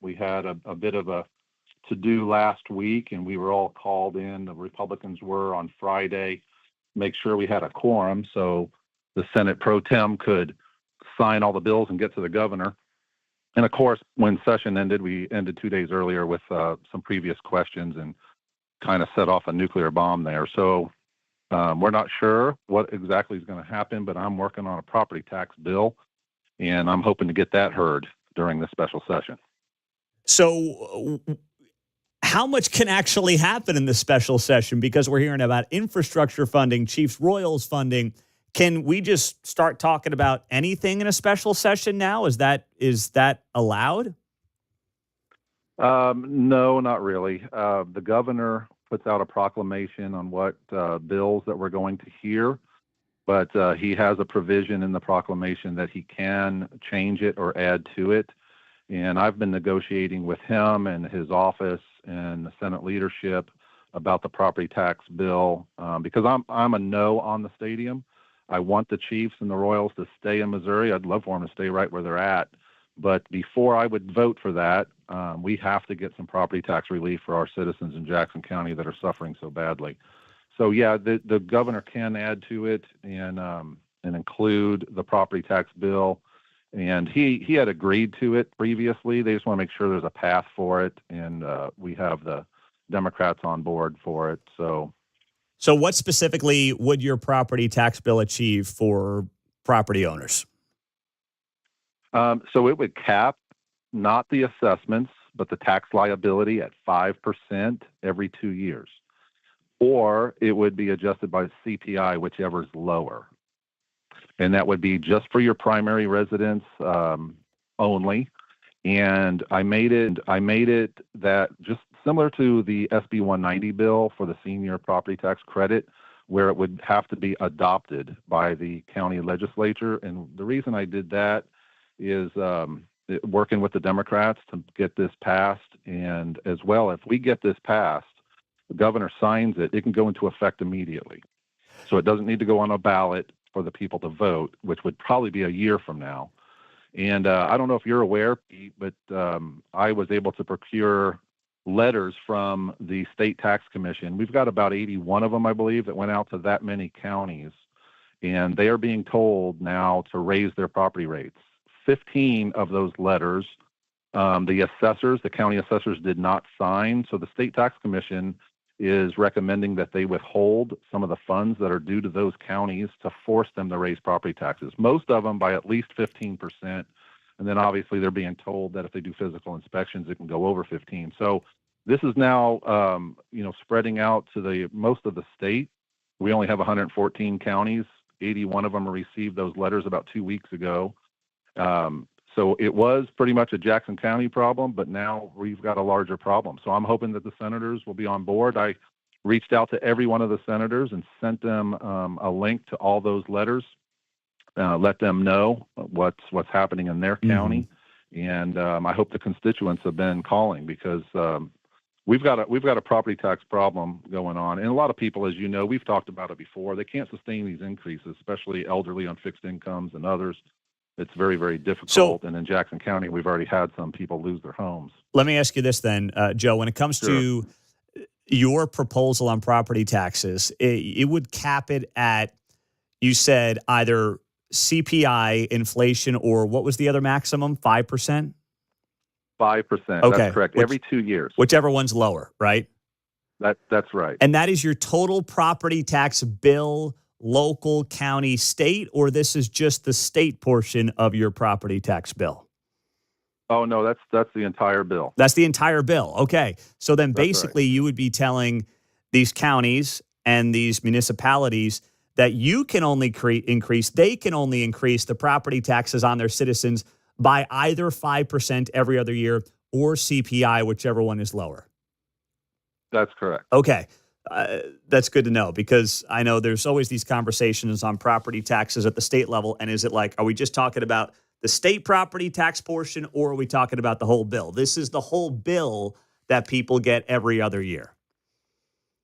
We had a bit of a to-do last week, and we were all called in. The Republicans were on Friday, make sure we had a quorum so the Senate pro tem could sign all the bills and get to the governor. And, of course, when session ended, we ended 2 days earlier with some previous questions and kind of set off a nuclear bomb there. So we're not sure what exactly is going to happen, but I'm working on a property tax bill, and I'm hoping to get that heard during this special session. So how much can actually happen in this special session? Because we're hearing about infrastructure funding, Chiefs Royals funding. Can we just start talking about anything in a special session now? Is that allowed? No, not really. The governor puts out a proclamation on what bills that we're going to hear, but he has a provision in the proclamation that he can change it or add to it. And I've been negotiating with him and his office and the Senate leadership about the property tax bill because I'm a no on the stadium. I want the Chiefs and the Royals to stay in Missouri. I'd love for them to stay right where they're at. But before I would vote for that, we have to get some property tax relief for our citizens in Jackson County that are suffering so badly. So, yeah, the governor can add to it and include the property tax bill. And he had agreed to it previously. They just want to make sure there's a path for it, and we have the Democrats on board for it. So what specifically would your property tax bill achieve for property owners? So it would cap not the assessments, but the tax liability at 5% every 2 years. Or it would be adjusted by CPI, whichever is lower. And that would be just for your primary residence only. And I made it that just similar to the SB 190 bill for the senior property tax credit, where it would have to be adopted by the county legislature. And the reason I did that is working with the Democrats to get this passed. And as well, if we get this passed, the governor signs it, it can go into effect immediately. So it doesn't need to go on a ballot for the people to vote, which would probably be a year from now. And I don't know if you're aware, Pete, but I was able to procure letters from the State Tax Commission. We've got about 81 of them, I believe, that went out to that many counties. And they are being told now to raise their property rates. 15 of those letters, the county assessors did not sign. So the State Tax Commission is recommending that they withhold some of the funds that are due to those counties to force them to raise property taxes, most of them by at least 15%. And then obviously they're being told that if they do physical inspections, it can go over 15. So this is now, spreading out to most of the state. We only have 114 counties. 81 of them received those letters about 2 weeks ago. So it was pretty much a Jackson County problem, but now we've got a larger problem. So I'm hoping that the senators will be on board. I reached out to every one of the senators and sent them a link to all those letters, let them know what's happening in their county. And I hope the constituents have been calling because we've got a property tax problem going on. And a lot of people, as you know, we've talked about it before, they can't sustain these increases, especially elderly on fixed incomes and others. It's very, very difficult. And in Jackson County, we've already had some people lose their homes. Let me ask you this then, Joe. When it comes to your proposal on property taxes, it would cap it at, you said, either CPI inflation or what was the other maximum, 5%? 5%. Okay. That's correct. Every 2 years. Whichever one's lower, right? That's right. And that is your total property tax bill, local, county, state, or this is just the state portion of your property tax bill? Oh no, that's the entire bill. That's the entire bill. Okay. So then That's basically right. you would be telling these counties and these municipalities that you can only they can only increase the property taxes on their citizens by either 5% every other year or CPI, whichever one is lower. That's correct. Okay. That's good to know, because I know there's always these conversations on property taxes at the state level. And is it like, are we just talking about the state property tax portion, or are we talking about the whole bill? This is the whole bill that people get every other year.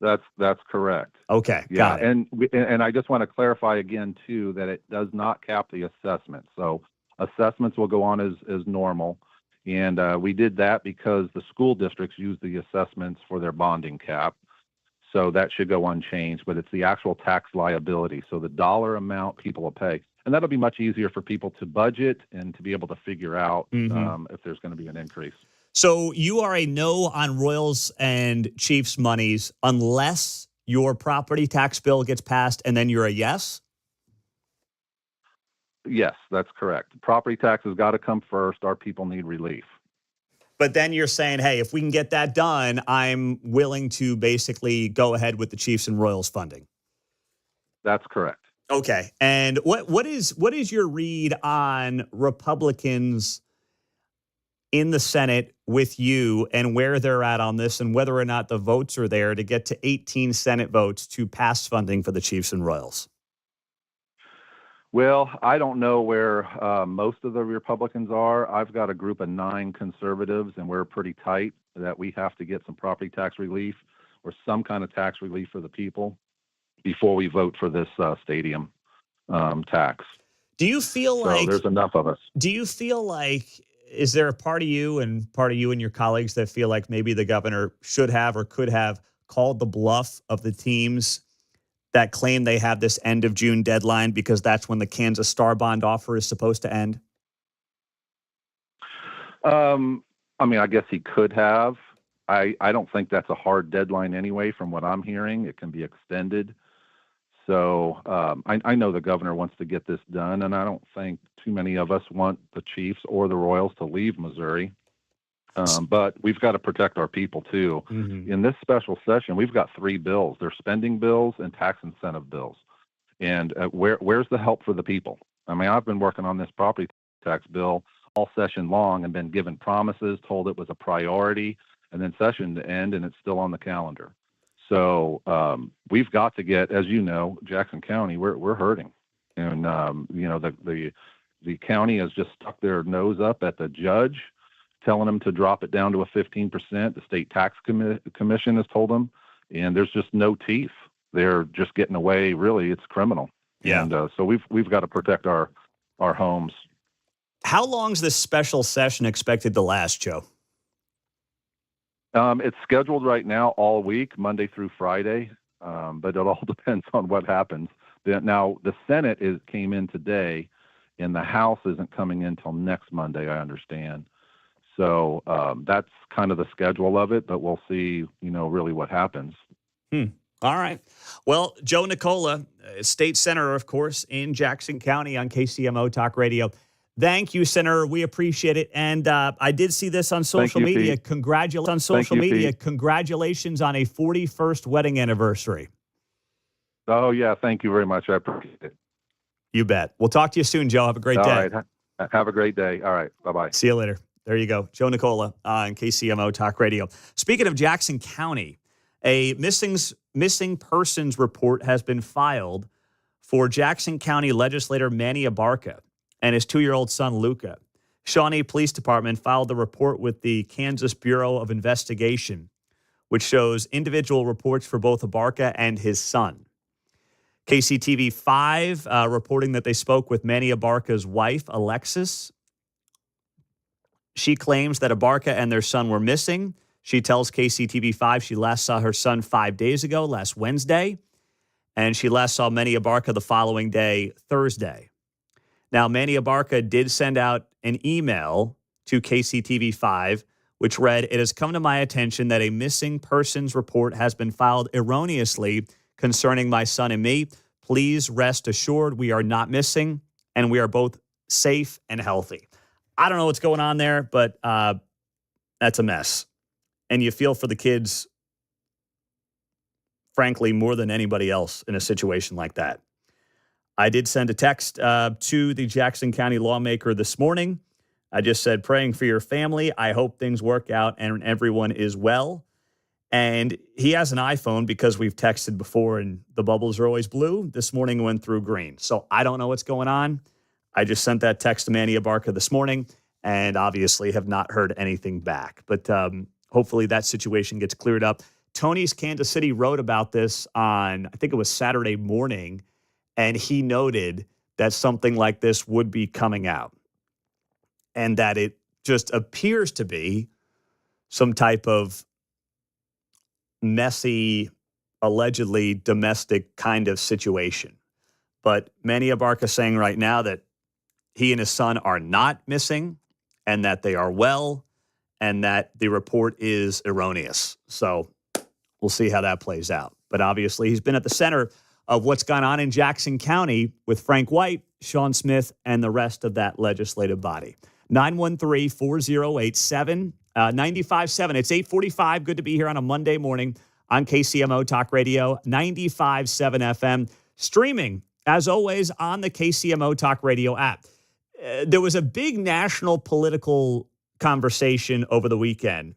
That's correct. Okay, Yeah, got it. and I just want to clarify again too that it does not cap the assessment. So assessments will go on as normal, and we did that because the school districts use the assessments for their bonding cap. So that should go unchanged, but it's the actual tax liability. So the dollar amount people will pay, and that'll be much easier for people to budget and to be able to figure out if there's going to be an increase. So you are a no on Royals and Chiefs monies unless your property tax bill gets passed, and then you're a yes? Yes, that's correct. Property tax has got to come first. Our people need relief. But then you're saying, hey, if we can get that done, I'm willing to basically go ahead with the Chiefs and Royals funding. That's correct. Okay. And what is your read on Republicans in the Senate with you and where they're at on this, and whether or not the votes are there to get to 18 Senate votes to pass funding for the Chiefs and Royals? Well, I don't know where most of the Republicans are. I've got a group of 9 conservatives, and we're pretty tight that we have to get some property tax relief or some kind of tax relief for the people before we vote for this stadium tax. Do you feel so like there's enough of us? Do you feel like, is there a part of you and your colleagues that feel like maybe the governor should have or could have called the bluff of the teams that claim they have this end of June deadline, because that's when the Kansas Star Bond offer is supposed to end? I mean, I guess he could have. I don't think that's a hard deadline anyway, from what I'm hearing. It can be extended. So I know the governor wants to get this done, and I don't think too many of us want the Chiefs or the Royals to leave Missouri. But we've got to protect our people, too. Mm-hmm. In this special session, we've got 3 bills. They're spending bills and tax incentive bills. And where's the help for the people? I mean, I've been working on this property tax bill all session long and been given promises, told it was a priority, and then session to end, and it's still on the calendar. So we've got to get, as you know, Jackson County, we're hurting. And, the county has just stuck their nose up at the judge, telling them to drop it down to a 15%. The state tax commission has told them, and there's just no teeth. They're just getting away. Really, it's criminal. Yeah. And so we've got to protect our homes. How long is this special session expected to last, Joe? It's scheduled right now all week, Monday through Friday, but it all depends on what happens. Now, the Senate came in today, and the House isn't coming in until next Monday, I understand. So that's kind of the schedule of it, but we'll see, really what happens. All right. Well, Joe Nicola, state senator, of course, in Jackson County on KCMO Talk Radio. Thank you, Senator. We appreciate it. And I did see this on social media. Pete. Congratulations on a 41st wedding anniversary. Oh, yeah. Thank you very much. I appreciate it. You bet. We'll talk to you soon, Joe. Have a great day. All right. Have a great day. All right. Bye-bye. See you later. There you go. Joe Nicola on KCMO Talk Radio. Speaking of Jackson County, a missing persons report has been filed for Jackson County legislator Manny Abarca and his 2-year-old son, Luca. Shawnee Police Department filed the report with the Kansas Bureau of Investigation, which shows individual reports for both Abarca and his son. KCTV 5 reporting that they spoke with Manny Abarca's wife, Alexis. She claims that Abarca and their son were missing. She tells KCTV 5 she last saw her son 5 days ago, last Wednesday, and she last saw Manny Abarca the following day, Thursday. Now, Manny Abarca did send out an email to KCTV 5, which read, "It has come to my attention that a missing persons report has been filed erroneously concerning my son and me. Please rest assured we are not missing, and we are both safe and healthy." I don't know what's going on there, but that's a mess. And you feel for the kids, frankly, more than anybody else in a situation like that. I did send a text to the Jackson County lawmaker this morning. I just said, praying for your family. I hope things work out and everyone is well. And he has an iPhone because we've texted before and the bubbles are always blue. This morning went through green. So I don't know what's going on. I just sent that text to Manny Abarca this morning and obviously have not heard anything back. But hopefully that situation gets cleared up. Tony's Kansas City wrote about this on, I think it was Saturday morning, and he noted that something like this would be coming out and that it just appears to be some type of messy, allegedly domestic kind of situation. But Manny Abarca saying right now that he and his son are not missing and that they are well and that the report is erroneous. So we'll see how that plays out. But obviously he's been at the center of what's gone on in Jackson County with Frank White, Sean Smith, and the rest of that legislative body. 913-408-9570. It's 8:45. Good to be here on a Monday morning on KCMO Talk Radio, 95.7 FM. Streaming, as always, on the KCMO Talk Radio app. There was a big national political conversation over the weekend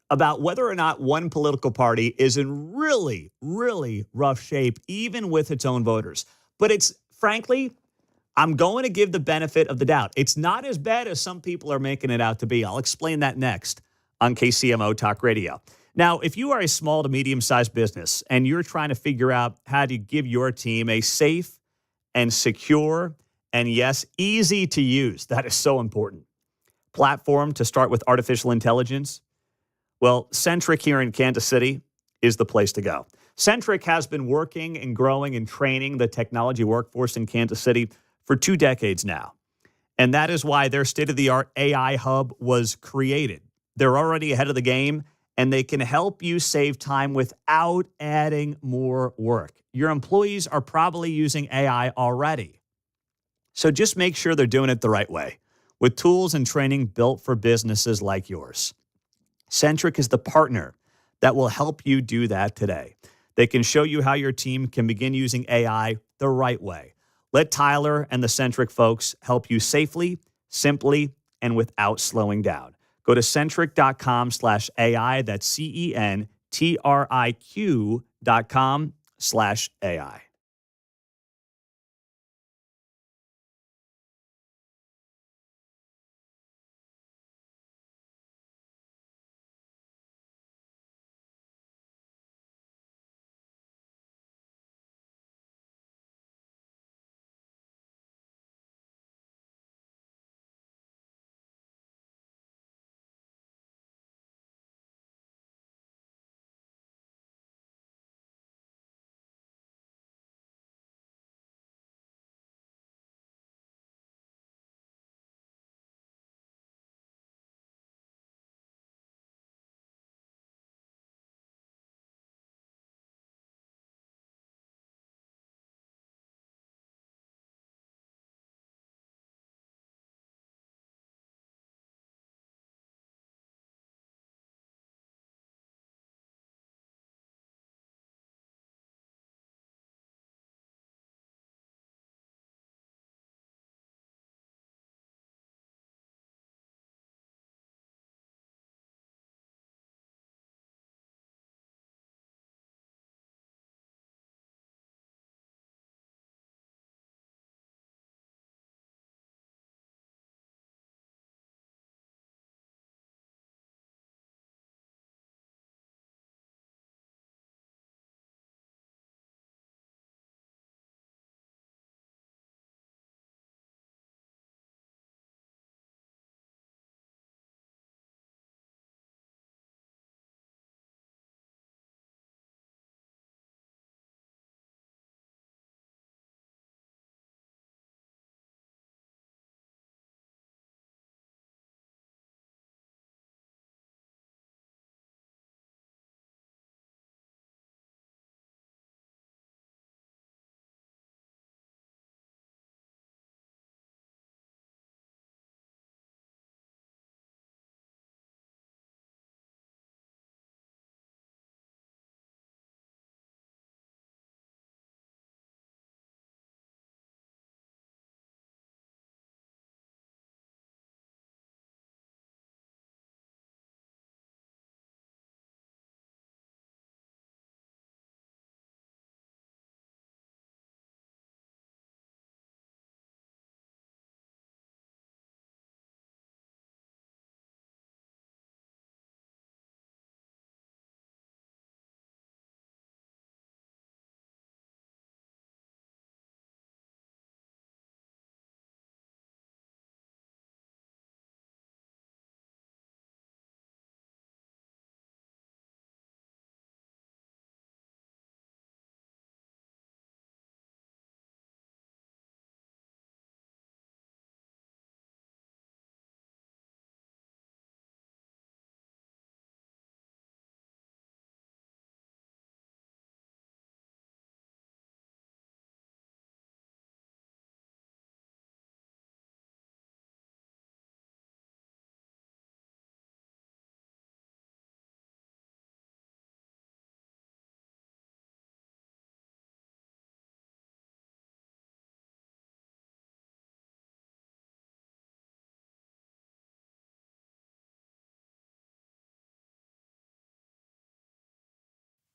about whether or not one political party is in really, really rough shape, even with its own voters. But it's, frankly, I'm going to give the benefit of the doubt. It's not as bad as some people are making it out to be. I'll explain that next on KCMO Talk Radio. Now, if you are a small to medium-sized business and you're trying to figure out how to give your team a safe and secure and, yes, easy to use, that is so important, platform to start with artificial intelligence, well, Centric here in Kansas City is the place to go. Centric has been working and growing and training the technology workforce in Kansas City for 2 decades now. And that is why their state-of-the-art AI hub was created. They're already ahead of the game, and they can help you save time without adding more work. Your employees are probably using AI already. So just make sure they're doing it the right way with tools and training built for businesses like yours. Centric is the partner that will help you do that today. They can show you how your team can begin using AI the right way. Let Tyler and the Centric folks help you safely, simply, and without slowing down. Go to centric.com/AI. That's CENTRIQ.com/AI.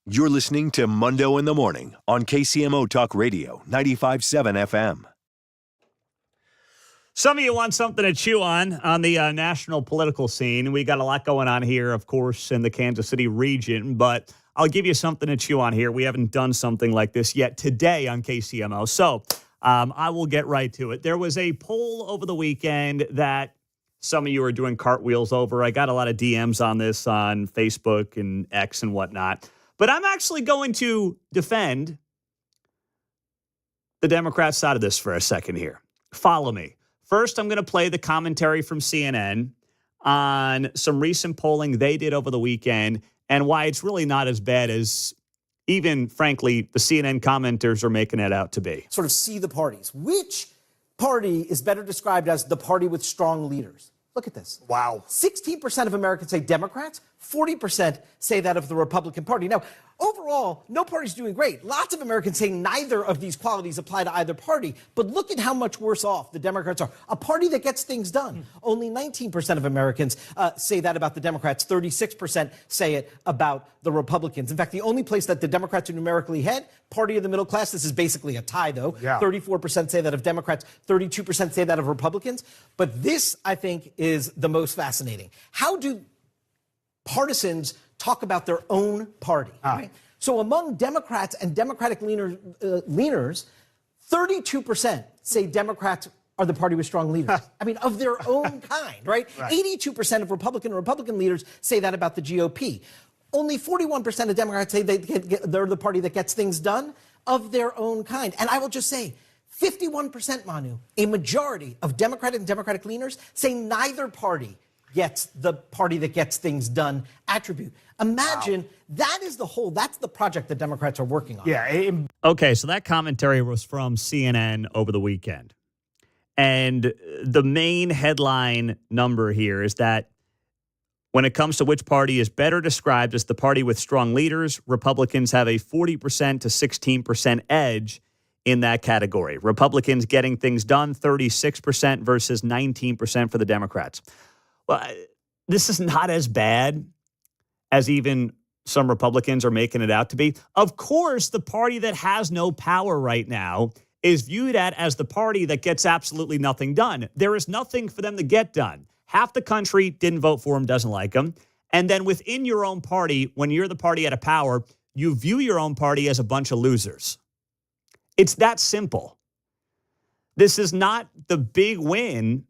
You're listening to Mundo in the Morning on KCMO Talk Radio, 95.7 FM. Some of you want something to chew on the national political scene. We got a lot going on here, of course, in the Kansas City region, but I'll give you something to chew on here. We haven't done something like this yet today on KCMO, so I will get right to it. There was a poll over the weekend that some of you are doing cartwheels over. I got a lot of DMs on this on Facebook and X and whatnot, but I'm actually going to defend the Democrat side of this for a second here. Follow me. First, I'm going to play the commentary from CNN on some recent polling they did over the weekend and why it's really not as bad as even, frankly, the CNN commenters are making it out to be. Sort of see the parties. Which party is better described as the party with strong leaders? Look at this. Wow. 16% of Americans say Democrats, 40% say that of the Republican Party. Now, overall, no party's doing great. Lots of Americans say neither of these qualities apply to either party. But look at how much worse off the Democrats are. A party that gets things done. Only 19% of Americans say that about the Democrats. 36% say it about the Republicans. In fact, the only place that the Democrats are numerically ahead, party of the middle class, this is basically a tie, though. Yeah. 34% say that of Democrats, 32% say that of Republicans. But this, I think, is the most fascinating. How do partisans talk about their own party? Right? So among Democrats and Democratic leaners, 32% say Democrats are the party with strong leaders. I mean, of their own kind, right? 82% of Republican leaders say that about the GOP. Only 41% of Democrats say they're the party that gets things done of their own kind. And I will just say, 51%, Manu, a majority of Democratic and Democratic leaners say neither party gets the party that gets things done attribute. Imagine that's the project that Democrats are working on. Yeah. Okay, so that commentary was from CNN over the weekend. And the main headline number here is that when it comes to which party is better described as the party with strong leaders, Republicans have a 40% to 16% edge in that category. Republicans getting things done, 36% versus 19% for the Democrats. Well, this is not as bad as even some Republicans are making it out to be. Of course, the party that has no power right now is viewed as the party that gets absolutely nothing done. There is nothing for them to get done. Half the country didn't vote for him, doesn't like him. And then within your own party, when you're the party out of power, you view your own party as a bunch of losers. It's that simple. This is not the big win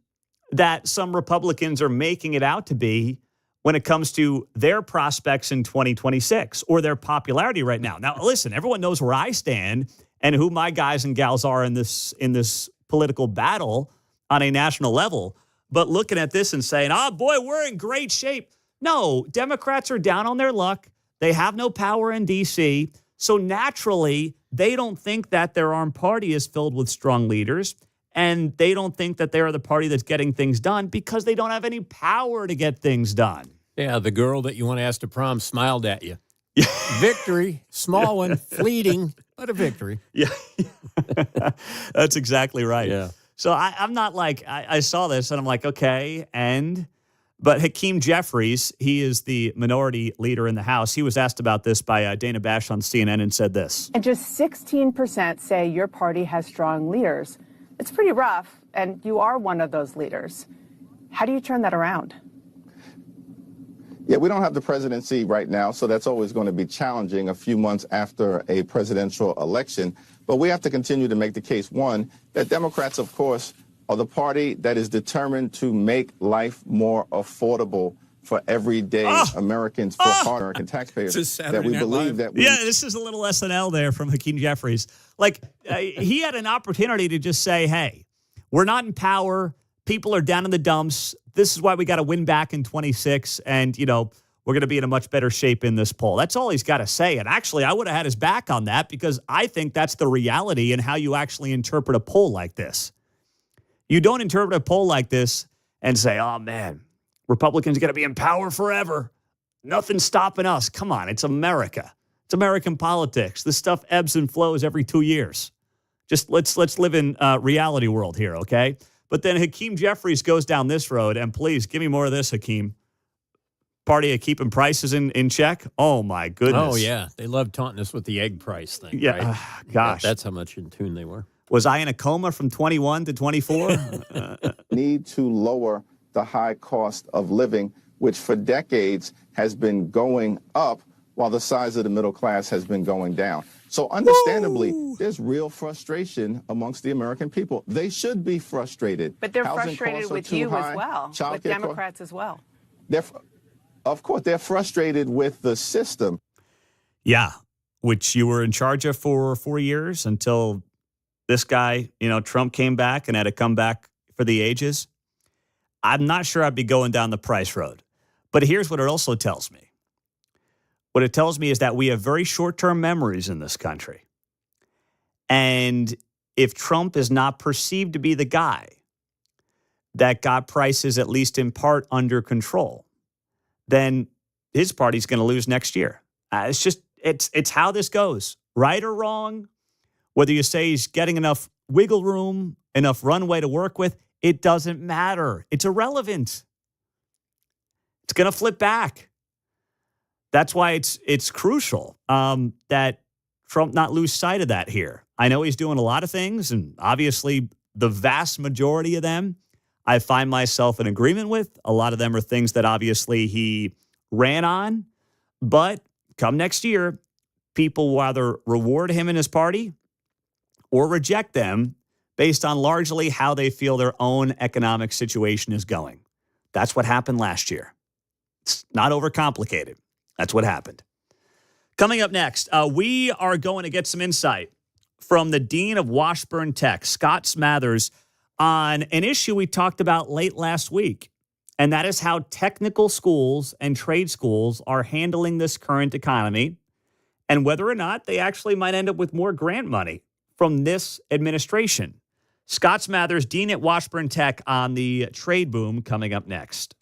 that some Republicans are making it out to be when it comes to their prospects in 2026 or their popularity right now. Now, listen, everyone knows where I stand and who my guys and gals are in this political battle on a national level. But looking at this and saying, oh, boy, we're in great shape. No, Democrats are down on their luck. They have no power in D.C. So naturally, they don't think that their armed party is filled with strong leaders. And they don't think that they're the party that's getting things done because they don't have any power to get things done. Yeah, the girl that you want to ask to prom smiled at you. Victory, small one, fleeting, but a victory. Yeah, that's exactly right. Yeah. So I'm not like, I saw this and I'm like, okay, but Hakeem Jeffries, he is the minority leader in the House. He was asked about this by Dana Bash on CNN and said this. And just 16% say your party has strong leaders. It's pretty rough, and you are one of those leaders. How do you turn that around? Yeah, we don't have the presidency right now, so that's always going to be challenging a few months after a presidential election. But we have to continue to make the case, one, that Democrats, of course, are the party that is determined to make life more affordable for everyday Americans, for hard American taxpayers. That we believe that we... Yeah, this is a little SNL there from Hakeem Jeffries. Like, he had an opportunity to just say, hey, we're not in power. People are down in the dumps. This is why we got to win back in 26. And, we're going to be in a much better shape in this poll. That's all he's got to say. And actually, I would have had his back on that because I think that's the reality and how you actually interpret a poll like this. You don't interpret a poll like this and say, oh, man, Republicans are going to be in power forever. Nothing's stopping us. Come on, it's America. It's American politics. This stuff ebbs and flows every 2 years. Just let's live in reality world here, okay? But then Hakeem Jeffries goes down this road, and please give me more of this, Hakeem. party of keeping prices in check? Oh, my goodness. Oh, yeah. They love taunting us with the egg price thing, Yeah, right? gosh. That's how much in tune they were. Was I in a coma from 21 to 24? Need to lower the high cost of living, which for decades has been going up while the size of the middle class has been going down. So understandably, there's real frustration amongst the American people. They should be frustrated. But they're Housing frustrated costs are with too you high. as well, Child with care costs- Democrats as well. Of course, they're frustrated with the system. Yeah, which you were in charge of for 4 years until this guy, Trump came back and had to come back for the ages. I'm not sure I'd be going down the price road. But here's what it also tells me. What it tells me is that we have very short-term memories in this country. And if Trump is not perceived to be the guy that got prices, at least in part, under control, then his party's going to lose next year. It's how this goes. Right or wrong, whether you say he's getting enough wiggle room, enough runway to work with, it doesn't matter. It's irrelevant. It's going to flip back. That's why it's crucial that Trump not lose sight of that here. I know he's doing a lot of things, and obviously the vast majority of them I find myself in agreement with. A lot of them are things that obviously he ran on. But come next year, people will either reward him and his party or reject them based on largely how they feel their own economic situation is going. That's what happened last year. It's not overcomplicated. That's what happened. Coming up next, we are going to get some insight from the Dean of Washburn Tech, Scott Smathers, on an issue we talked about late last week, and that is how technical schools and trade schools are handling this current economy and whether or not they actually might end up with more grant money from this administration. Scott Smathers, Dean at Washburn Tech, on the trade boom, coming up next.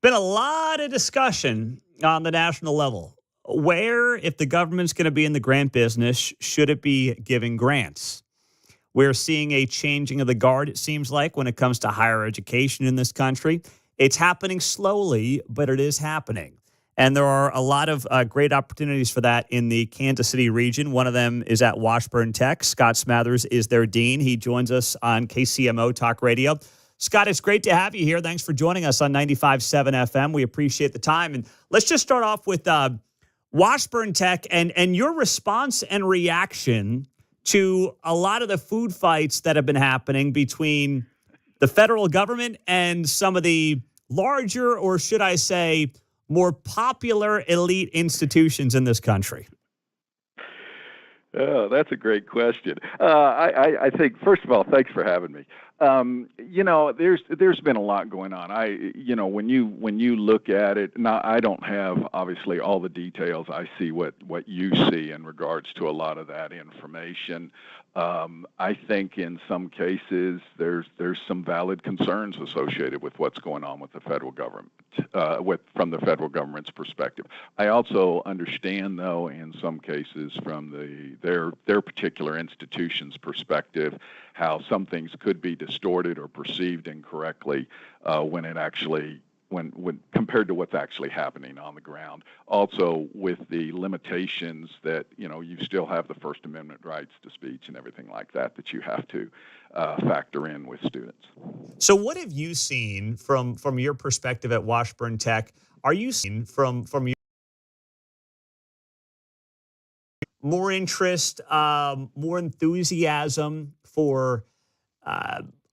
Been a lot of discussion on the national level. Where, if the government's going to be in the grant business, should it be giving grants? We're seeing a changing of the guard, it seems like, when it comes to higher education in this country. It's happening slowly, but it is happening. And there are a lot of great opportunities for that in the Kansas City region. One of them is at Washburn Tech. Scott Smathers is their dean. He joins us on KCMO Talk Radio. Scott, it's great to have you here. Thanks for joining us on 95.7 FM. We appreciate the time. And let's just start off with Washburn Tech and your response and reaction to a lot of the food fights that have been happening between the federal government and some of the larger, or should I say, more popular elite institutions in this country? Oh, that's a great question. I think, first of all, thanks for having me. There's been a lot going on. When you look at it, now I don't have obviously all the details. I see what you see in regards to a lot of that information. I think in some cases there's some valid concerns associated with what's going on with the federal government, from the federal government's perspective. I also understand, though, in some cases from their particular institution's perspective, how some things could be distorted or perceived incorrectly when compared to what's actually happening on the ground. Also, with the limitations that you still have the First Amendment rights to speech and everything like that you have to factor in with students. So, what have you seen from your perspective at Washburn Tech? Are you seeing from your more interest, more enthusiasm for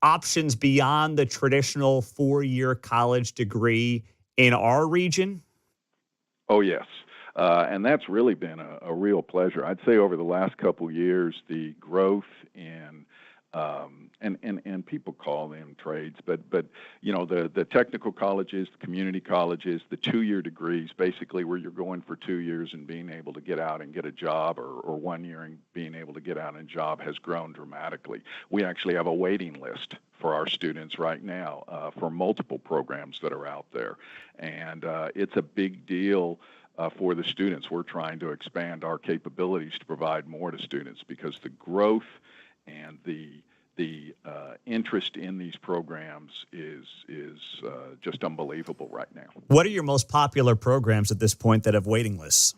options beyond the traditional 4-year college degree in our region? Oh, yes. And that's really been a real pleasure. I'd say over the last couple of years, the growth in and people call them trades, but the technical colleges, the community colleges, the 2-year degrees, basically where you're going for 2 years and being able to get out and get a job, or 1 year and being able to get out and a job, has grown dramatically. We actually have a waiting list for our students right now for multiple programs that are out there, and it's a big deal. For the students, we're trying to expand our capabilities to provide more to students because the growth and the interest in these programs is just unbelievable right now. What are your most popular programs at this point that have waiting lists?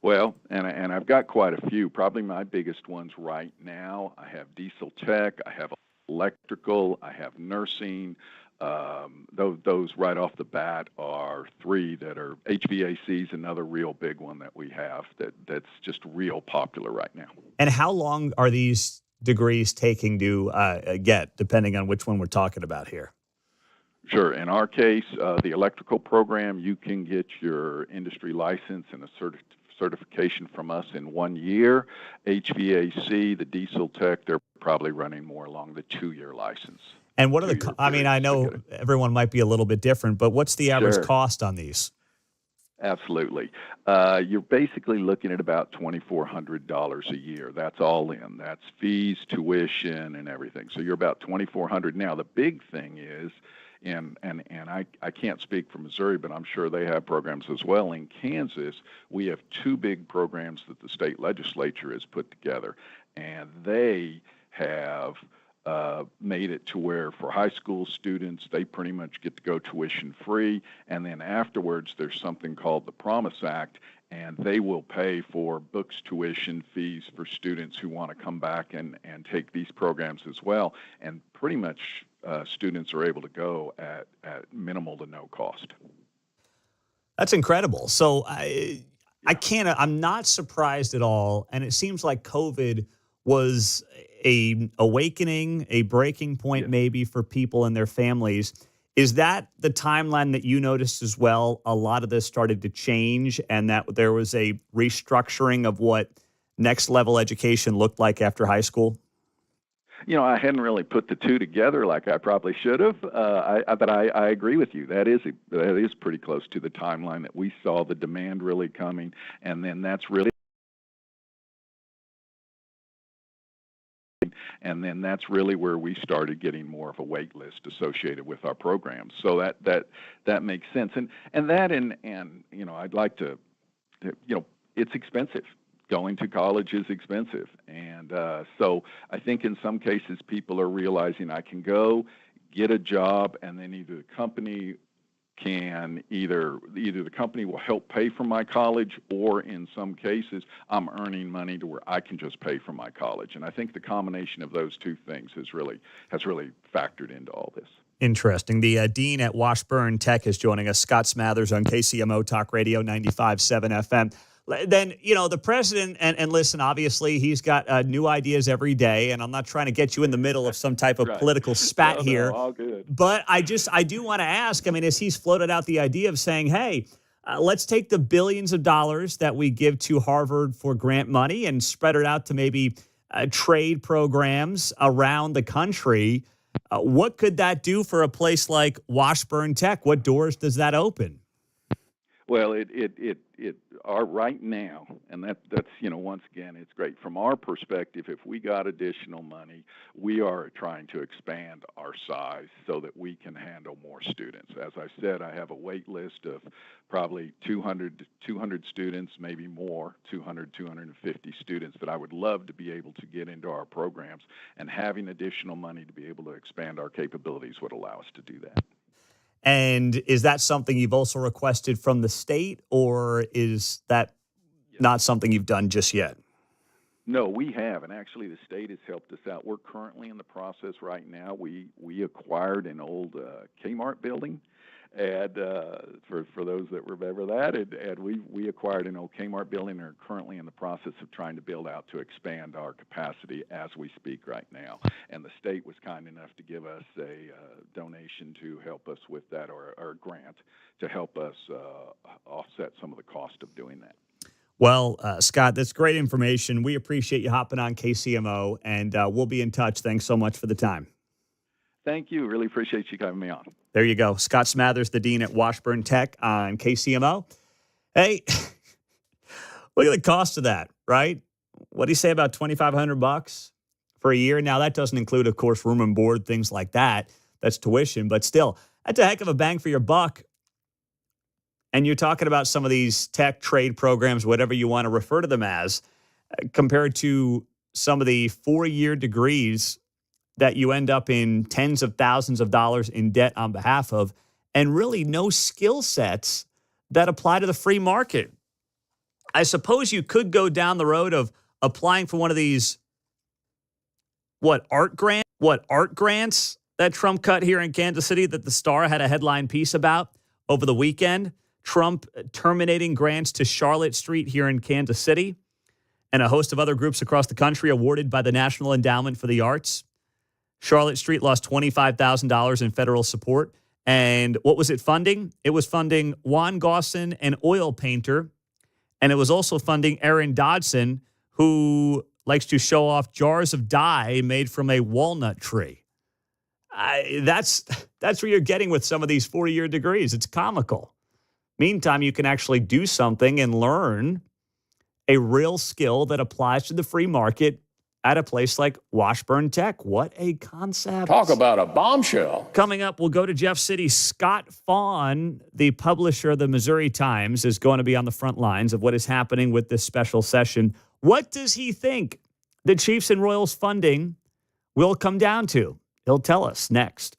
Well, and I've got quite a few. Probably my biggest ones right now, I have diesel tech, I have electrical, I have nursing. Those right off the bat are 3 that are HVAC is another real big one that we have that's just real popular right now. And how long are these degrees taking to get, depending on which one we're talking about here? Sure. In our case, the electrical program, you can get your industry license and a certification from us in 1 year. HVAC, the diesel tech, they're probably running more along the 2-year license. And what are the, I know everyone might be a little bit different, but what's the average cost on these? Absolutely. You're basically looking at about $2,400 a year. That's all in. That's fees, tuition, and everything. So you're about $2,400. Now, the big thing is, and I can't speak for Missouri, but I'm sure they have programs as well. In Kansas, we have 2 big programs that the state legislature has put together, and they have made it to where for high school students, they pretty much get to go tuition free. And then afterwards, there's something called the Promise Act, and they will pay for books, tuition, fees for students who want to come back and take these programs as well. And pretty much students are able to go at minimal to no cost. That's incredible. So I'm not surprised at all. And it seems like COVID was a awakening, a breaking point maybe for people and their families. Is that the timeline that you noticed as well? A lot of this started to change and that there was a restructuring of what next level education looked like after high school? I hadn't really put the 2 together like I probably should have, but I agree with you. That is pretty close to the timeline that we saw the demand really coming, and then that's really And then that's really where we started getting more of a wait list associated with our programs. So that makes sense. And that and I'd like to, it's expensive. Going to college is expensive. And so I think in some cases people are realizing I can go get a job, and then either the company the company will help pay for my college, or in some cases I'm earning money to where I can just pay for my college. And I think the combination of those two things has really factored into all this. Interesting. The dean at Washburn Tech is joining us, Scott Smathers, on KCMO Talk Radio 95.7 FM. Then, the president, and listen, obviously, he's got new ideas every day, and I'm not trying to get you in the middle of some type of political spat here. All good. But I do want to ask, as he's floated out the idea of saying, hey, let's take the billions of dollars that we give to Harvard for grant money and spread it out to maybe trade programs around the country. What could that do for a place like Washburn Tech? What doors does that open? Well, it are right now, and that's once again, it's great from our perspective. If we got additional money, we are trying to expand our size so that we can handle more students. As I said, I have a wait list of probably 200 students, maybe more, 250 students that I would love to be able to get into our programs, and having additional money to be able to expand our capabilities would allow us to do that. And is that something you've also requested from the state, or is that not something you've done just yet? No, we have, and actually the state has helped us out. We're currently in the process right now. We acquired an old Kmart building, and for those that remember that, and we acquired an old Kmart building and are currently in the process of trying to build out to expand our capacity as we speak right now. And the state was kind enough to give us a donation to help us with that, or a grant to help us offset some of the cost of doing that. Well, Scott, that's great information. We appreciate you hopping on KCMO, and we'll be in touch. Thanks so much for the time. Thank you. Really appreciate you having me on. There you go. Scott Smathers, the dean at Washburn Tech on KCMO. Hey, look at the cost of that, right? What do you say about $2,500 for a year? Now, that doesn't include, of course, room and board, things like that. That's tuition, but still, that's a heck of a bang for your buck. And you're talking about some of these tech trade programs, whatever you want to refer to them as, compared to some of the 4-year degrees that you end up in tens of thousands of dollars in debt on behalf of, and really no skill sets that apply to the free market. I suppose you could go down the road of applying for one of these, art grants that Trump cut here in Kansas City that the Star had a headline piece about over the weekend. Trump terminating grants to Charlotte Street here in Kansas City, and a host of other groups across the country awarded by the National Endowment for the Arts. Charlotte Street lost $25,000 in federal support. And what was it funding? It was funding Juan Gosson, an oil painter. And it was also funding Aaron Dodson, who likes to show off jars of dye made from a walnut tree. That's where you're getting with some of these 4-year degrees. It's comical. Meantime, you can actually do something and learn a real skill that applies to the free market at a place like Washburn Tech. What a concept. Talk about a bombshell. Coming up, we'll go to Jeff City. Scott Fawn, the publisher of the Missouri Times, is going to be on the front lines of what is happening with this special session. What does he think the Chiefs and Royals funding will come down to? He'll tell us next.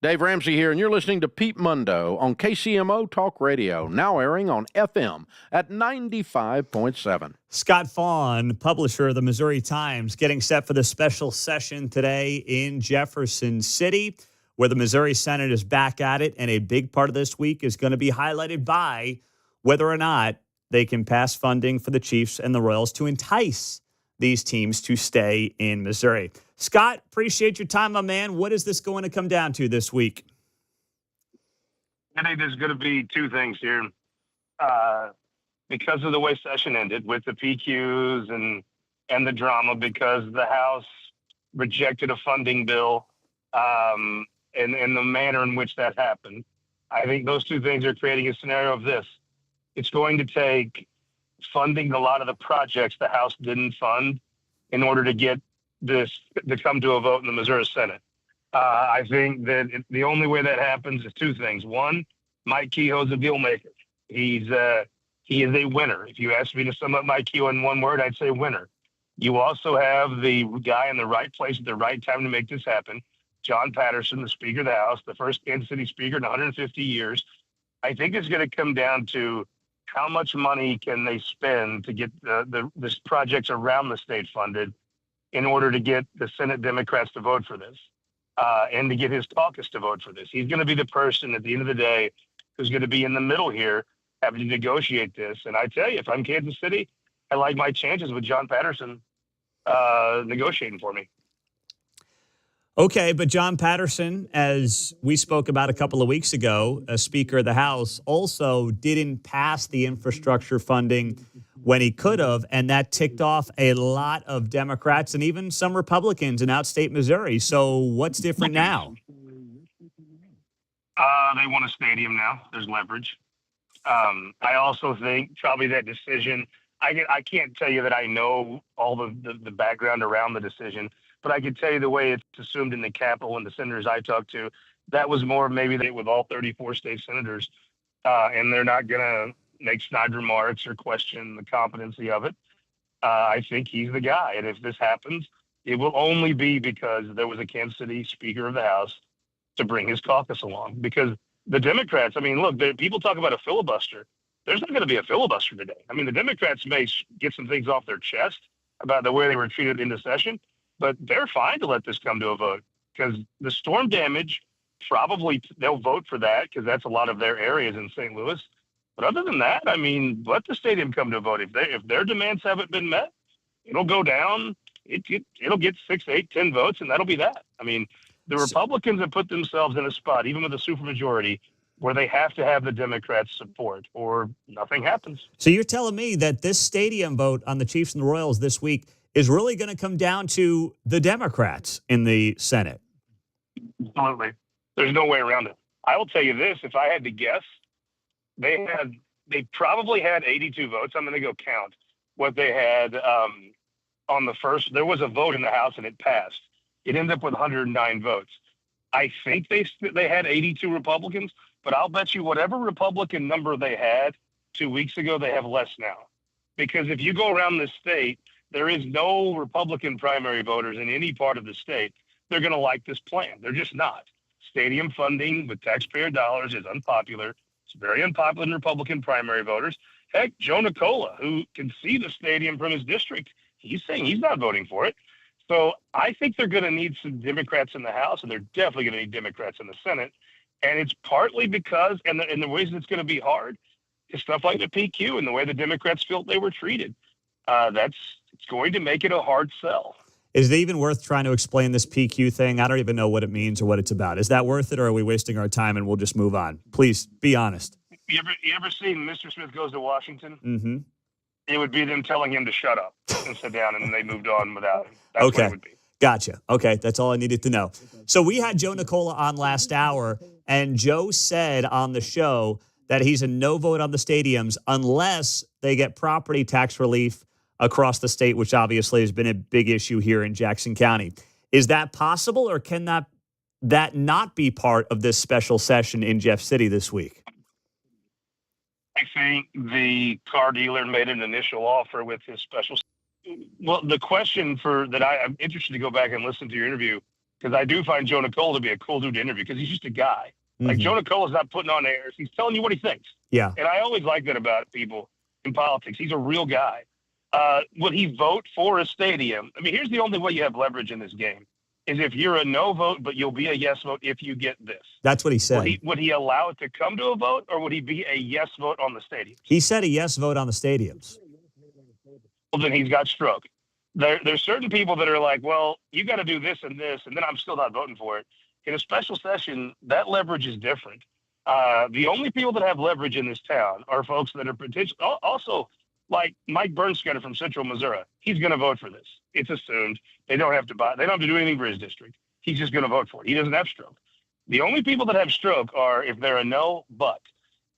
Dave Ramsey here, and you're listening to Pete Mundo on KCMO Talk Radio, now airing on FM at 95.7. Scott Fawn, publisher of the Missouri Times, getting set for the special session today in Jefferson City, where the Missouri Senate is back at it, and a big part of this week is going to be highlighted by whether or not they can pass funding for the Chiefs and the Royals to entice these teams to stay in Missouri. Scott, appreciate your time, my man. What is this going to come down to this week? I think there's going to be two things here. Because of the way session ended with the PQs and the drama, because the House rejected a funding bill and the manner in which that happened, I think those two things are creating a scenario of this. It's going to take funding a lot of the projects the House didn't fund in order to get this to come to a vote in the Missouri Senate. I think that the only way that happens is two things. One, Mike Kehoe's a deal maker. He is a winner. If you ask me to sum up Mike Kehoe in one word, I'd say winner. You also have the guy in the right place at the right time to make this happen. John Patterson, the Speaker of the House, the first Kansas City Speaker in 150 years. I think it's going to come down to how much money can they spend to get the projects around the state funded in order to get the Senate Democrats to vote for this and to get his caucus to vote for this. He's going to be the person at the end of the day who's going to be in the middle here having to negotiate this. And I tell you, if I'm Kansas City, I like my chances with John Patterson negotiating for me. Okay, but John Patterson, as we spoke about a couple of weeks ago, as Speaker of the House, also didn't pass the infrastructure funding when he could have, and that ticked off a lot of Democrats and even some Republicans in outstate Missouri. So what's different now? They want a stadium now. There's leverage. I also think probably that decision, I can't tell you that I know all the background around the decision, but I can tell you the way it's assumed in the Capitol and the senators I talked to, that was more maybe they with all 34 state senators, and they're not going to make snide remarks or question the competency of it. I think he's the guy. And if this happens, it will only be because there was a Kansas City Speaker of the House to bring his caucus along. Because the Democrats, I mean, look, people talk about a filibuster. There's not going to be a filibuster today. I mean, the Democrats may get some things off their chest about the way they were treated in the session, but they're fine to let this come to a vote because the storm damage, probably they'll vote for that because that's a lot of their areas in St. Louis. But other than that, I mean, let the stadium come to a vote. If their demands haven't been met, it'll go down. It'll get 6, 8, 10 votes, and that'll be that. I mean, the Republicans have put themselves in a spot, even with a supermajority, where they have to have the Democrats' support or nothing happens. So you're telling me that this stadium vote on the Chiefs and the Royals this week is really going to come down to the Democrats in the Senate? Absolutely. There's no way around it. I will tell you this, if I had to guess, they probably had 82 votes. I'm going to go count what they had on the first. There was a vote in the House and it passed. It ended up with 109 votes. I think they had 82 Republicans, but I'll bet you whatever Republican number they had 2 weeks ago, they have less now. Because if you go around the state, there is no Republican primary voters in any part of the state. They're going to like this plan. They're just not. Stadium funding with taxpayer dollars is unpopular. It's very unpopular in Republican primary voters. Heck, Joe Nicola, who can see the stadium from his district, he's saying he's not voting for it. So I think they're going to need some Democrats in the House, and they're definitely going to need Democrats in the Senate. And it's partly because, and the reason it's going to be hard is stuff like the PQ and the way the Democrats felt they were treated. It's going to make it a hard sell. Is it even worth trying to explain this PQ thing? I don't even know what it means or what it's about. Is that worth it, or are we wasting our time and we'll just move on? Please be honest. You ever seen Mr. Smith Goes to Washington? Mm-hmm. It would be them telling him to shut up and sit down, and then they moved on without him. That's what it would be. Gotcha. Okay, that's all I needed to know. So we had Joe Nicola on last hour, and Joe said on the show that he's a no vote on the stadiums unless they get property tax relief across the state, which obviously has been a big issue here in Jackson County. Is that possible, or can that not be part of this special session in Jeff City this week? I think the car dealer made an initial offer with his special. Well, the question I'm interested to go back and listen to your interview because I do find Joe Nicole to be a cool dude to interview because he's just a guy. Like, Joe Nicole is not putting on airs. He's telling you what he thinks. Yeah. And I always like that about people in politics. He's a real guy. Would he vote for a stadium? I mean, here's the only way you have leverage in this game is if you're a no vote, but you'll be a yes vote if you get this. That's what he said. Would he allow it to come to a vote, or would he be a yes vote on the stadium? He said a yes vote on the stadiums. Well, then he's got stroke. There's certain people that are like, well, you got to do this, and then I'm still not voting for it. In a special session, that leverage is different. The only people that have leverage in this town are folks that are potentially also like Mike Bernstein from Central Missouri. He's going to vote for this. It's assumed. They don't have to do anything for his district. He's just going to vote for it. He doesn't have stroke. The only people that have stroke are if they're a no but.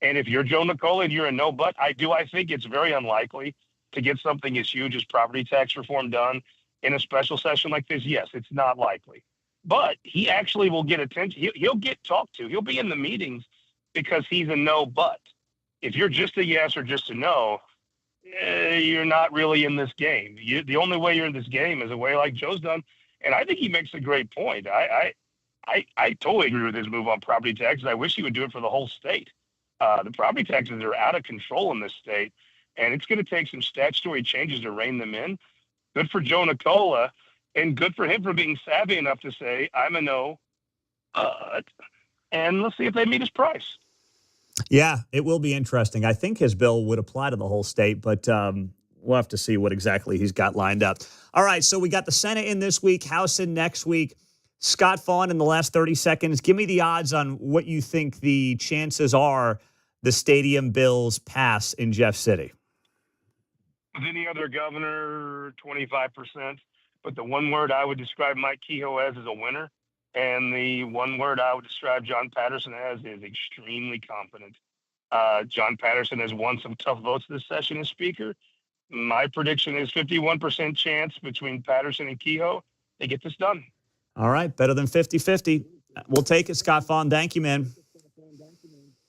And if you're Joe Nicole and you're a no but, I think it's very unlikely to get something as huge as property tax reform done in a special session like this. Yes, it's not likely. But he actually will get attention. He'll get talked to. He'll be in the meetings because he's a no but. If you're just a yes or just a no, you're not really in this game. The only way you're in this game is a way like Joe's done. And I think he makes a great point. I totally agree with his move on property taxes. I wish he would do it for the whole state. The property taxes are out of control in this state, and it's going to take some statutory changes to rein them in. Good for Joe Nicola, and good for him for being savvy enough to say, I'm a no, and let's see if they meet his price. Yeah, it will be interesting. I think his bill would apply to the whole state, but we'll have to see what exactly he's got lined up. All right, so we got the Senate in this week, House in next week. Scott Fawn, in the last 30 seconds, give me the odds on what you think the chances are the stadium bills pass in Jeff City. With any other governor, 25%. But the one word I would describe Mike Kehoe as is a winner. And the one word I would describe John Patterson as is extremely competent. John Patterson has won some tough votes this session as Speaker. My prediction is 51% chance between Patterson and Kehoe. They get this done. All right, better than 50-50. We'll take it, Scott Fawn. Thank you, man.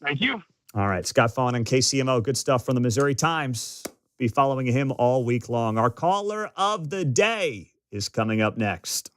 Thank you. All right, Scott Fawn on KCMO. Good stuff from the Missouri Times. Be following him all week long. Our caller of the day is coming up next.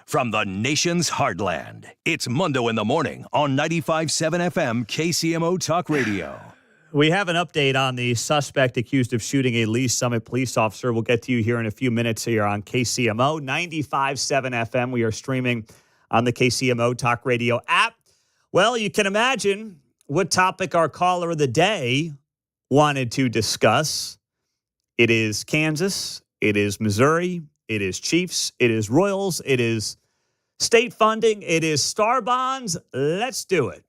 from the nation's heartland. It's Mundo in the Morning on 95.7 FM KCMO Talk Radio. We have an update on the suspect accused of shooting a Lee Summit police officer. We'll get to you here in a few minutes here on KCMO 95.7 FM. We are streaming on the KCMO Talk Radio app. Well, you can imagine what topic our caller of the day wanted to discuss. It is Kansas. It is Missouri. It is Chiefs. It is Royals. It is state funding. It is star bonds. Let's do it.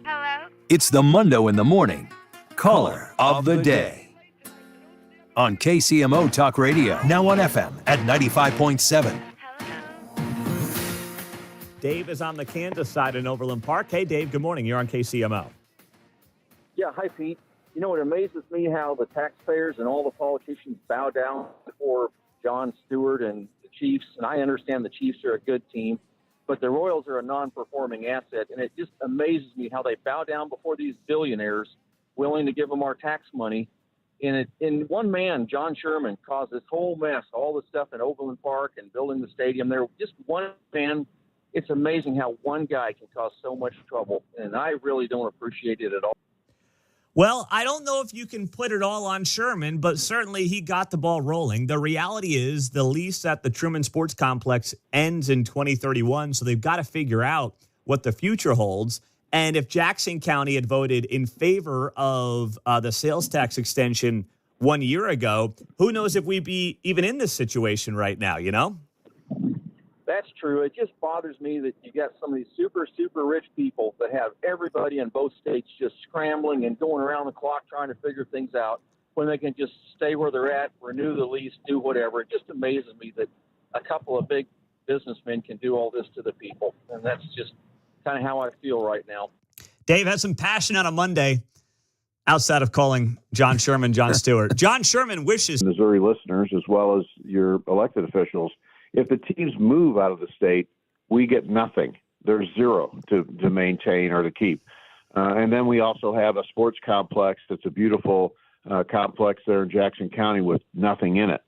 Hello? It's the Mundo in the Morning Caller of the Day on KCMO Talk Radio, now on FM at 95.7. Dave is on the Kansas side in Overland Park. Hey, Dave, good morning. You're on KCMO. Yeah, hi, Pete. You know, it amazes me how the taxpayers and all the politicians bow down before Jon Stewart and the Chiefs. And I understand the Chiefs are a good team, but the Royals are a non-performing asset. And it just amazes me how they bow down before these billionaires willing to give them our tax money. And one man, John Sherman, caused this whole mess, all the stuff in Overland Park and building the stadium there. Just one man. It's amazing how one guy can cause so much trouble. And I really don't appreciate it at all. Well, I don't know if you can put it all on Sherman, but certainly he got the ball rolling. The reality is the lease at the Truman Sports Complex ends in 2031, so they've got to figure out what the future holds. And if Jackson County had voted in favor of the sales tax extension 1 year ago, who knows if we'd be even in this situation right now, you know? That's true. It just bothers me that you got some of these super, super rich people that have everybody in both states just scrambling and going around the clock trying to figure things out when they can just stay where they're at, renew the lease, do whatever. It just amazes me that a couple of big businessmen can do all this to the people. And that's just kind of how I feel right now. Dave has some passion on a Monday outside of calling John Sherman Jon Stewart. John Sherman wishes Missouri listeners, as well as your elected officials, if the teams move out of the state, we get nothing. There's zero to maintain or to keep. And then we also have a sports complex that's a beautiful complex there in Jackson County with nothing in it.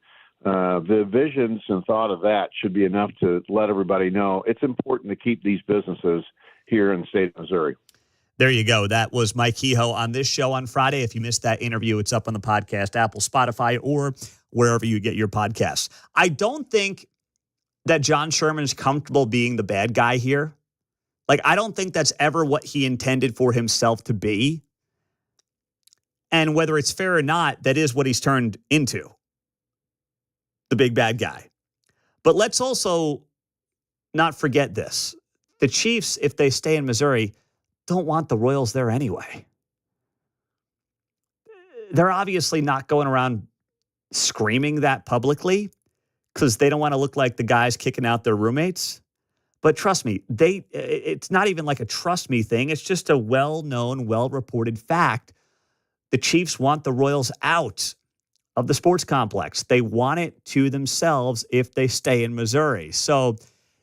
The visions and thought of that should be enough to let everybody know it's important to keep these businesses here in the state of Missouri. There you go. That was Mike Kehoe on this show on Friday. If you missed that interview, it's up on the podcast, Apple, Spotify, or wherever you get your podcasts. I don't think that John Sherman's comfortable being the bad guy here. Like, I don't think that's ever what he intended for himself to be. And whether it's fair or not, that is what he's turned into, the big bad guy. But let's also not forget this. The Chiefs, if they stay in Missouri, don't want the Royals there anyway. They're obviously not going around screaming that publicly because they don't want to look like the guys kicking out their roommates. But trust me, it's not even like a trust me thing. It's just a well-known, well-reported fact. The Chiefs want the Royals out of the sports complex. They want it to themselves if they stay in Missouri. So,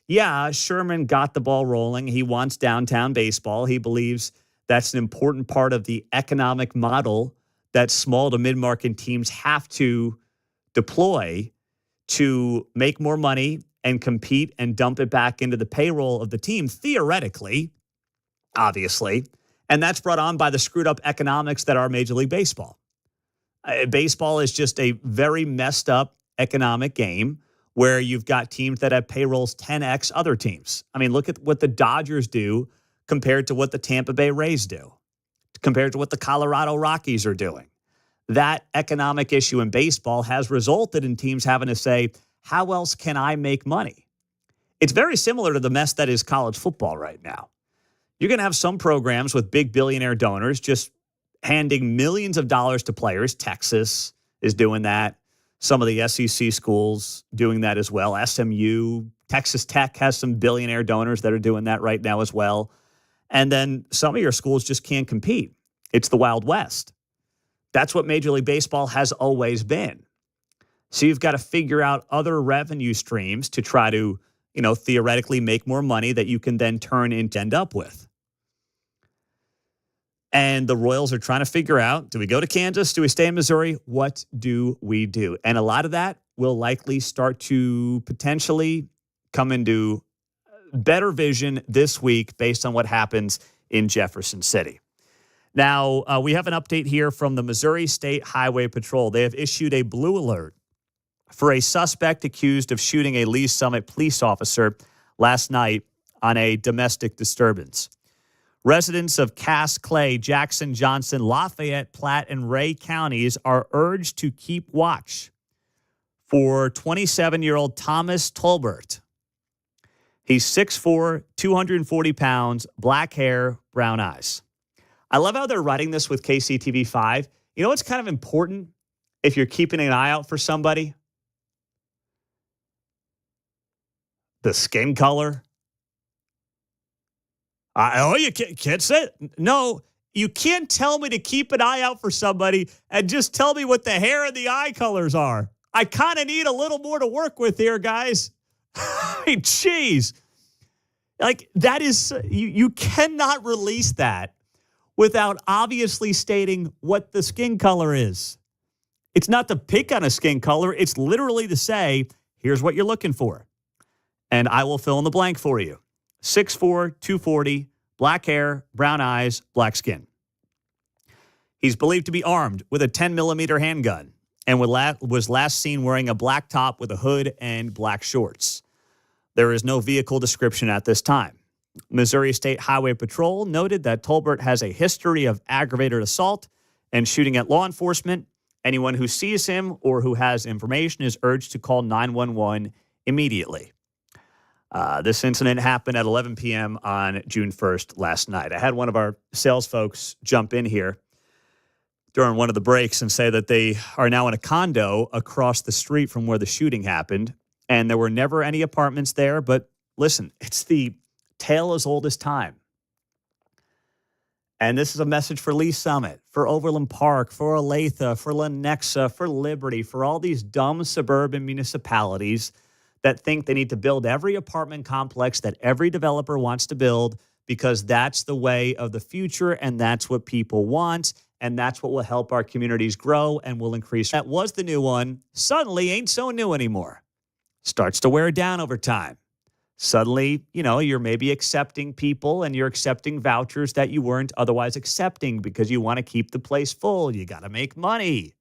yeah, Sherman got the ball rolling. He wants downtown baseball. He believes that's an important part of the economic model that small to mid-market teams have to deploy to make more money and compete and dump it back into the payroll of the team, theoretically, obviously. And that's brought on by the screwed up economics that are Major League Baseball. Baseball is just a very messed up economic game where you've got teams that have payrolls 10x other teams. I mean, look at what the Dodgers do compared to what the Tampa Bay Rays do, compared to what the Colorado Rockies are doing. That economic issue in baseball has resulted in teams having to say, how else can I make money? It's very similar to the mess that is college football right now. You're going to have some programs with big billionaire donors just handing millions of dollars to players. Texas is doing that. Some of the SEC schools doing that as well. SMU, Texas Tech has some billionaire donors that are doing that right now as well. And then some of your schools just can't compete. It's the Wild West. That's what Major League Baseball has always been. So you've got to figure out other revenue streams to try to, theoretically make more money that you can then turn into end up with. And the Royals are trying to figure out, do we go to Kansas? Do we stay in Missouri? What do we do? And a lot of that will likely start to potentially come into better vision this week based on what happens in Jefferson City. Now, we have an update here from the Missouri State Highway Patrol. They have issued a blue alert for a suspect accused of shooting a Lee Summit police officer last night on a domestic disturbance. Residents of Cass, Clay, Jackson, Johnson, Lafayette, Platte, and Ray counties are urged to keep watch for 27-year-old Thomas Tolbert. He's 6'4", 240 pounds, black hair, brown eyes. I love how they're writing this with KCTV5. You know what's kind of important if you're keeping an eye out for somebody? The skin color. You can't say it. No, you can't tell me to keep an eye out for somebody and just tell me what the hair and the eye colors are. I kind of need a little more to work with here, guys. I mean, geez. Like, that is, you cannot release that without obviously stating what the skin color is. It's not to pick on a skin color. It's literally to say, here's what you're looking for. And I will fill in the blank for you. 6'4", 240, black hair, brown eyes, black skin. He's believed to be armed with a 10-millimeter handgun and was last seen wearing a black top with a hood and black shorts. There is no vehicle description at this time. Missouri State Highway Patrol noted that Tolbert has a history of aggravated assault and shooting at law enforcement. Anyone who sees him or who has information is urged to call 911 immediately. This incident happened at 11 p.m. on June 1st last night. I had one of our sales folks jump in here during one of the breaks and say that they are now in a condo across the street from where the shooting happened, and there were never any apartments there. But listen, it's the tale as old as time. And this is a message for Lee Summit, for Overland Park, for Olathe, for Lenexa, for Liberty, for all these dumb suburban municipalities that think they need to build every apartment complex that every developer wants to build because that's the way of the future and that's what people want and that's what will help our communities grow and will increase. That was the new one. Suddenly ain't so new anymore. Starts to wear down over time. Suddenly, you're maybe accepting people and you're accepting vouchers that you weren't otherwise accepting because you want to keep the place full. You got to make money.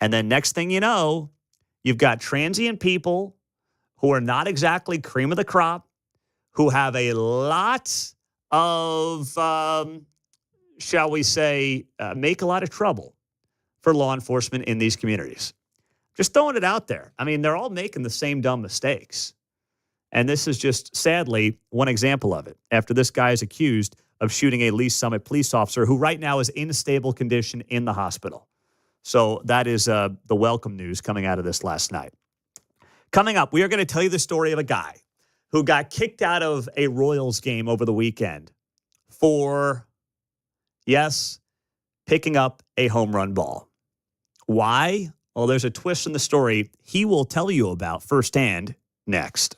And then next thing you know, you've got transient people who are not exactly cream of the crop, who have a lot of, shall we say, make a lot of trouble for law enforcement in these communities. Just throwing it out there. I mean, they're all making the same dumb mistakes. And this is just, sadly, one example of it. After this guy is accused of shooting a Lee Summit police officer who right now is in stable condition in the hospital. So that is the welcome news coming out of this last night. Coming up, we are going to tell you the story of a guy who got kicked out of a Royals game over the weekend for, yes, picking up a home run ball. Why? Well, there's a twist in the story he will tell you about firsthand next.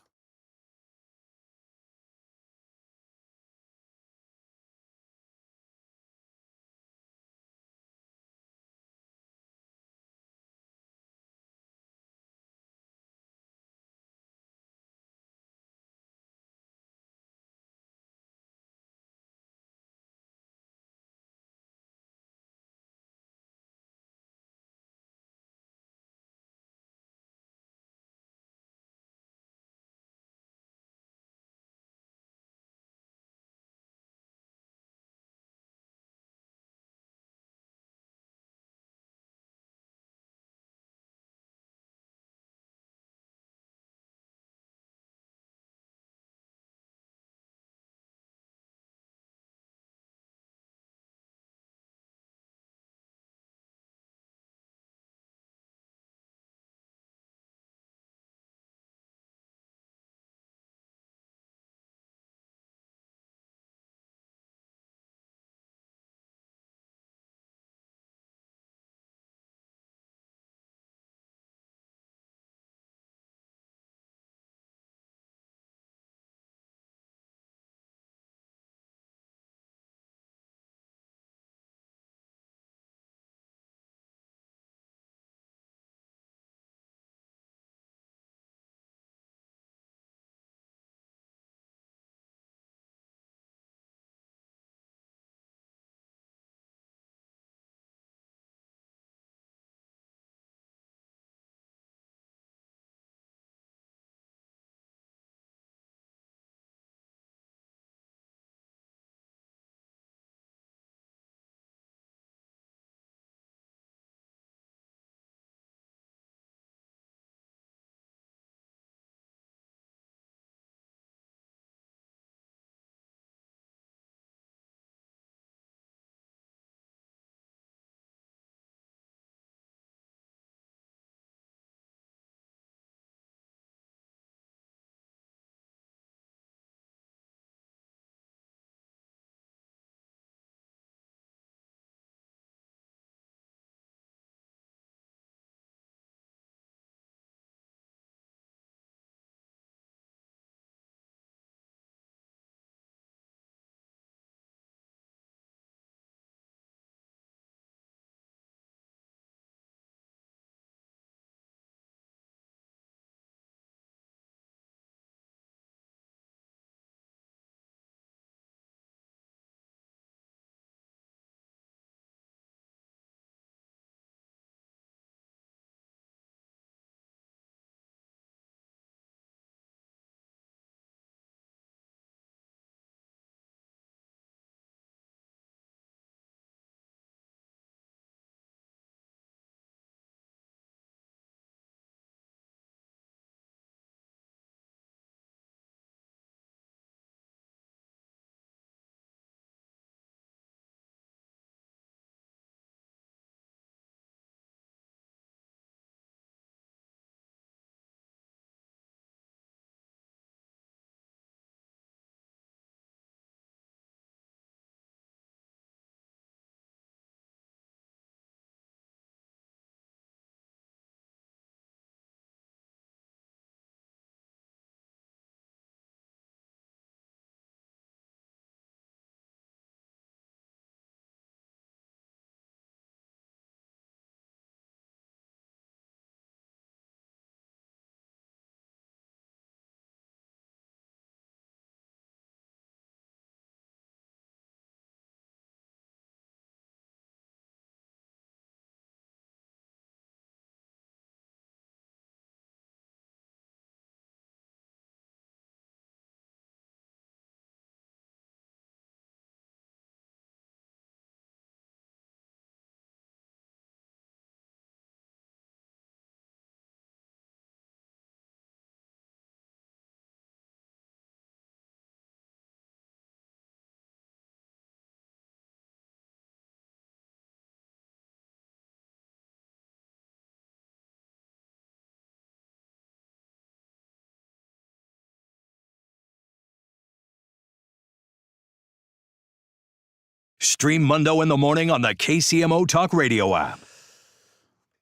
Stream Mundo in the morning on the KCMO Talk Radio app.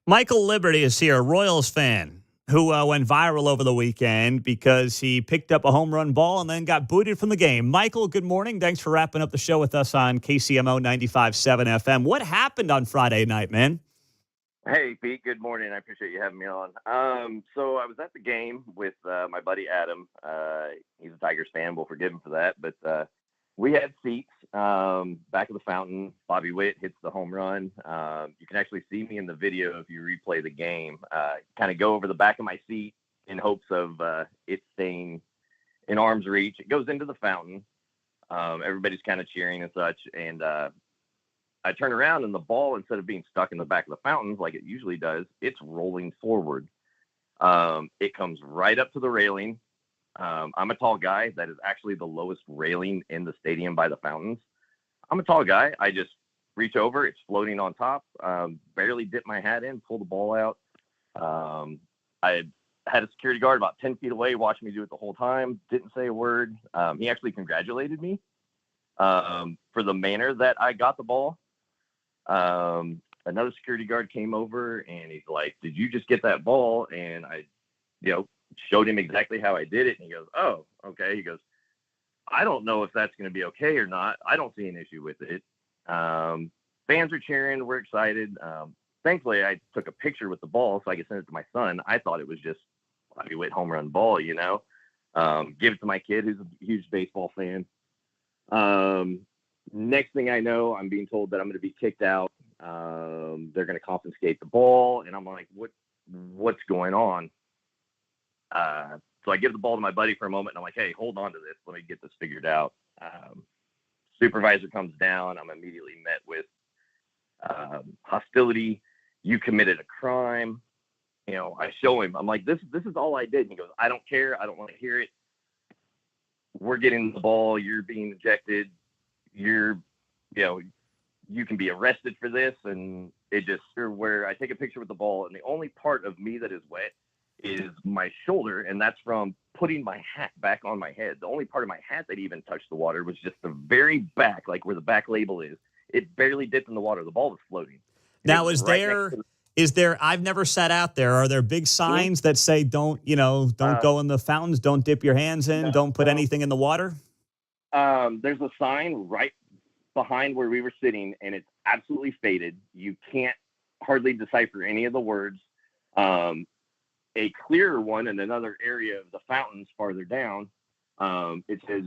Michael Liberty is here, a Royals fan who went viral over the weekend because he picked up a home run ball and then got booted from the game. Michael, good morning. Thanks for wrapping up the show with us on KCMO 95.7 FM. What happened on Friday night, man? Hey, Pete. Good morning. I appreciate you having me on. So I was at the game with my buddy Adam. He's a Tigers fan. We'll forgive him for that. But we had seats back of the fountain. Bobby Witt hits the home run. You can actually see me in the video if you replay the game. Kind of go over the back of my seat in hopes of it staying in arm's reach. It goes into the fountain. Everybody's kind of cheering and such. And I turn around and the ball, instead of being stuck in the back of the fountain like it usually does, it's rolling forward. It comes right up to the railing. I'm a tall guy. That is actually the lowest railing in the stadium by the fountains. I'm a tall guy. I just reach over. It's floating on top. Barely dip my hat in, pull the ball out. I had a security guard about 10 feet away watching me do it the whole time. Didn't say a word. He actually congratulated me for the manner that I got the ball. Another security guard came over and he's like, "Did you just get that ball?" And I, showed him exactly how I did it. And he goes, "Oh, okay." He goes, "I don't know if that's going to be okay or not. I don't see an issue with it." Fans are cheering. We're excited. Thankfully, I took a picture with the ball so I could send it to my son. I thought it was just Bobby Witt home run ball, give it to my kid who's a huge baseball fan. Next thing I know, I'm being told that I'm going to be kicked out. They're going to confiscate the ball. And I'm like, what's going on? So I give the ball to my buddy for a moment and I'm like, "Hey, hold on to this. Let me get this figured out." Supervisor comes down. I'm immediately met with hostility. "You committed a crime." I show him. I'm like, this is all I did. And he goes, "I don't care. I don't want to hear it. We're getting the ball. You're being ejected. You can be arrested for this." And it just, where I take a picture with the ball and the only part of me that is wet is my shoulder, and that's from putting my hat back on my head. The only part of my hat that even touched the water was just the very back, like where the back label is. It barely dipped in the water. The ball was floating. Now, is there, I've never sat out there. Are there big signs that say don't go in the fountains, don't dip your hands in, don't put anything in the water? There's a sign right behind where we were sitting, and it's absolutely faded. You can't hardly decipher any of the words. A clearer one in another area of the fountains farther down, it says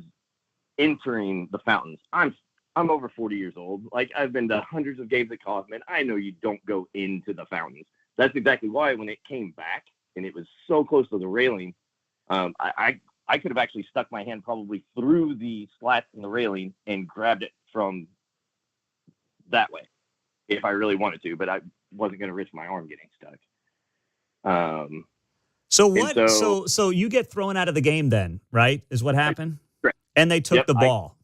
entering the fountains. I'm over 40 years old. Like, I've been to hundreds of games at Kaufman. I know you don't go into the fountains. That's exactly why when it came back and it was so close to the railing, I could have actually stuck my hand probably through the slats in the railing and grabbed it from that way if I really wanted to, but I wasn't going to risk my arm getting stuck. So you get thrown out of the game then, right? Is what happened? Correct. And they took the ball.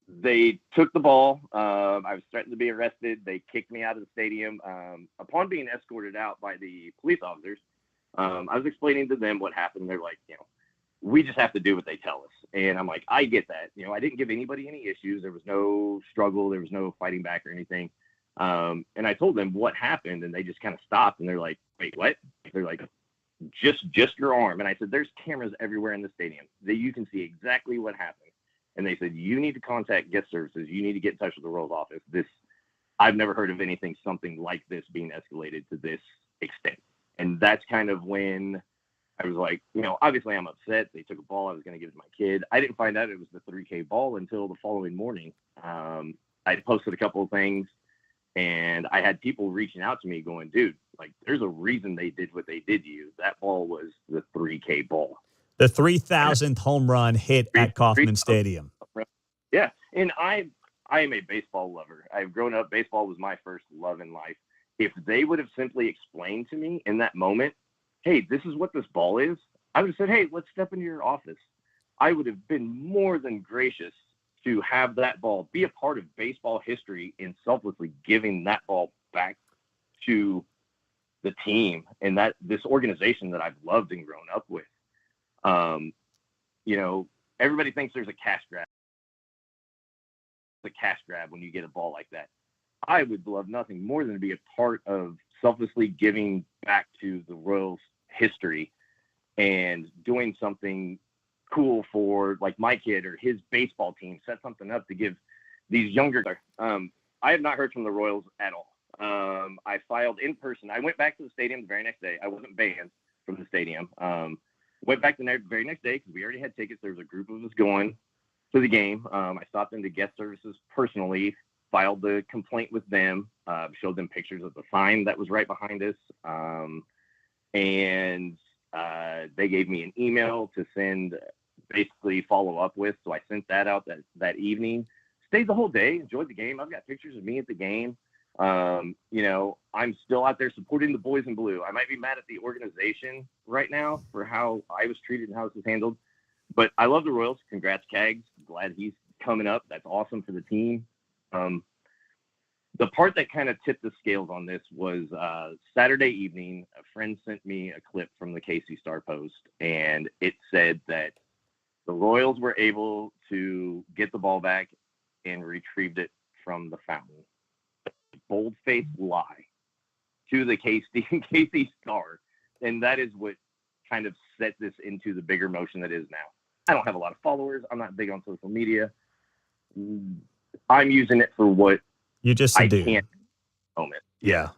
They took the ball. I was threatened to be arrested. They kicked me out of the stadium. Upon being escorted out by the police officers, I was explaining to them what happened. They're like, we just have to do what they tell us. And I'm like, I get that. I didn't give anybody any issues. There was no struggle. There was no fighting back or anything. And I told them what happened, and they just kind of stopped. And they're like, "Wait, what?" They're like, just your arm. And I said, "There's cameras everywhere in the stadium that you can see exactly what happened." And they said, "You need to contact guest services. You need to get in touch with the Royals office. I've never heard of something like this being escalated to this extent." And that's kind of when I was like, obviously I'm upset. They took a ball. I was going to give it to my kid. I didn't find out it was the 3K ball until the following morning. I posted a couple of things, and I had people reaching out to me going, "Dude, like, there's a reason they did what they did to you. That ball was the 3K ball." The 3,000th home run hit at Kaufman Stadium. Yeah, and I am a baseball lover. I've grown up. Baseball was my first love in life. If they would have simply explained to me in that moment, "Hey, this is what this ball is," I would have said, "Hey, let's step into your office." I would have been more than gracious to have that ball be a part of baseball history in selflessly giving that ball back to the team and this organization that I've loved and grown up with. Everybody thinks there's a cash grab a cash grab when you get a ball like that. I would love nothing more than to be a part of selflessly giving back to the Royals' history and doing something cool for like my kid or his baseball team, set something up to give these younger. I have not heard from the Royals at all. I filed in person. I went back to the stadium the very next day. I wasn't banned from the stadium. Went back the very next day because we already had tickets. There was a group of us going to the game. I stopped into guest services personally, filed the complaint with them, showed them pictures of the sign that was right behind us. And they gave me an email to send, basically follow up with. So I sent that out that evening, stayed the whole day, enjoyed the game. I've got pictures of me at the game. You know, I'm still out there supporting the boys in blue. I might be mad at the organization right now for how I was treated and how this was handled, but I love the Royals. Congrats, Cags. Glad he's coming up. That's awesome for the team. The part that kind of tipped the scales on this was Saturday evening. A friend sent me a clip from the KC Star Post, and it said that the Royals were able to get the ball back and retrieved it from the fountain. Bold-faced lie to the KC Star, and that is what kind of set this into the bigger motion that is now. I don't have a lot of followers. I'm not big on social media. I'm using it for what you just I do. Can't moment. Yeah.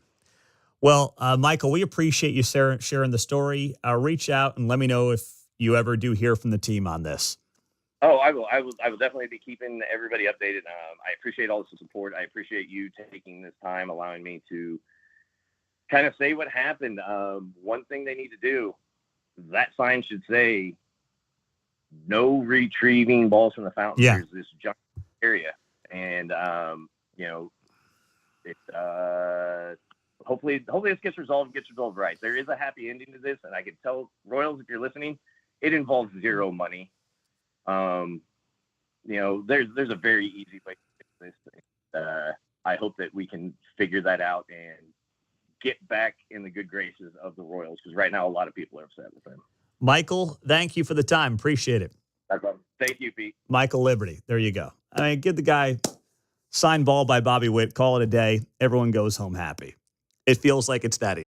Well, Michael, we appreciate you sharing the story. Reach out and let me know if you ever do hear from the team on this. Oh, I will definitely be keeping everybody updated. I appreciate all the support. I appreciate you taking this time, allowing me to kind of say what happened. One thing they need to do, that sign should say, no retrieving balls from the fountain. Yeah. There's this junk area. And, you know, hopefully this gets resolved right. There is a happy ending to this. And I can tell Royals, if you're listening, it involves zero money. You know, there's a very easy way to fix this. I hope that we can figure that out and get back in the good graces of the Royals, because right now a lot of people are upset with them. Michael, thank you for the time. Appreciate it. No problem. Thank you, Pete. Michael Liberty. There you go. I mean, give the guy signed ball by Bobby Witt, call it a day. Everyone goes home happy. It feels like it's that easy.